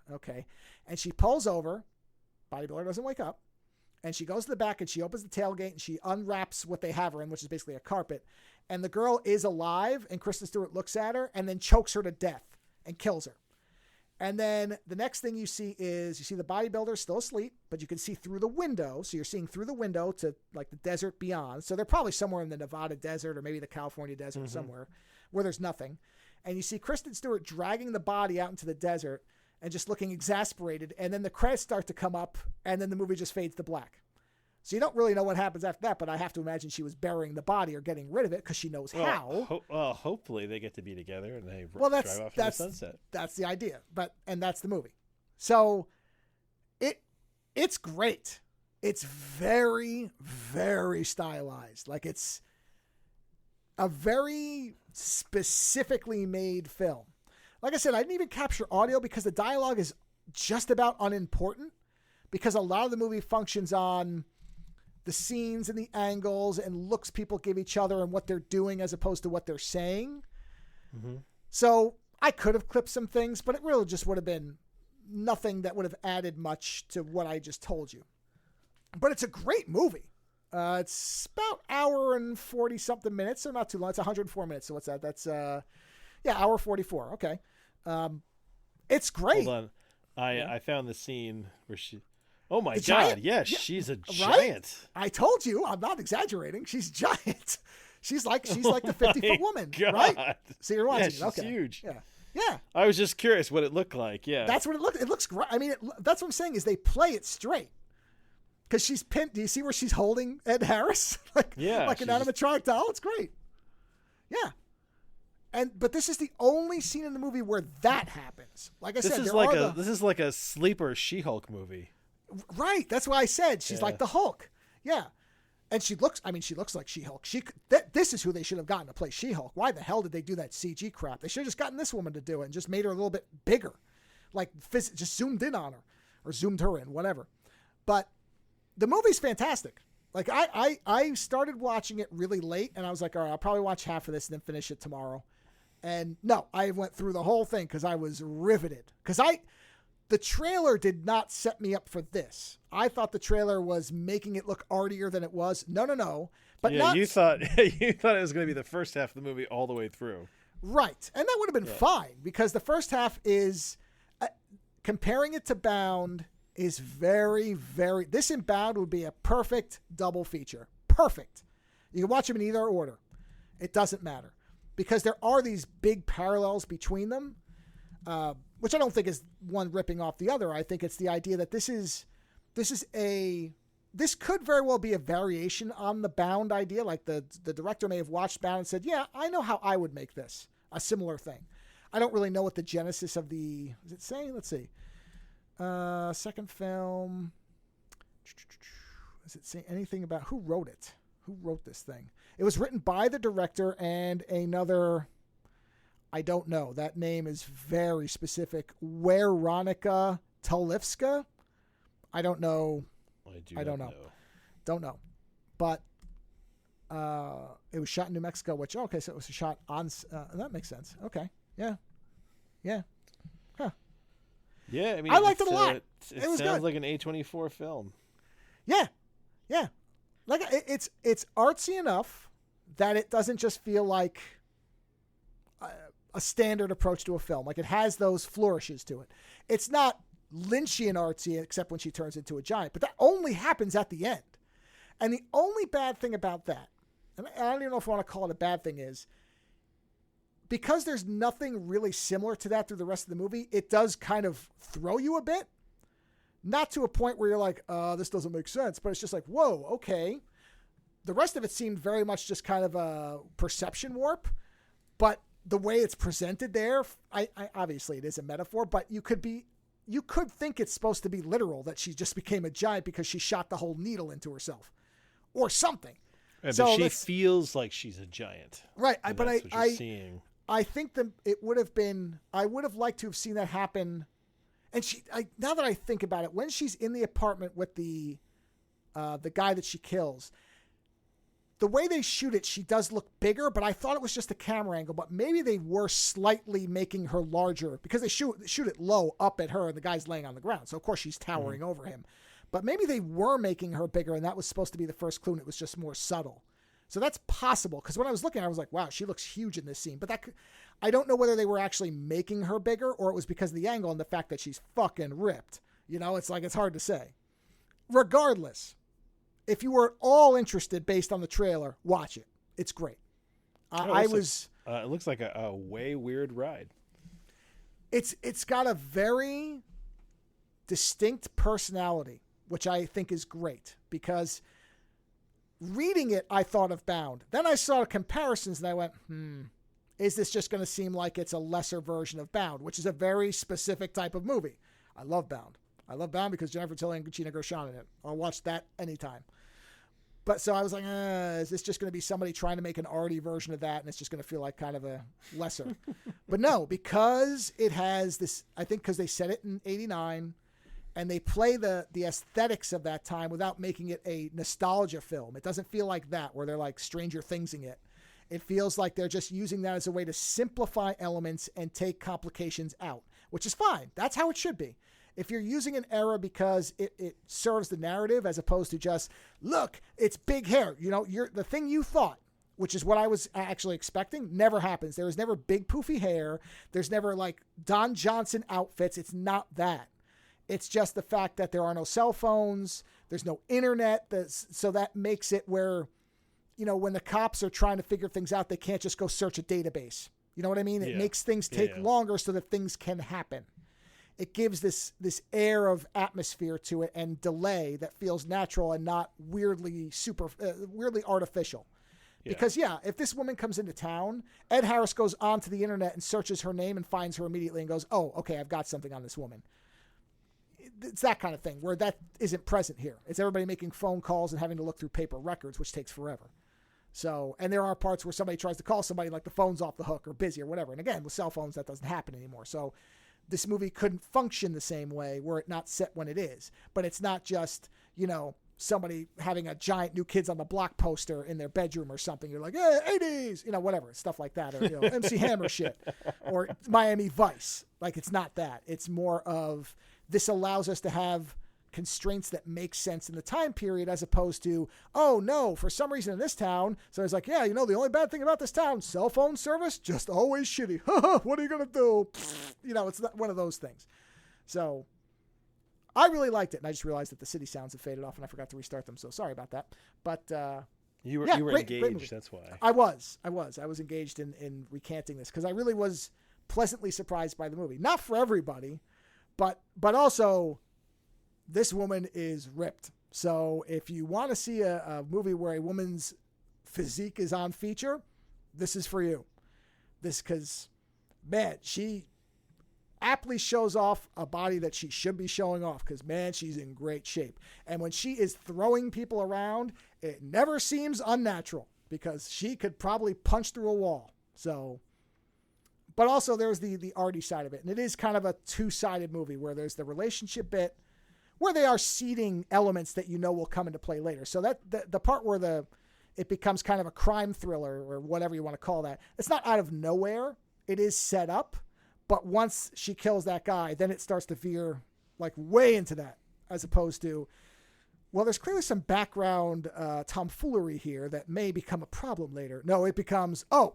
okay. And she pulls over, bodybuilder doesn't wake up, and she goes to the back, and she opens the tailgate, and she unwraps what they have her in, which is basically a carpet. And the girl is alive, and Kristen Stewart looks at her and then chokes her to death and kills her. And then the next thing you see is you see the bodybuilder still asleep, but you can see through the window. So you're seeing through the window to like the desert beyond. So they're probably somewhere in the Nevada desert or maybe the California desert somewhere where there's nothing. And you see Kristen Stewart dragging the body out into the desert and just looking exasperated. And then the credits start to come up, and then the movie just fades to black. So you don't really know what happens after that, but I have to imagine she was burying the body or getting rid of it because she knows how. Hopefully they get to be together and they drive off into the sunset. That's the idea. And that's the movie. So it's great. It's very, very stylized. Like, it's a very specifically made film. Like I said, I didn't even capture audio because the dialogue is just about unimportant, because a lot of the movie functions on the scenes and the angles and looks people give each other and what they're doing as opposed to what they're saying. Mm-hmm. So I could have clipped some things, but it really just would have been nothing that would have added much to what I just told you. But it's a great movie. It's about hour and 40 something minutes, so not too long. It's 104 minutes. So what's that? That's hour 44. Okay. It's great. Hold on. I found the scene where she... Oh my God! Giant? Yes, yeah, she's a giant. Right? I told you, I'm not exaggerating. She's giant. She's like the 50-foot woman, God. Right? So you're watching. Yeah, she's huge. Yeah. I was just curious what it looked like. Yeah, that's what it looked. It looks great. I mean, that's what I'm saying is they play it straight because she's pinned. Do you see where she's holding Ed Harris like an animatronic doll? It's great. Yeah. But this is the only scene in the movie where that happens. Like I said, this is like a sleeper She-Hulk movie. Right. That's why I said she's like the Hulk. Yeah. And she looks like She-Hulk. This is who they should have gotten to play She-Hulk. Why the hell did they do that CG crap? They should have just gotten this woman to do it and just made her a little bit bigger. Like, just zoomed in on her or zoomed her in, whatever. But the movie's fantastic. Like, I started watching it really late, and I was like, all right, I'll probably watch half of this and then finish it tomorrow. And no, I went through the whole thing because I was riveted. Because the trailer did not set me up for this. I thought the trailer was making it look artier than it was. No. But you thought it was going to be the first half of the movie all the way through. Right. And that would have been fine because the first half is, comparing it to Bound, is very, very... This and Bound would be a perfect double feature. Perfect. You can watch them in either order. It doesn't matter. Because there are these big parallels between them. Which I don't think is one ripping off the other. I think it's the idea that this is a this could very well be a variation on the Bound idea. Like the director may have watched Bound and said, yeah, I know how I would make this a similar thing. I don't really know what the genesis of the, is it saying? Let's see. Second film. Does it say anything about who wrote it? Who wrote this thing? It was written by the director and another, I don't know. That name is very specific. Weronika Talivska. I don't know. I don't know. Don't know. But it was shot in New Mexico, which, okay, so it was a shot on, that makes sense. Okay. Yeah. Yeah. Huh. Yeah, I mean, I liked it a lot. It was sounds good. like an A24 film. Yeah. Yeah. Like it's artsy enough that it doesn't just feel like a standard approach to a film. Like it has those flourishes to it. It's not Lynchian artsy except when she turns into a giant, but that only happens at the end. And the only bad thing about that, and I don't even know if I want to call it a bad thing, is because there's nothing really similar to that through the rest of the movie, it does kind of throw you a bit. Not to a point where you're like, this doesn't make sense, but it's just like, whoa, okay. The rest of it seemed very much just kind of a perception warp, but the way it's presented there, I obviously it is a metaphor, but you could think it's supposed to be literal, that she just became a giant because she shot the whole needle into herself or something. Right, so but she feels like she's a giant. Right. But I think that it would have been, I would have liked to have seen that happen. And now that I think about it, when she's in the apartment with the guy that she kills, the way they shoot it, she does look bigger, but I thought it was just a camera angle, but maybe they were slightly making her larger because they shoot it low up at her and the guy's laying on the ground. So of course she's towering over him, but maybe they were making her bigger and that was supposed to be the first clue and it was just more subtle. So that's possible. Cause when I was looking, I was like, wow, she looks huge in this scene, but I don't know whether they were actually making her bigger or it was because of the angle and the fact that she's fucking ripped. You know, it's like, it's hard to say. Regardless, if you were at all interested based on the trailer, watch it. It's great. It looks like a way weird ride. It's got a very distinct personality, which I think is great because reading it, I thought of Bound. Then I saw comparisons and I went, is this just going to seem like it's a lesser version of Bound, which is a very specific type of movie. I love Bound. I love Bound because Jennifer Tilly and Gina Gershon in it. I'll watch that anytime. But so I was like, is this just going to be somebody trying to make an arty version of that? And it's just going to feel like kind of a lesser. But no, because it has this, I think because they set it in 89 and they play the aesthetics of that time without making it a nostalgia film. It doesn't feel like that where they're like Stranger Thingsing it. It feels like they're just using that as a way to simplify elements and take complications out, which is fine. That's how it should be. If you're using an era because it serves the narrative as opposed to just, look, it's big hair. You know, the thing you thought, which is what I was actually expecting, never happens. There is never big poofy hair. There's never like Don Johnson outfits. It's not that. It's just the fact that there are no cell phones. There's no internet. So that makes it where, you know, when the cops are trying to figure things out, they can't just go search a database. You know what I mean? It makes things take longer so that things can happen. It gives this air of atmosphere to it and delay that feels natural and not weirdly artificial. Yeah. Because if this woman comes into town, Ed Harris goes onto the internet and searches her name and finds her immediately and goes, oh, okay, I've got something on this woman. It's that kind of thing where that isn't present here. It's everybody making phone calls and having to look through paper records, which takes forever. So, and there are parts where somebody tries to call somebody like the phone's off the hook or busy or whatever. And again, with cell phones, that doesn't happen anymore. So this movie couldn't function the same way were it not set when it is. But it's not just, you know, somebody having a giant New Kids on the Block poster in their bedroom or something. You're like, hey, 80s, you know, whatever, stuff like that. Or, you know, MC Hammer shit or Miami Vice. Like, it's not that. It's more of this allows us to have constraints that make sense in the time period as opposed to, oh no, for some reason in this town. So it's like, yeah, you know, the only bad thing about this town, cell phone service, just always shitty. What are you going to do? You know, it's not one of those things. So I really liked it. And I just realized that the city sounds have faded off and I forgot to restart them. So sorry about that. But, you were great, engaged. Great that's why I was engaged in recanting this because I really was pleasantly surprised by the movie. Not for everybody, but also this woman is ripped. So if you want to see a movie where a woman's physique is on feature, this is for you. Because, man, she aptly shows off a body that she should be showing off because, man, she's in great shape. And when she is throwing people around, it never seems unnatural because she could probably punch through a wall. So, but also there's the arty side of it. And it is kind of a two-sided movie where there's the relationship bit where they are seeding elements that you know will come into play later. So that the part where it becomes kind of a crime thriller or whatever you want to call that. It's not out of nowhere. It is set up. But once she kills that guy, then it starts to veer like way into that as opposed to, well, there's clearly some background tomfoolery here that may become a problem later. No, it becomes, oh,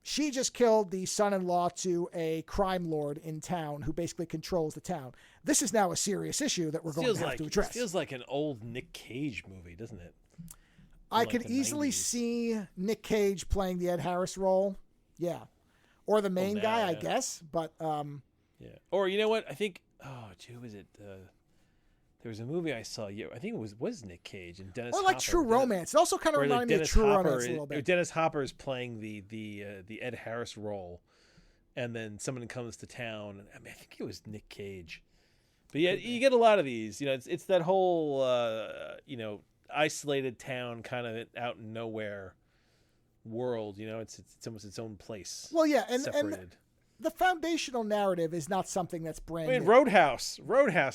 she just killed the son-in-law to a crime lord in town who basically controls the town. This is now a serious issue that we're going to have to address. It feels like an old Nick Cage movie, doesn't it? I could easily see Nick Cage playing the Ed Harris role. Yeah. Or the main guy, I guess. But yeah. Or you know what? I think who was it? There was a movie I saw. Yeah, I think it was Nick Cage and Dennis. Or like Hopper. True Romance. It also kind of reminded me of True Romance a little bit. Dennis Hopper is playing the Ed Harris role, and then someone comes to town. I think it was Nick Cage. But yeah, you get a lot of these. You know, it's that whole isolated town, kind of out in nowhere world. You know, it's almost its own place. Well, yeah, and separated. The foundational narrative is not something that's brand new. Roadhouse,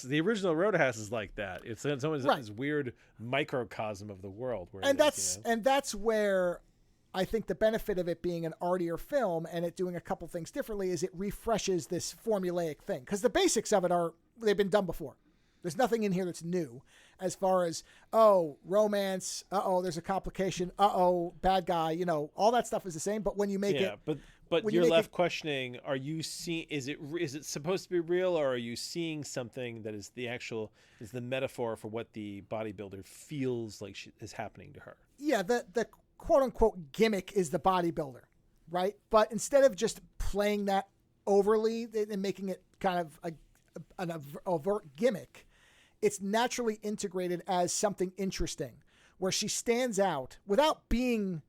the original Roadhouse is like that. It's almost this weird microcosm of the world. And that's where I think the benefit of it being an artier film and it doing a couple things differently is it refreshes this formulaic thing. Because the basics of it they've been done before. There's nothing in here that's new as far as, romance, there's a complication, bad guy, all that stuff is the same. But when you make it... But you're left questioning, are you seeing, is it supposed to be real, or are you seeing something that is the metaphor for what the bodybuilder feels like is happening to her? Yeah, the quote unquote gimmick is the bodybuilder, right? But instead of just playing that overly and making it kind of an overt gimmick, it's naturally integrated as something interesting where she stands out without being...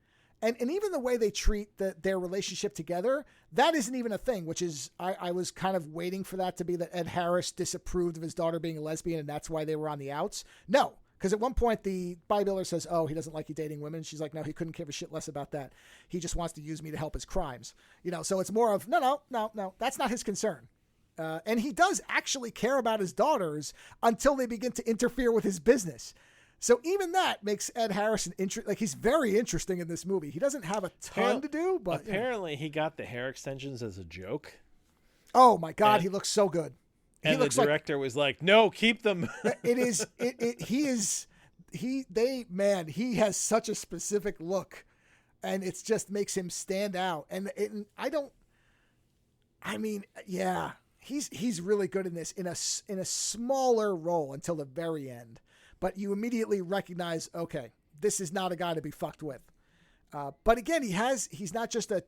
And even the way they treat their relationship together, that isn't even a thing, which is, I was kind of waiting for that to be that Ed Harris disapproved of his daughter being a lesbian and that's why they were on the outs. No, because at one point the bodybuilder says, he doesn't like you dating women. She's like, no, he couldn't give a shit less about that. He just wants to use me to help his crimes. So it's more of, no, that's not his concern. And he does actually care about his daughters until they begin to interfere with his business. So even that makes Ed Harris he's very interesting in this movie. He doesn't have a ton to do, but apparently he got the hair extensions as a joke. Oh my God, he looks so good. And the director was like, "No, keep them." He has such a specific look, and it just makes him stand out. And he's really good in this in a smaller role until the very end. But you immediately recognize, okay, this is not a guy to be fucked with. But again, he's not just a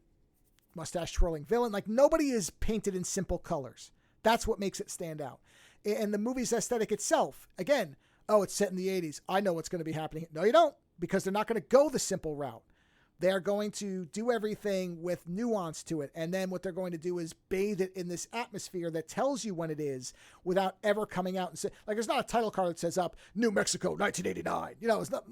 mustache twirling villain. Like, nobody is painted in simple colors. That's what makes it stand out. And the movie's aesthetic itself, again, it's set in the 80s. I know what's going to be happening. No, you don't, because they're not going to go the simple route. They're going to do everything with nuance to it. And then what they're going to do is bathe it in this atmosphere that tells you when it is without ever coming out and say, like, there's not a title card that says up New Mexico, 1989.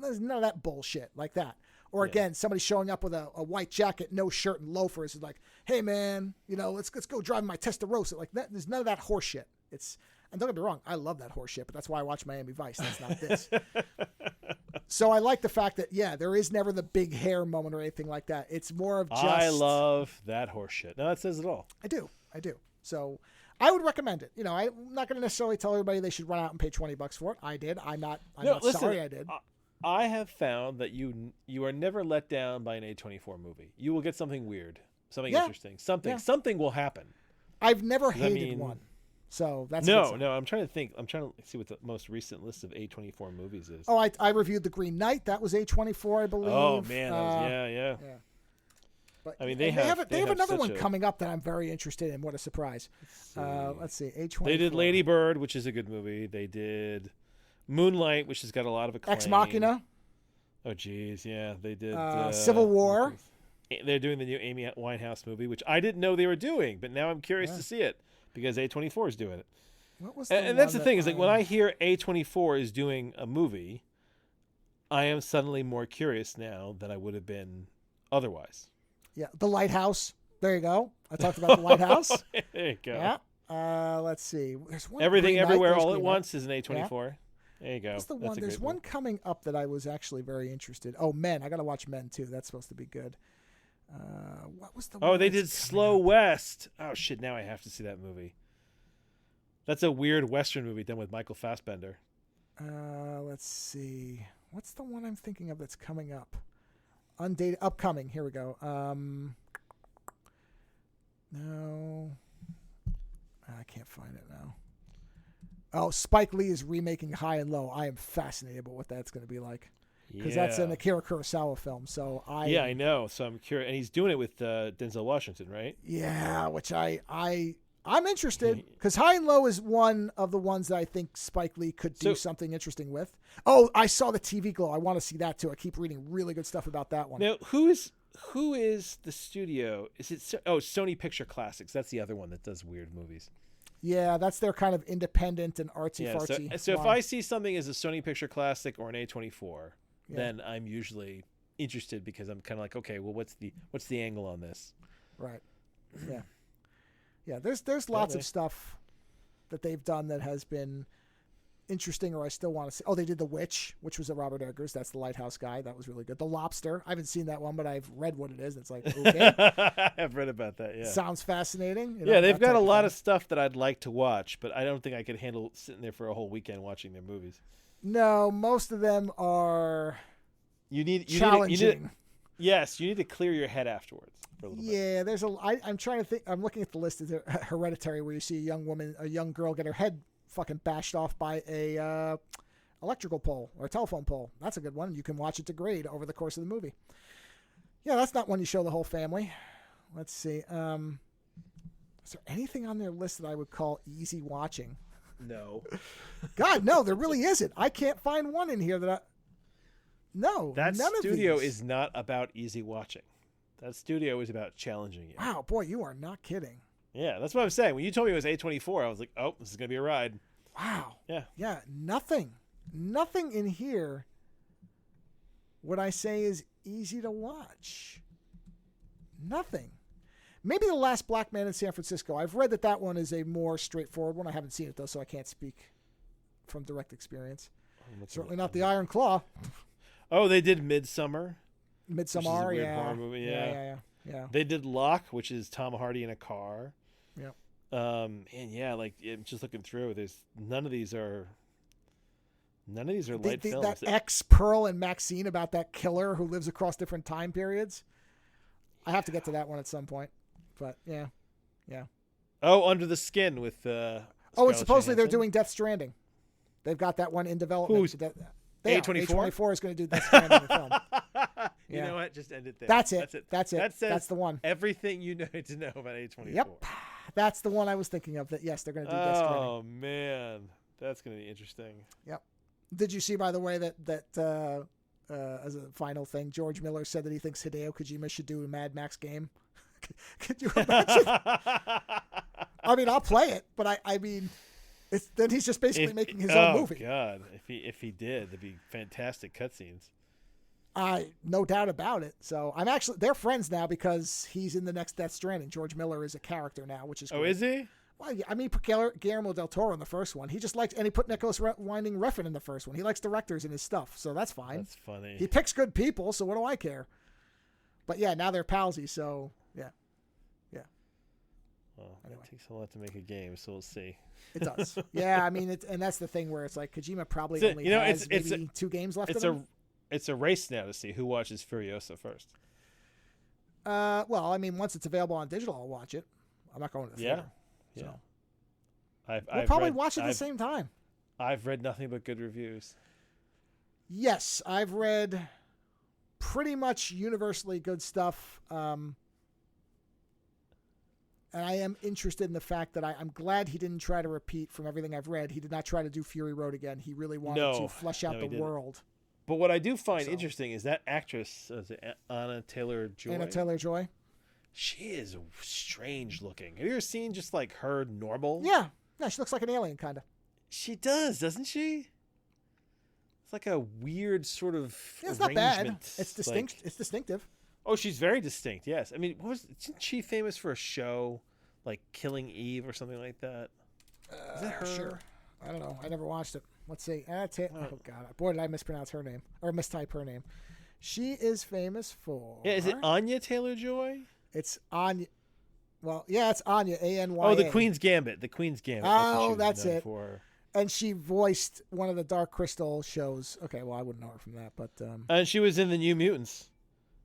There's none of that bullshit like that. Or again, somebody showing up with a white jacket, no shirt and loafers is like, hey man, let's go drive my Testarossa. Like that, there's none of that horse shit. And don't get me wrong, I love that horse shit, but that's why I watch Miami Vice. That's not this. So I like the fact that, there is never the big hair moment or anything like that. It's more of just... I love that horse shit. No, that says it all. I do. So I would recommend it. I'm not going to necessarily tell everybody they should run out and pay $20 for it. I did. I'm not sorry I did. I have found that you are never let down by an A24 movie. You will get something weird, something interesting. Something will happen. I've never hated one. So that's no. I'm trying to think. I'm trying to see what the most recent list of A24 movies is. Oh, I reviewed The Green Knight. That was A24, I believe. Oh man, yeah. But I mean, they have another one coming up that I'm very interested in. What a surprise! Let's see. A24. They did Lady Bird, which is a good movie. They did Moonlight, which has got a lot of acclaim. Ex Machina. Oh, geez, yeah, they did. Civil War. They're doing the new Amy Winehouse movie, which I didn't know they were doing, but now I'm curious to see it because A24 is doing it. What was and that's the thing is like when I hear A24 is doing a movie, I am suddenly more curious now than I would have been otherwise. Yeah, The Lighthouse. There you go. I talked about The Lighthouse. There you go. Yeah. Let's see. There's one Everything Everywhere All at Once is an A24. Yeah. There you go. What's the one? There's one coming up that I was actually very interested. Oh, Men. I got to watch Men too. That's supposed to be good. What was the one? Oh, they did Slow West. Oh shit! Now I have to see that movie. That's a weird Western movie done with Michael Fassbender. Let's see. What's the one I'm thinking of that's coming up? Upcoming. Here we go. No. I can't find it now. Oh, Spike Lee is remaking High and Low. I am fascinated about what that's going to be like. Because that's an Akira Kurosawa film. So I know. So I'm curious. And he's doing it with Denzel Washington, right? Yeah, which I'm interested because High and Low is one of the ones that I think Spike Lee could do something interesting with. Oh, I saw the TV Glow. I want to see that too. I keep reading really good stuff about that one. Now, who is the studio? Is it Sony Picture Classics? That's the other one that does weird movies. Yeah, that's their kind of independent and artsy-fartsy. So if I see something as a Sony Picture Classic or an A24, then I'm usually interested because I'm kind of like, okay, well, what's the angle on this? Right. Yeah. Yeah, there's lots of stuff that they've done that has been interesting or I still want to see. Oh, they did The Witch, which was a Robert Eggers. That's the Lighthouse guy. That was really good. The Lobster. I haven't seen that one, but I've read what it is. It's like, okay. I've read about that, yeah. Sounds fascinating. Yeah, they've got a lot of stuff that I'd like to watch, but I don't think I could handle sitting there for a whole weekend watching their movies. No, most of them are challenging. Yes, you need to clear your head afterwards for a little bit. I'm trying to think. I'm looking at the list of Hereditary, where you see a young girl get her head fucking bashed off by a electrical pole or a telephone pole. That's a good one. You can watch it degrade over the course of the movie. Yeah, that's not one you show the whole family. Let's see. Is there anything on their list that I would call easy watching? No. God, no, there really isn't. I can't find one in here that No, that none studio of these. is not about easy watching. That studio is about challenging you. Wow, boy, you are not kidding. Yeah, that's what I'm saying. When you told me it was A24, I was like, oh, this is going to be a ride. Wow. Yeah. Yeah, nothing in here would I say is easy to watch. Nothing. Maybe The Last Black Man in San Francisco. I've read that one is a more straightforward one. I haven't seen it, though, so I can't speak from direct experience. Certainly not The Iron Claw. Oh, they did Midsommar. Midsommar, which is a weird horror movie. Yeah. They did Locke, which is Tom Hardy in a car. Yeah. And yeah, just looking through, there's none of these are light films. That X, Pearl, and Maxine about that killer who lives across different time periods. I have to get to that one at some point, but yeah. Oh, Under the Skin with. And supposedly they're doing Death Stranding. They've got that one in development. Who's A24? A24 is going to do Death Stranding the film. You know what? Just end it there. That's it. That's the one. Everything you need to know about A24. Yep. That's the one I was thinking of. That yes, they're going to do Death Stranding. Oh man, that's going to be interesting. Yep. Did you see, by the way, that as a final thing, George Miller said that he thinks Hideo Kojima should do a Mad Max game? Could you imagine? I mean, I'll play it, but I mean, then he's just basically making his own movie. Oh God, if he did, that'd be fantastic cutscenes. No doubt about it. So they're friends now because he's in the next Death Stranding. George Miller is a character now, which is great. Oh, is he? Well, I mean, put Guillermo del Toro in the first one. He just liked, and he put Nicholas Winding Refn in the first one. He likes directors in his stuff, so that's fine. That's funny. He picks good people, so what do I care? But yeah, now they're palsy, so yeah. Well, anyway. It takes a lot to make a game, so we'll see. It does. Yeah, I mean, and that's the thing where it's like Kojima probably only has maybe 2 games left. It's a race now to see who watches Furiosa first. Well, I mean, once it's available on digital, I'll watch it. I'm not going to the theater. Yeah. So. We'll probably watch it at the same time. I've read nothing but good reviews. Yes, I've read pretty much universally good stuff. And I am interested in the fact that I'm glad he didn't try to repeat from everything I've read. He did not try to do Fury Road again. He really wanted to flesh out the world. But what I do find interesting is that actress, Anna Taylor-Joy. Anna Taylor-Joy. She is strange looking. Have you ever seen just like her normal? Yeah. Yeah, she looks like an alien, kind of. She does, doesn't she? It's like a weird sort of it's not bad. It's distinct. Like, it's distinctive. Oh, she's very distinct, yes. I mean, isn't she famous for a show like Killing Eve or something like that? Is that her? Sure. I don't know. I never watched it. Let's see. Oh, God. Boy, did I mispronounce her name. Or mistype her name. She is famous for... Yeah, is it Anya Taylor-Joy? It's Anya... Well, yeah, it's Anya, A-N-Y-A. Oh, the Queen's Gambit. The Queen's Gambit. Oh, that's it. And she voiced one of the Dark Crystal shows. Okay, well, I wouldn't know her from that, but... And she was in the New Mutants.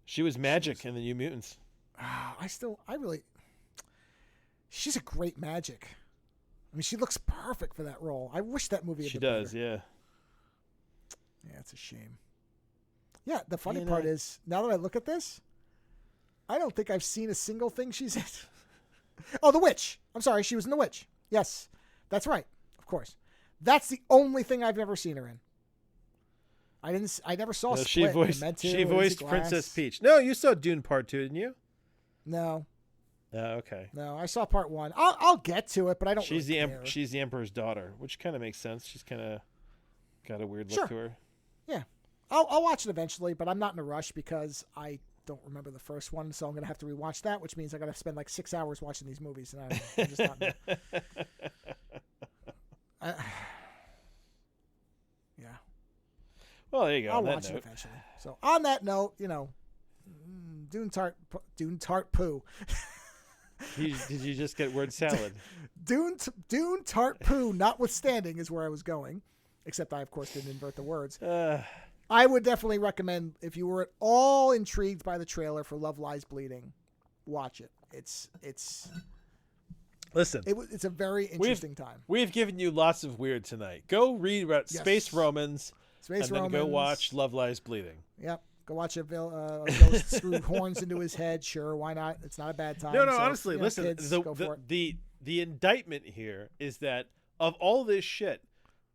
She was Magic in the New Mutants. She's a great Magic. I mean, she looks perfect for that role. I wish that movie had been better. She does, yeah. Yeah, it's a shame. Yeah, the funny part is, now that I look at this, I don't think I've seen a single thing she's in. Oh, The Witch. I'm sorry, she was in The Witch. Yes, that's right. Of course. That's the only thing I've never seen her in. I never saw Split. She voiced Princess Peach. No, you saw Dune Part 2, didn't you? No. Oh, okay. No, I saw Part 1. I'll get to it, but I don't She's the Emperor's daughter, which kind of makes sense. She's kind of got a weird look to her. Yeah. I'll watch it eventually, but I'm not in a rush because I don't remember the first one, so I'm going to have to rewatch that, which means I got to spend like 6 hours watching these movies, and I'm just not. Yeah. Well, there you go. I'll watch it eventually. So on that note, Dune Tart Poo. Did you just get word salad? Dune Tart Poo, notwithstanding, is where I was going. Except I, of course, didn't invert the words. I would definitely recommend, if you were at all intrigued by the trailer for Love Lies Bleeding, watch it. Listen, it's a very interesting time. We've given you lots of weird tonight. Go read about Space Romans, then go watch Love Lies Bleeding. Yep. Go watch a ghost screw horns into his head. Sure, why not? It's not a bad time. No, honestly, listen. Kids, the indictment here is that of all this shit,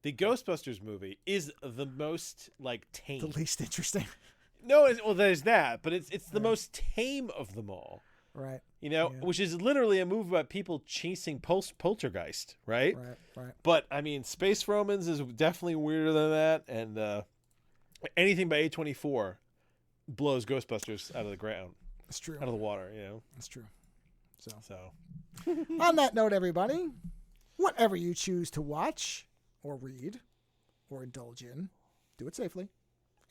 the Ghostbusters movie is the most tame. The least interesting. No, well, there's that, but it's the most tame of them all. Right. Which is literally a movie about people chasing poltergeist, right? Right. But I mean, Space Romans is definitely weirder than that, and anything by A24 blows Ghostbusters out of the ground. That's true. Out of the water, That's true. So. On that note, everybody, whatever you choose to watch or read or indulge in, do it safely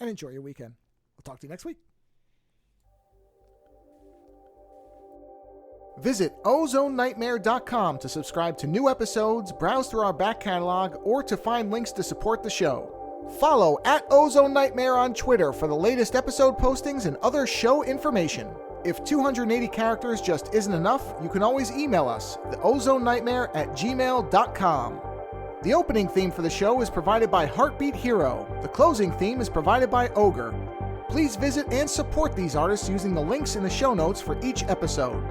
and enjoy your weekend. We'll talk to you next week. Visit OzoneNightmare.com to subscribe to new episodes, browse through our back catalog, or to find links to support the show. Follow @OzoneNightmare on Twitter for the latest episode postings and other show information. If 280 characters just isn't enough, you can always email us, theozonenightmare@gmail.com. The opening theme for the show is provided by Heartbeat Hero. The closing theme is provided by Ogre. Please visit and support these artists using the links in the show notes for each episode.